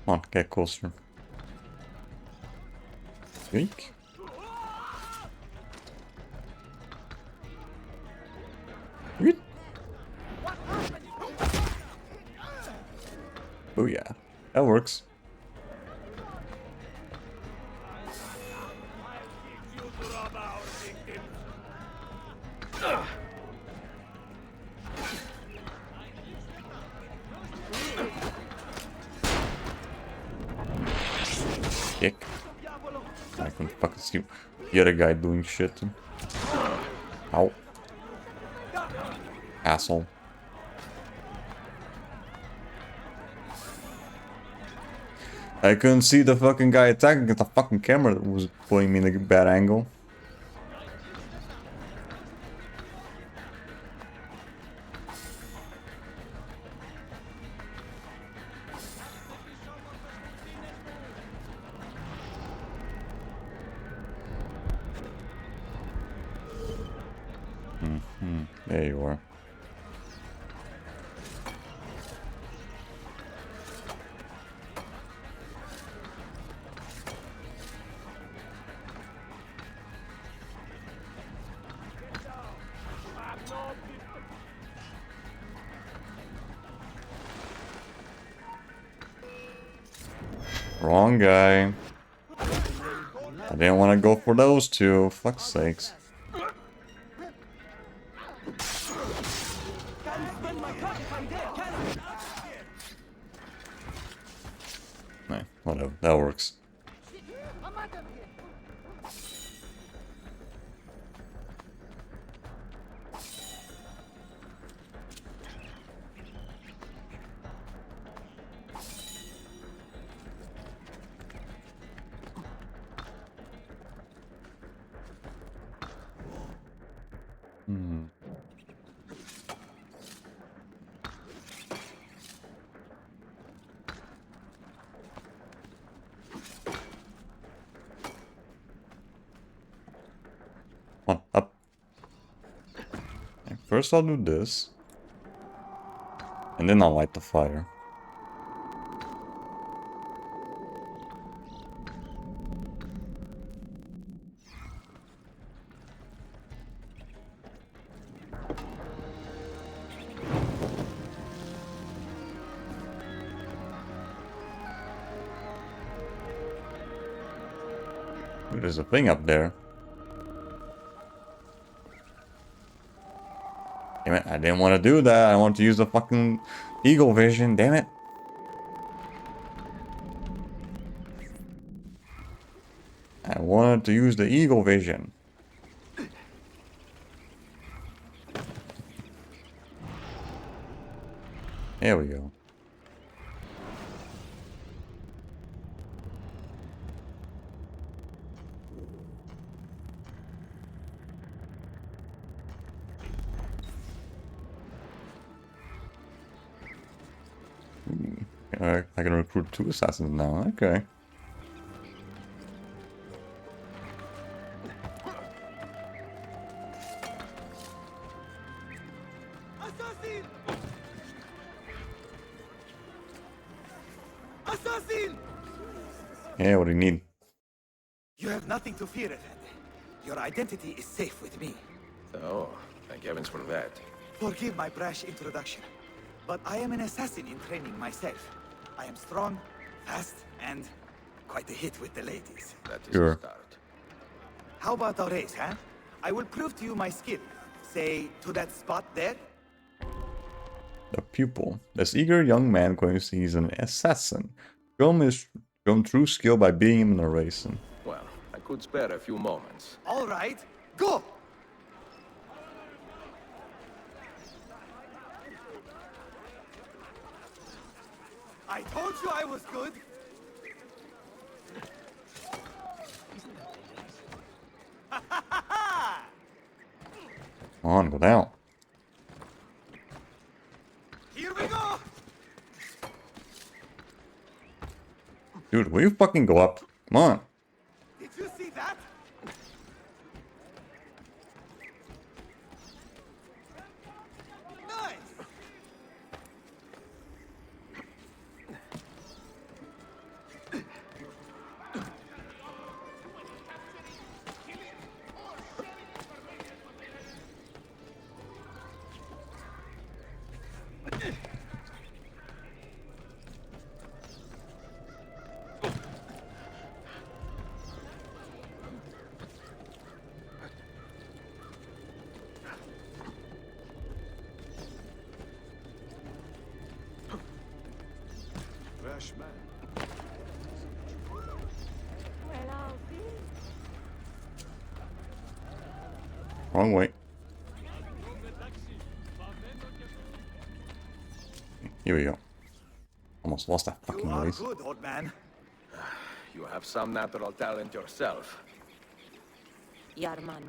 Come on, get closer. Speak. Yeet. Oh yeah, that works. Kick. I can fucking see the other guy doing shit. Ow. Asshole. I couldn't see the fucking guy attacking at the fucking camera that was putting me in a bad angle. There you are. Wrong guy. I didn't want to go for those two. Fuck's sakes. Nah, whatever. That works. Come on, up. Okay, first I'll do this. And then I'll light the fire. Ooh, there's a thing up there. Damn it, I didn't want to do that. I want to use the fucking eagle vision, damn it. I wanted to use the eagle vision. There we go. I can recruit 2 assassins now, okay. Assassin! Assassin! Yeah, what do you need? You have nothing to fear, Effendi. Your identity is safe with me. Oh, thank heavens for that. Forgive my brash introduction, but I am an assassin in training myself. I am strong, fast, and quite a hit with the ladies. That is Sure. a start. How about a race, huh? I will prove to you my skill. Say, to that spot there? The pupil. This eager young man claims he's an assassin. Show him true skill by beating him in a race. Well, I could spare a few moments. All right, go! I told you I was good. Come on, go down. Here we go! Dude, will you fucking go up? Come on. Did you see that? Nice! Rash man. Wrong way. Here we go. Almost lost that You fucking are race. good, old man. You have some natural talent yourself. Yarman,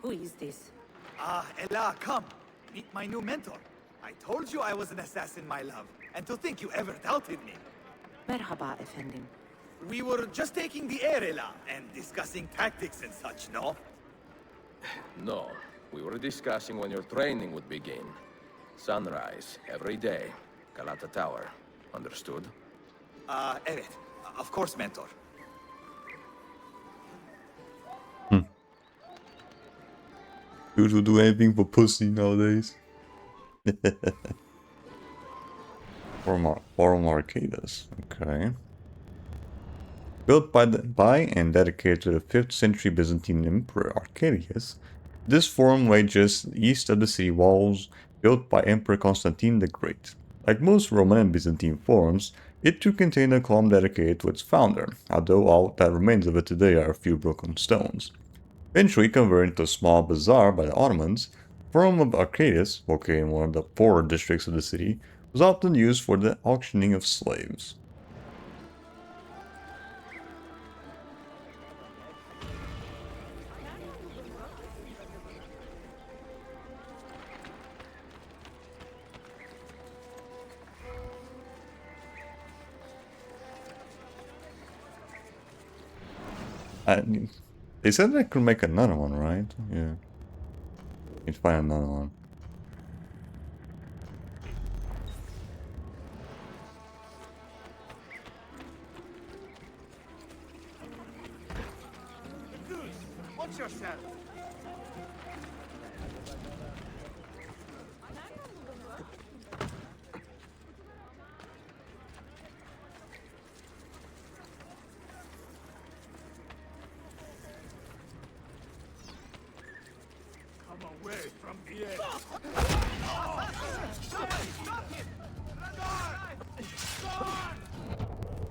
who is this? Ah, Ella, come. Meet my new mentor. I told you I was an assassin, my love. And to think you ever doubted me. Merhaba efendim. We were just taking the air, Ella, and discussing tactics and such, no? No, We were discussing when your training would begin. Sunrise, every day. Galata Tower. Understood? Evet. Of course, Mentor. Dudes will do anything for pussy nowadays. Forum Arcadis. Okay. Built by and dedicated to the 5th century Byzantine Emperor Arcadius, this forum lay just east of the city walls, built by Emperor Constantine the Great. Like most Roman and Byzantine forums, it too contained a column dedicated to its founder, although all that remains of it today are a few broken stones. Eventually converted into a small bazaar by the Ottomans, the Forum of Arcadius, located in one of the poorer districts of the city, was often used for the auctioning of slaves. They said I could make another one, right? Yeah. Need to find another one. Watch yourself.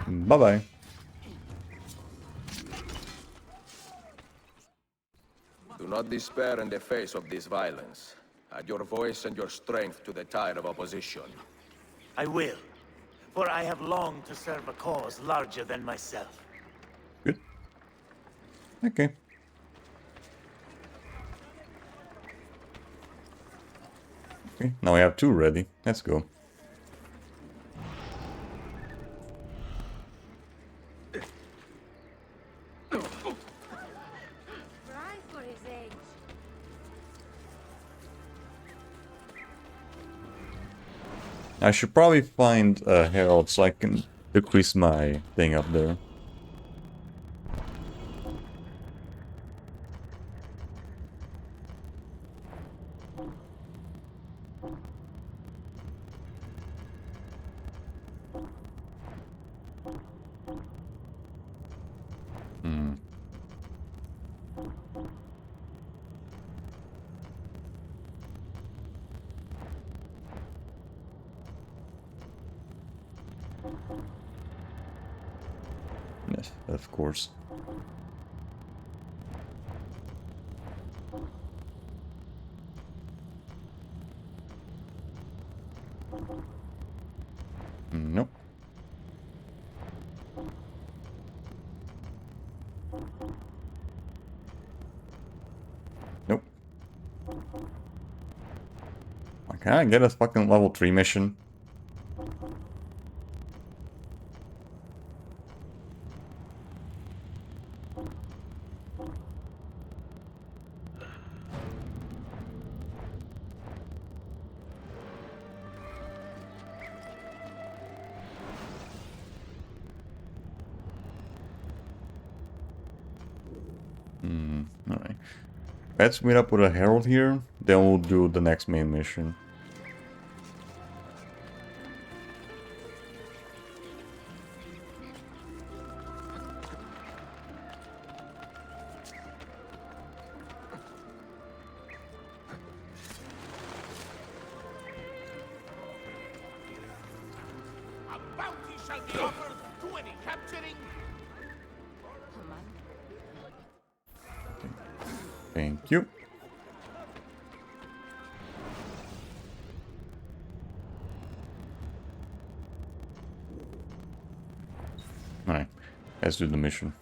Bye-bye. Do not despair in the face of this violence. Add your voice and your strength to the tide of opposition. I will, for I have longed to serve a cause larger than myself. Good. Okay. Okay, now we have 2 ready. Let's go. I should probably find a herald so I can decrease my thing up there. Yes, of course. Nope. Nope. Can I get a fucking level 3 mission? Alright. Let's meet up with a herald here, then we'll do the next main mission. A bounty shall be offered to any capturing. Thank you. Alright, let's do the mission.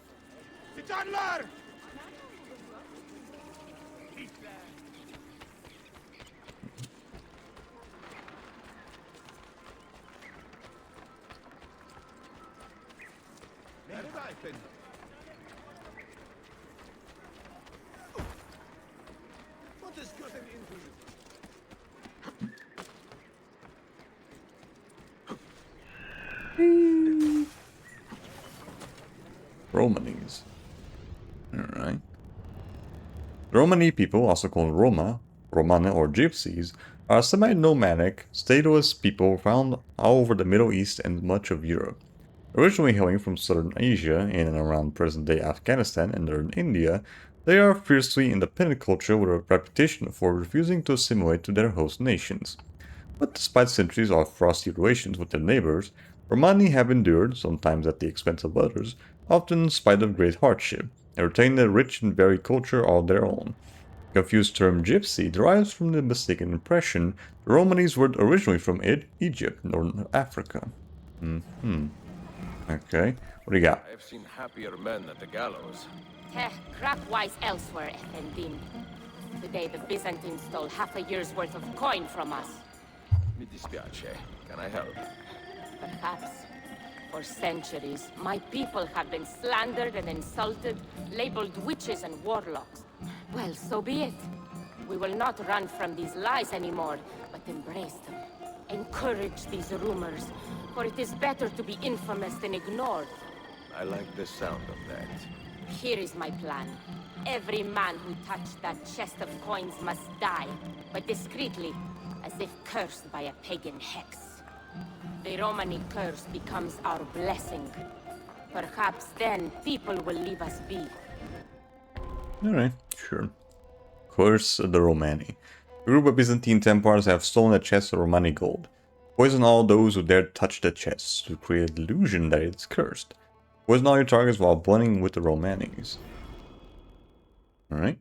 What is good? Romanis. Alright. The Romani people, also called Roma, Romane or Gypsies, are semi-nomadic, stateless people found all over the Middle East and much of Europe. Originally hailing from southern Asia in and around present-day Afghanistan and northern India, they are a fiercely independent culture with a reputation for refusing to assimilate to their host nations. But despite centuries of frosty relations with their neighbors, Romani have endured, sometimes at the expense of others, often in spite of great hardship, and retained a rich and varied culture all their own. The confused term gypsy derives from the mistaken impression the Romanis were originally from Egypt, northern Africa. Okay, what do you got? I've seen happier men at the gallows. Teh, crap-wise elsewhere, Effendim. Today the Byzantines stole half a year's worth of coin from us. Mi dispiace. Can I help? Perhaps. For centuries, my people have been slandered and insulted, labeled witches and warlocks. Well, so be it. We will not run from these lies anymore, but embrace them. Encourage these rumors, for it is better to be infamous than ignored. I like the sound of that. Here is my plan. Every man who touched that chest of coins must die, but discreetly, as if cursed by a pagan hex. The Romani curse becomes our blessing. Perhaps then people will leave us be. Alright, sure. Curse the Romani. A group of Byzantine Templars have stolen a chest of Romani gold. Poison all those who dare touch the chest to create the illusion that it's cursed. Poison all your targets while blending with the Romanis. Alright.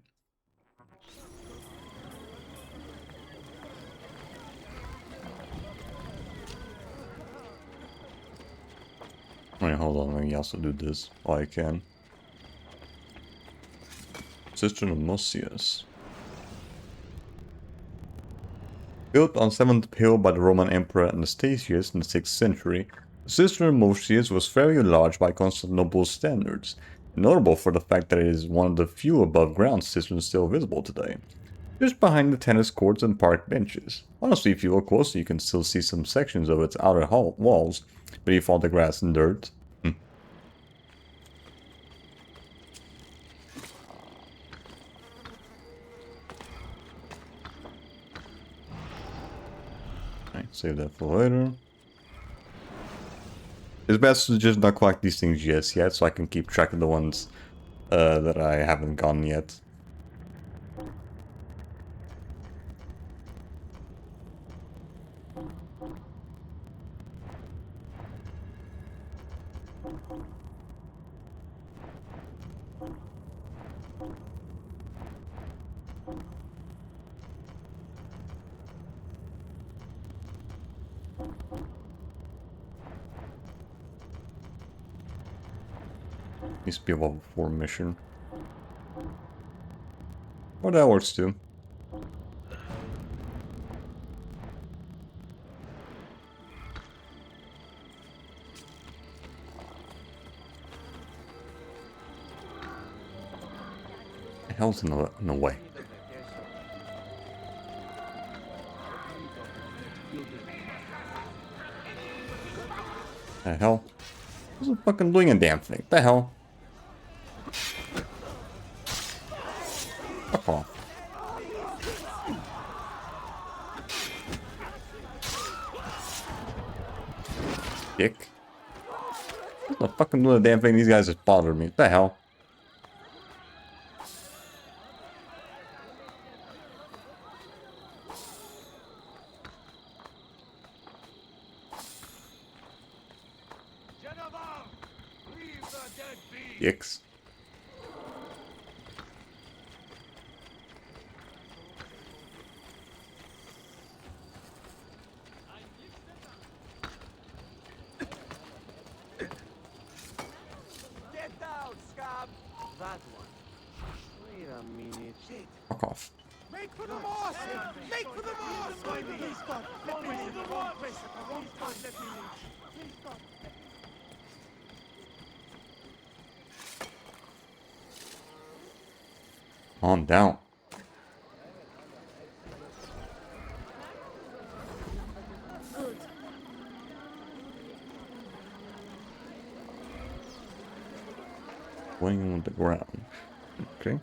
Alright, hold on, let me also do this while I can. Cistern of Mosius. Built on 7th hill by the Roman Emperor Anastasius in the 6th century, the Cistern of Mosius was fairly large by Constantinople's standards, and notable for the fact that it is one of the few above-ground cisterns still visible today. Just behind the tennis courts and park benches. Honestly, if you look closely, you can still see some sections of its outer walls, beneath all the grass and dirt. Alright, save that for later. It's best to just not collect these things just yet, so I can keep track of the ones that I haven't gotten yet. Needs to be a level 4 mission. Or that works too. The hell's in the way? The hell? Who's fucking doing a damn thing? The hell? Fuck off. Dick. Who's the fucking doing a damn thing? These guys just bothered me. What the hell? Dicks. Get down, scab! That one. Wait a minute. Fuck off. Make for the mosque! Make for the mosque! Please stop. Let me leave. Please stop. Let me leave. Please stop. Calm down. Good. playing on the ground. Okay.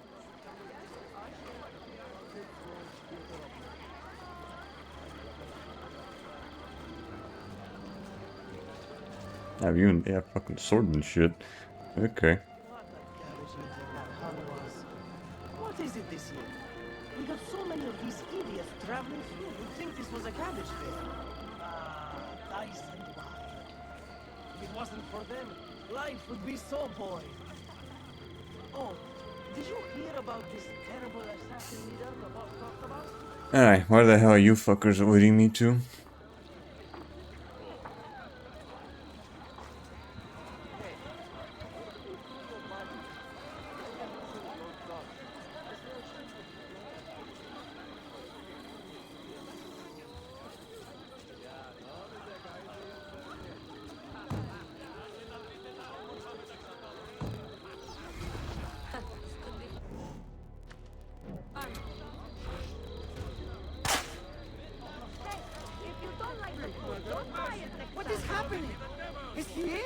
Have you and fucking sword and shit. Okay. What is it this year? We got so many of these idiots traveling through. You'd think this was a cabbage fair. Ah, dice and wine. If it wasn't for them, life would be so boring. Oh, did you hear about this terrible assassin leader the boss talked about? Alright, where the hell are you fuckers leading me to? What is happening? Is he in?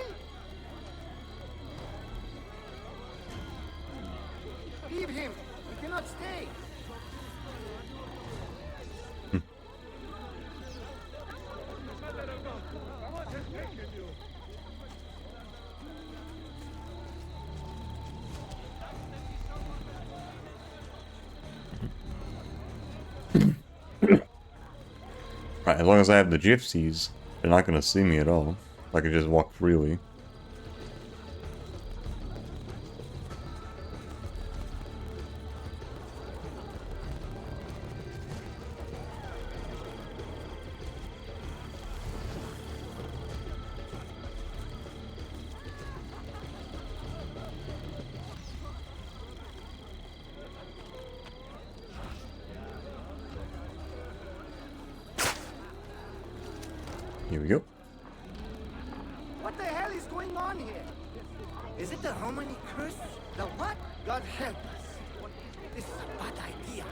Leave him. He cannot stay. Right, as long as I have the gypsies, they're not gonna see me at all. I can just walk freely. Here we go. What the hell is going on here? Is it the Romani curse? The what? God help us. This is a bad idea.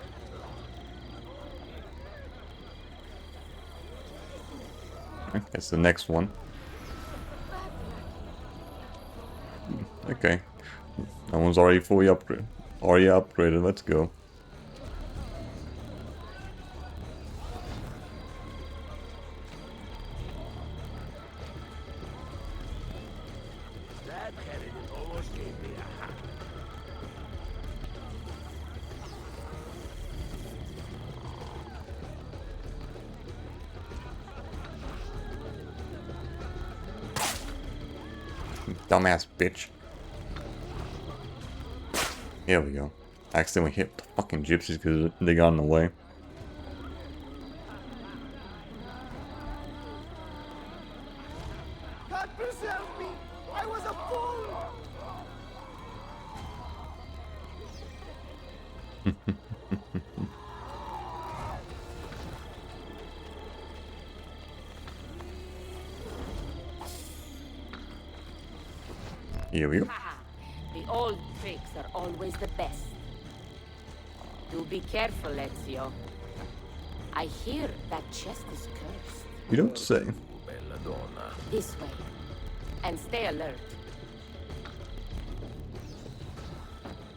That's the next one. Okay. That one's already fully upgraded. Already upgraded, let's go. That cannon almost gave me a hat. Dumbass bitch. Here we go. I accidentally hit the fucking gypsies because they got in the way. God preserve me! I was a fool! Here we go. Haha. The old tricks are always the best. Do be careful, Ezio. I hear that chest is cursed. You don't say. Belladonna. This way. And stay alert.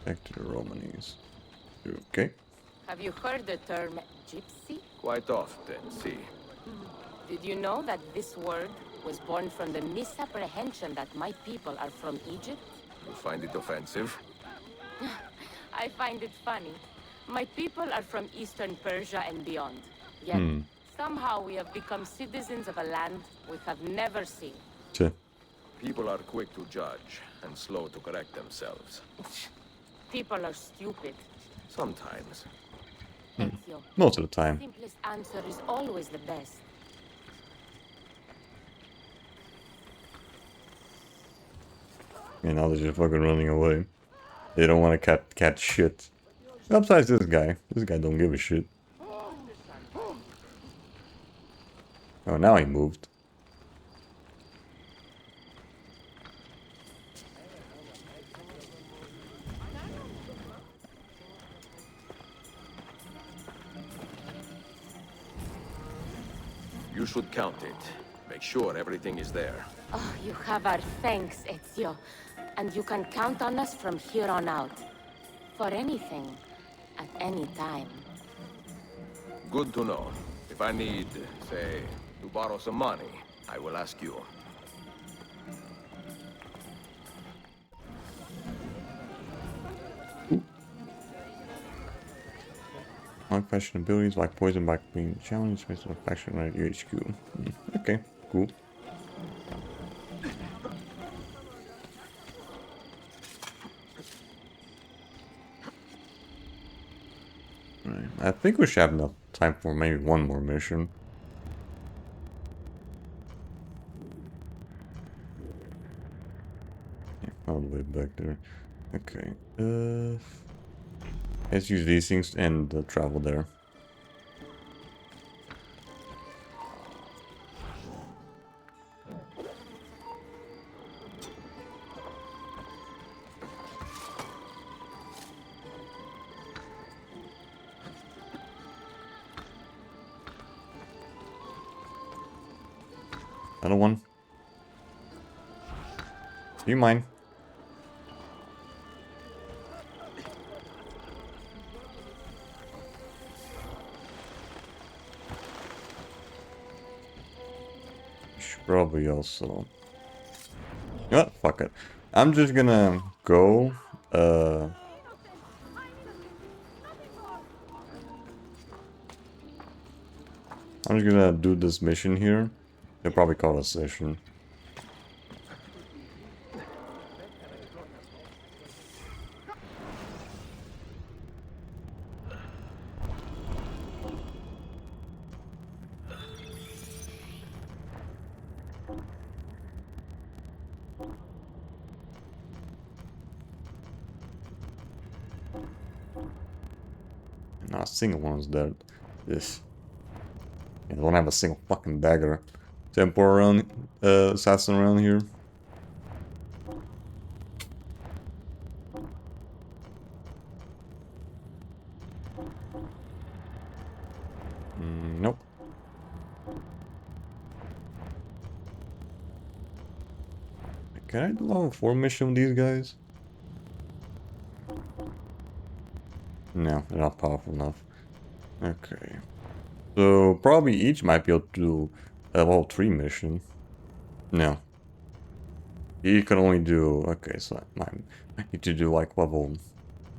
Back to the Romanes. Okay. Have you heard the term gypsy? Quite often, see. Did you know that this word was born from the misapprehension that my people are from Egypt? You find it offensive? I find it funny. My people are from Eastern Persia and beyond. Yet, somehow we have become citizens of a land we have never seen. Sure. People are quick to judge and slow to correct themselves. People are stupid. Sometimes. Ezio, Most of the time. the simplest answer is always the best. And now they're just fucking running away. They don't want to catch shit. Besides this guy. This guy don't give a shit. Oh, now he moved. You should count it. Make sure everything is there. Oh, you have our thanks, Ezio. and you can count on us from here on out. For anything, at any time. Good to know. If I need, say, to borrow some money, I will ask you. Unquestioned abilities like poison by queen challenge space of faction at UHQ. Okay, cool. Right. I think we should have enough time for maybe one more mission. Yeah, all the way back there. Okay. Let's use these things and travel there. Another one. Do you mind? Should probably also. You know what? Fuck it. I'm just gonna go. I'm just gonna do this mission here. They'll probably call it a session. Not a single one's dead. This. I don't have a single fucking dagger. Tempo around, assassin around here. Nope. Can I do level 4 mission with these guys? No, they're not powerful enough. Okay. So probably each might be able to do a level 3 mission. No. You can only do... Okay, so I need to do like level...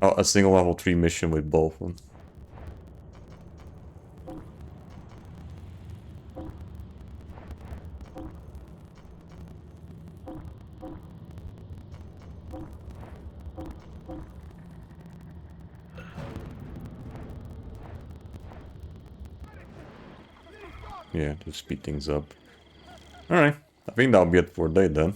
Oh, a single level 3 mission with both of them. Yeah, to speed things up. Alright, I think that'll be it for today then.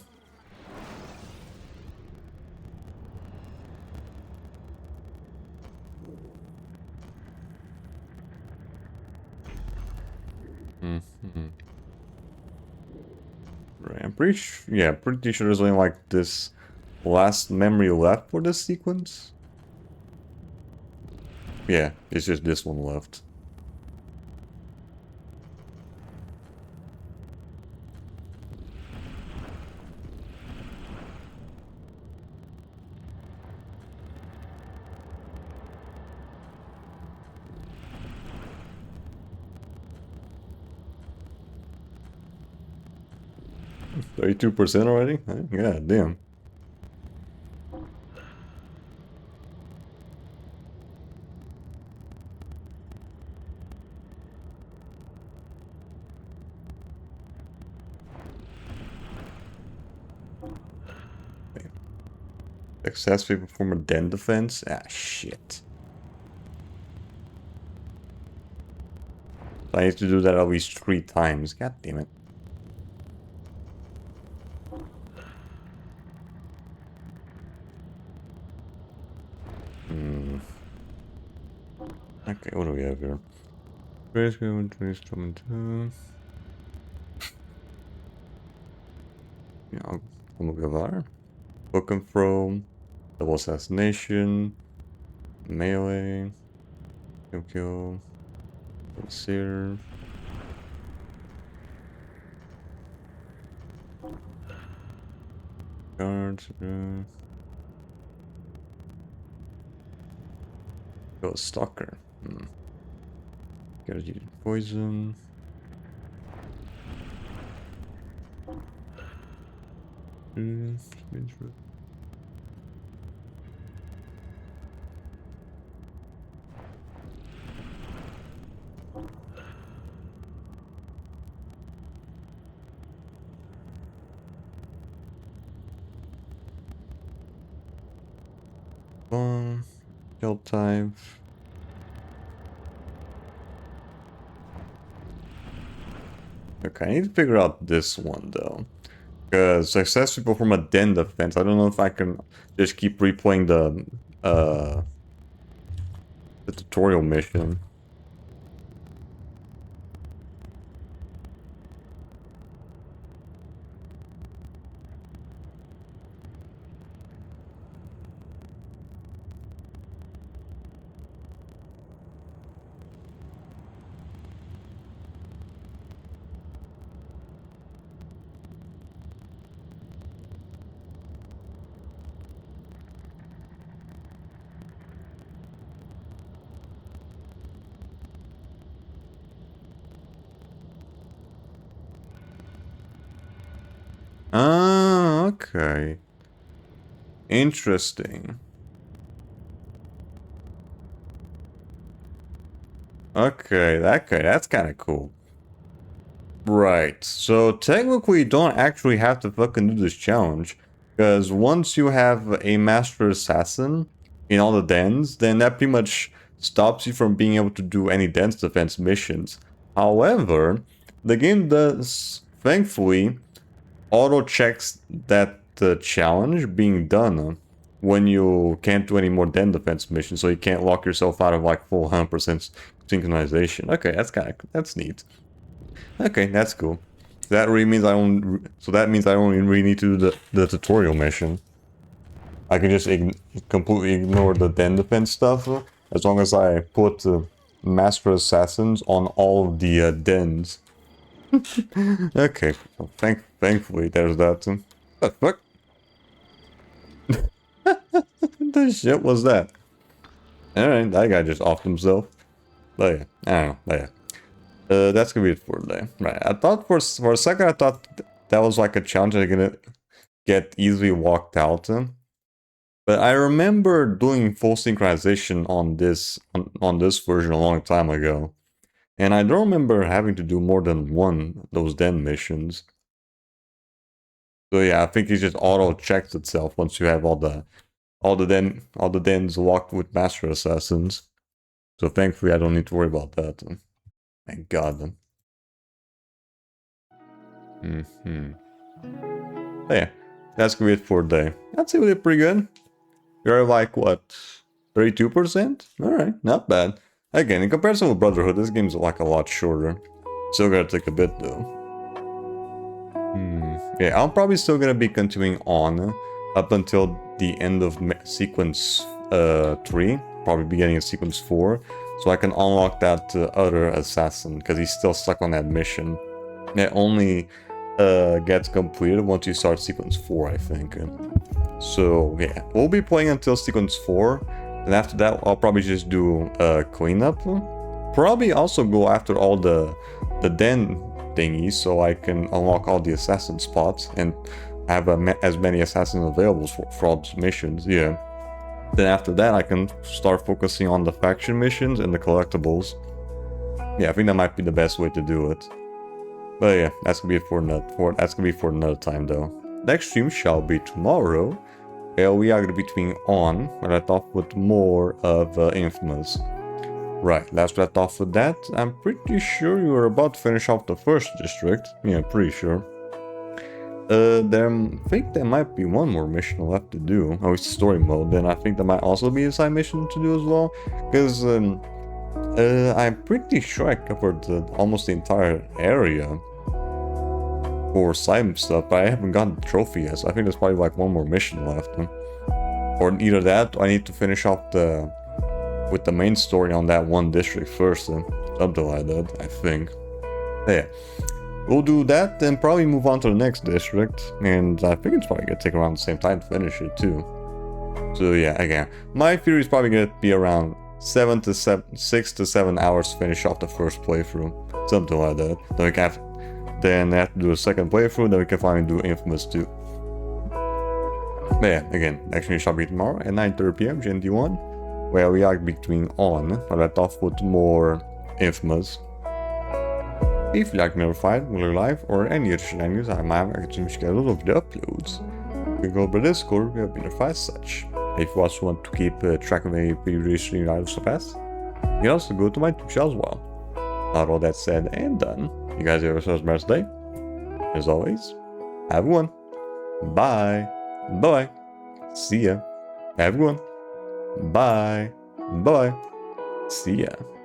Right, I'm pretty sure, yeah, pretty sure there's only like this last memory left for this sequence. Yeah, it's just this one left. %32 already? Yeah, damn. Successfully perform a den defense? Ah, shit. I need to do that at least 3 times. God damn it. Okay, what do we have here? Yeah, Almogavar. Book from double assassination, melee, kill, seer. Guards. Go stalker. Gotta use poison. Kill type. Okay, I need to figure out this one though. Because success people from a den defense. I don't know if I can just keep replaying the tutorial mission. Ah, okay. Interesting. Okay, that's kind of cool. Right, so technically you don't actually have to fucking do this challenge. Because once you have a Master Assassin in all the dens, then that pretty much stops you from being able to do any dens defense missions. However, the game does, thankfully, auto-checks that challenge being done when you can't do any more den defense missions, so you can't lock yourself out of like full 100% synchronization. Okay, that's neat. Okay, that's cool. That really means I don't. So that means I only really need to do the tutorial mission. I can just completely ignore the den defense stuff as long as I put Master Assassins on all of the dens. Okay, well, thankfully there's that. What the fuck? The shit was that? Alright, that guy just offed himself. Oh yeah, I don't know. Oh yeah. That's gonna be it for today. Right, I thought for a second I thought that was like a challenge I'm gonna get easily walked out. But I remember doing full synchronization on this version a long time ago. And I don't remember having to do more than one of those den missions. So yeah, I think it just auto checks itself once you have all the dens locked with Master Assassins. So thankfully I don't need to worry about that. Thank God. But yeah, that's gonna be it for today. I'd say we did pretty good. You're like what, 32%? Alright, not bad. Again, in comparison with Brotherhood, this game's like a lot shorter. Still gonna take a bit though. Yeah, I'm probably still gonna be continuing on up until the end of sequence 3. Probably beginning of sequence 4. So I can unlock that other assassin, because he's still stuck on that mission. It only gets completed once you start sequence 4, I think. So yeah, we'll be playing until sequence 4. And after that, I'll probably just do cleanup. Probably also go after all the den thingies, so I can unlock all the assassin spots and have as many assassins available for all those missions. Yeah. Then after that, I can start focusing on the faction missions and the collectibles. Yeah, I think that might be the best way to do it. But yeah, that's gonna be it for another time though. Next stream shall be tomorrow. We are gonna be doing on, but I thought with more of Infamous. Right, last I thought with that, I'm pretty sure you were about to finish off the first district. Yeah, pretty sure. I think there might be one more mission left to do. Oh, it's story mode. Then I think there might also be a side mission to do as well. Because I'm pretty sure I covered almost the entire area for side stuff, but I haven't gotten the trophy yet. So I think there's probably like one more mission left. Or either that, or I need to finish off with the main story on that one district first. Something like that, I think. Yeah. we'll do that, then probably move on to the next district. And I think it's probably gonna take around the same time to finish it too. So yeah, again, my theory is probably gonna be around 6 to 7 hours to finish off the first playthrough. Something like that. Then I have to do a second playthrough, then we can finally do Infamous 2. But yeah, again, next video shall be tomorrow at 9:30 PM GMT1, where we are between on. I left off with more Infamous. If you like Notified, Will Live, or any other shenanigans I might have a schedule of the uploads, you can go to Discord, we have been notified as such. If you also want to keep track of any previous stream items so fast, you can also go to my Twitch as well. Now all that said and done, you guys have yourselves a best day. As always, have one. Bye. Bye. See ya. Have one. Bye. Bye. See ya.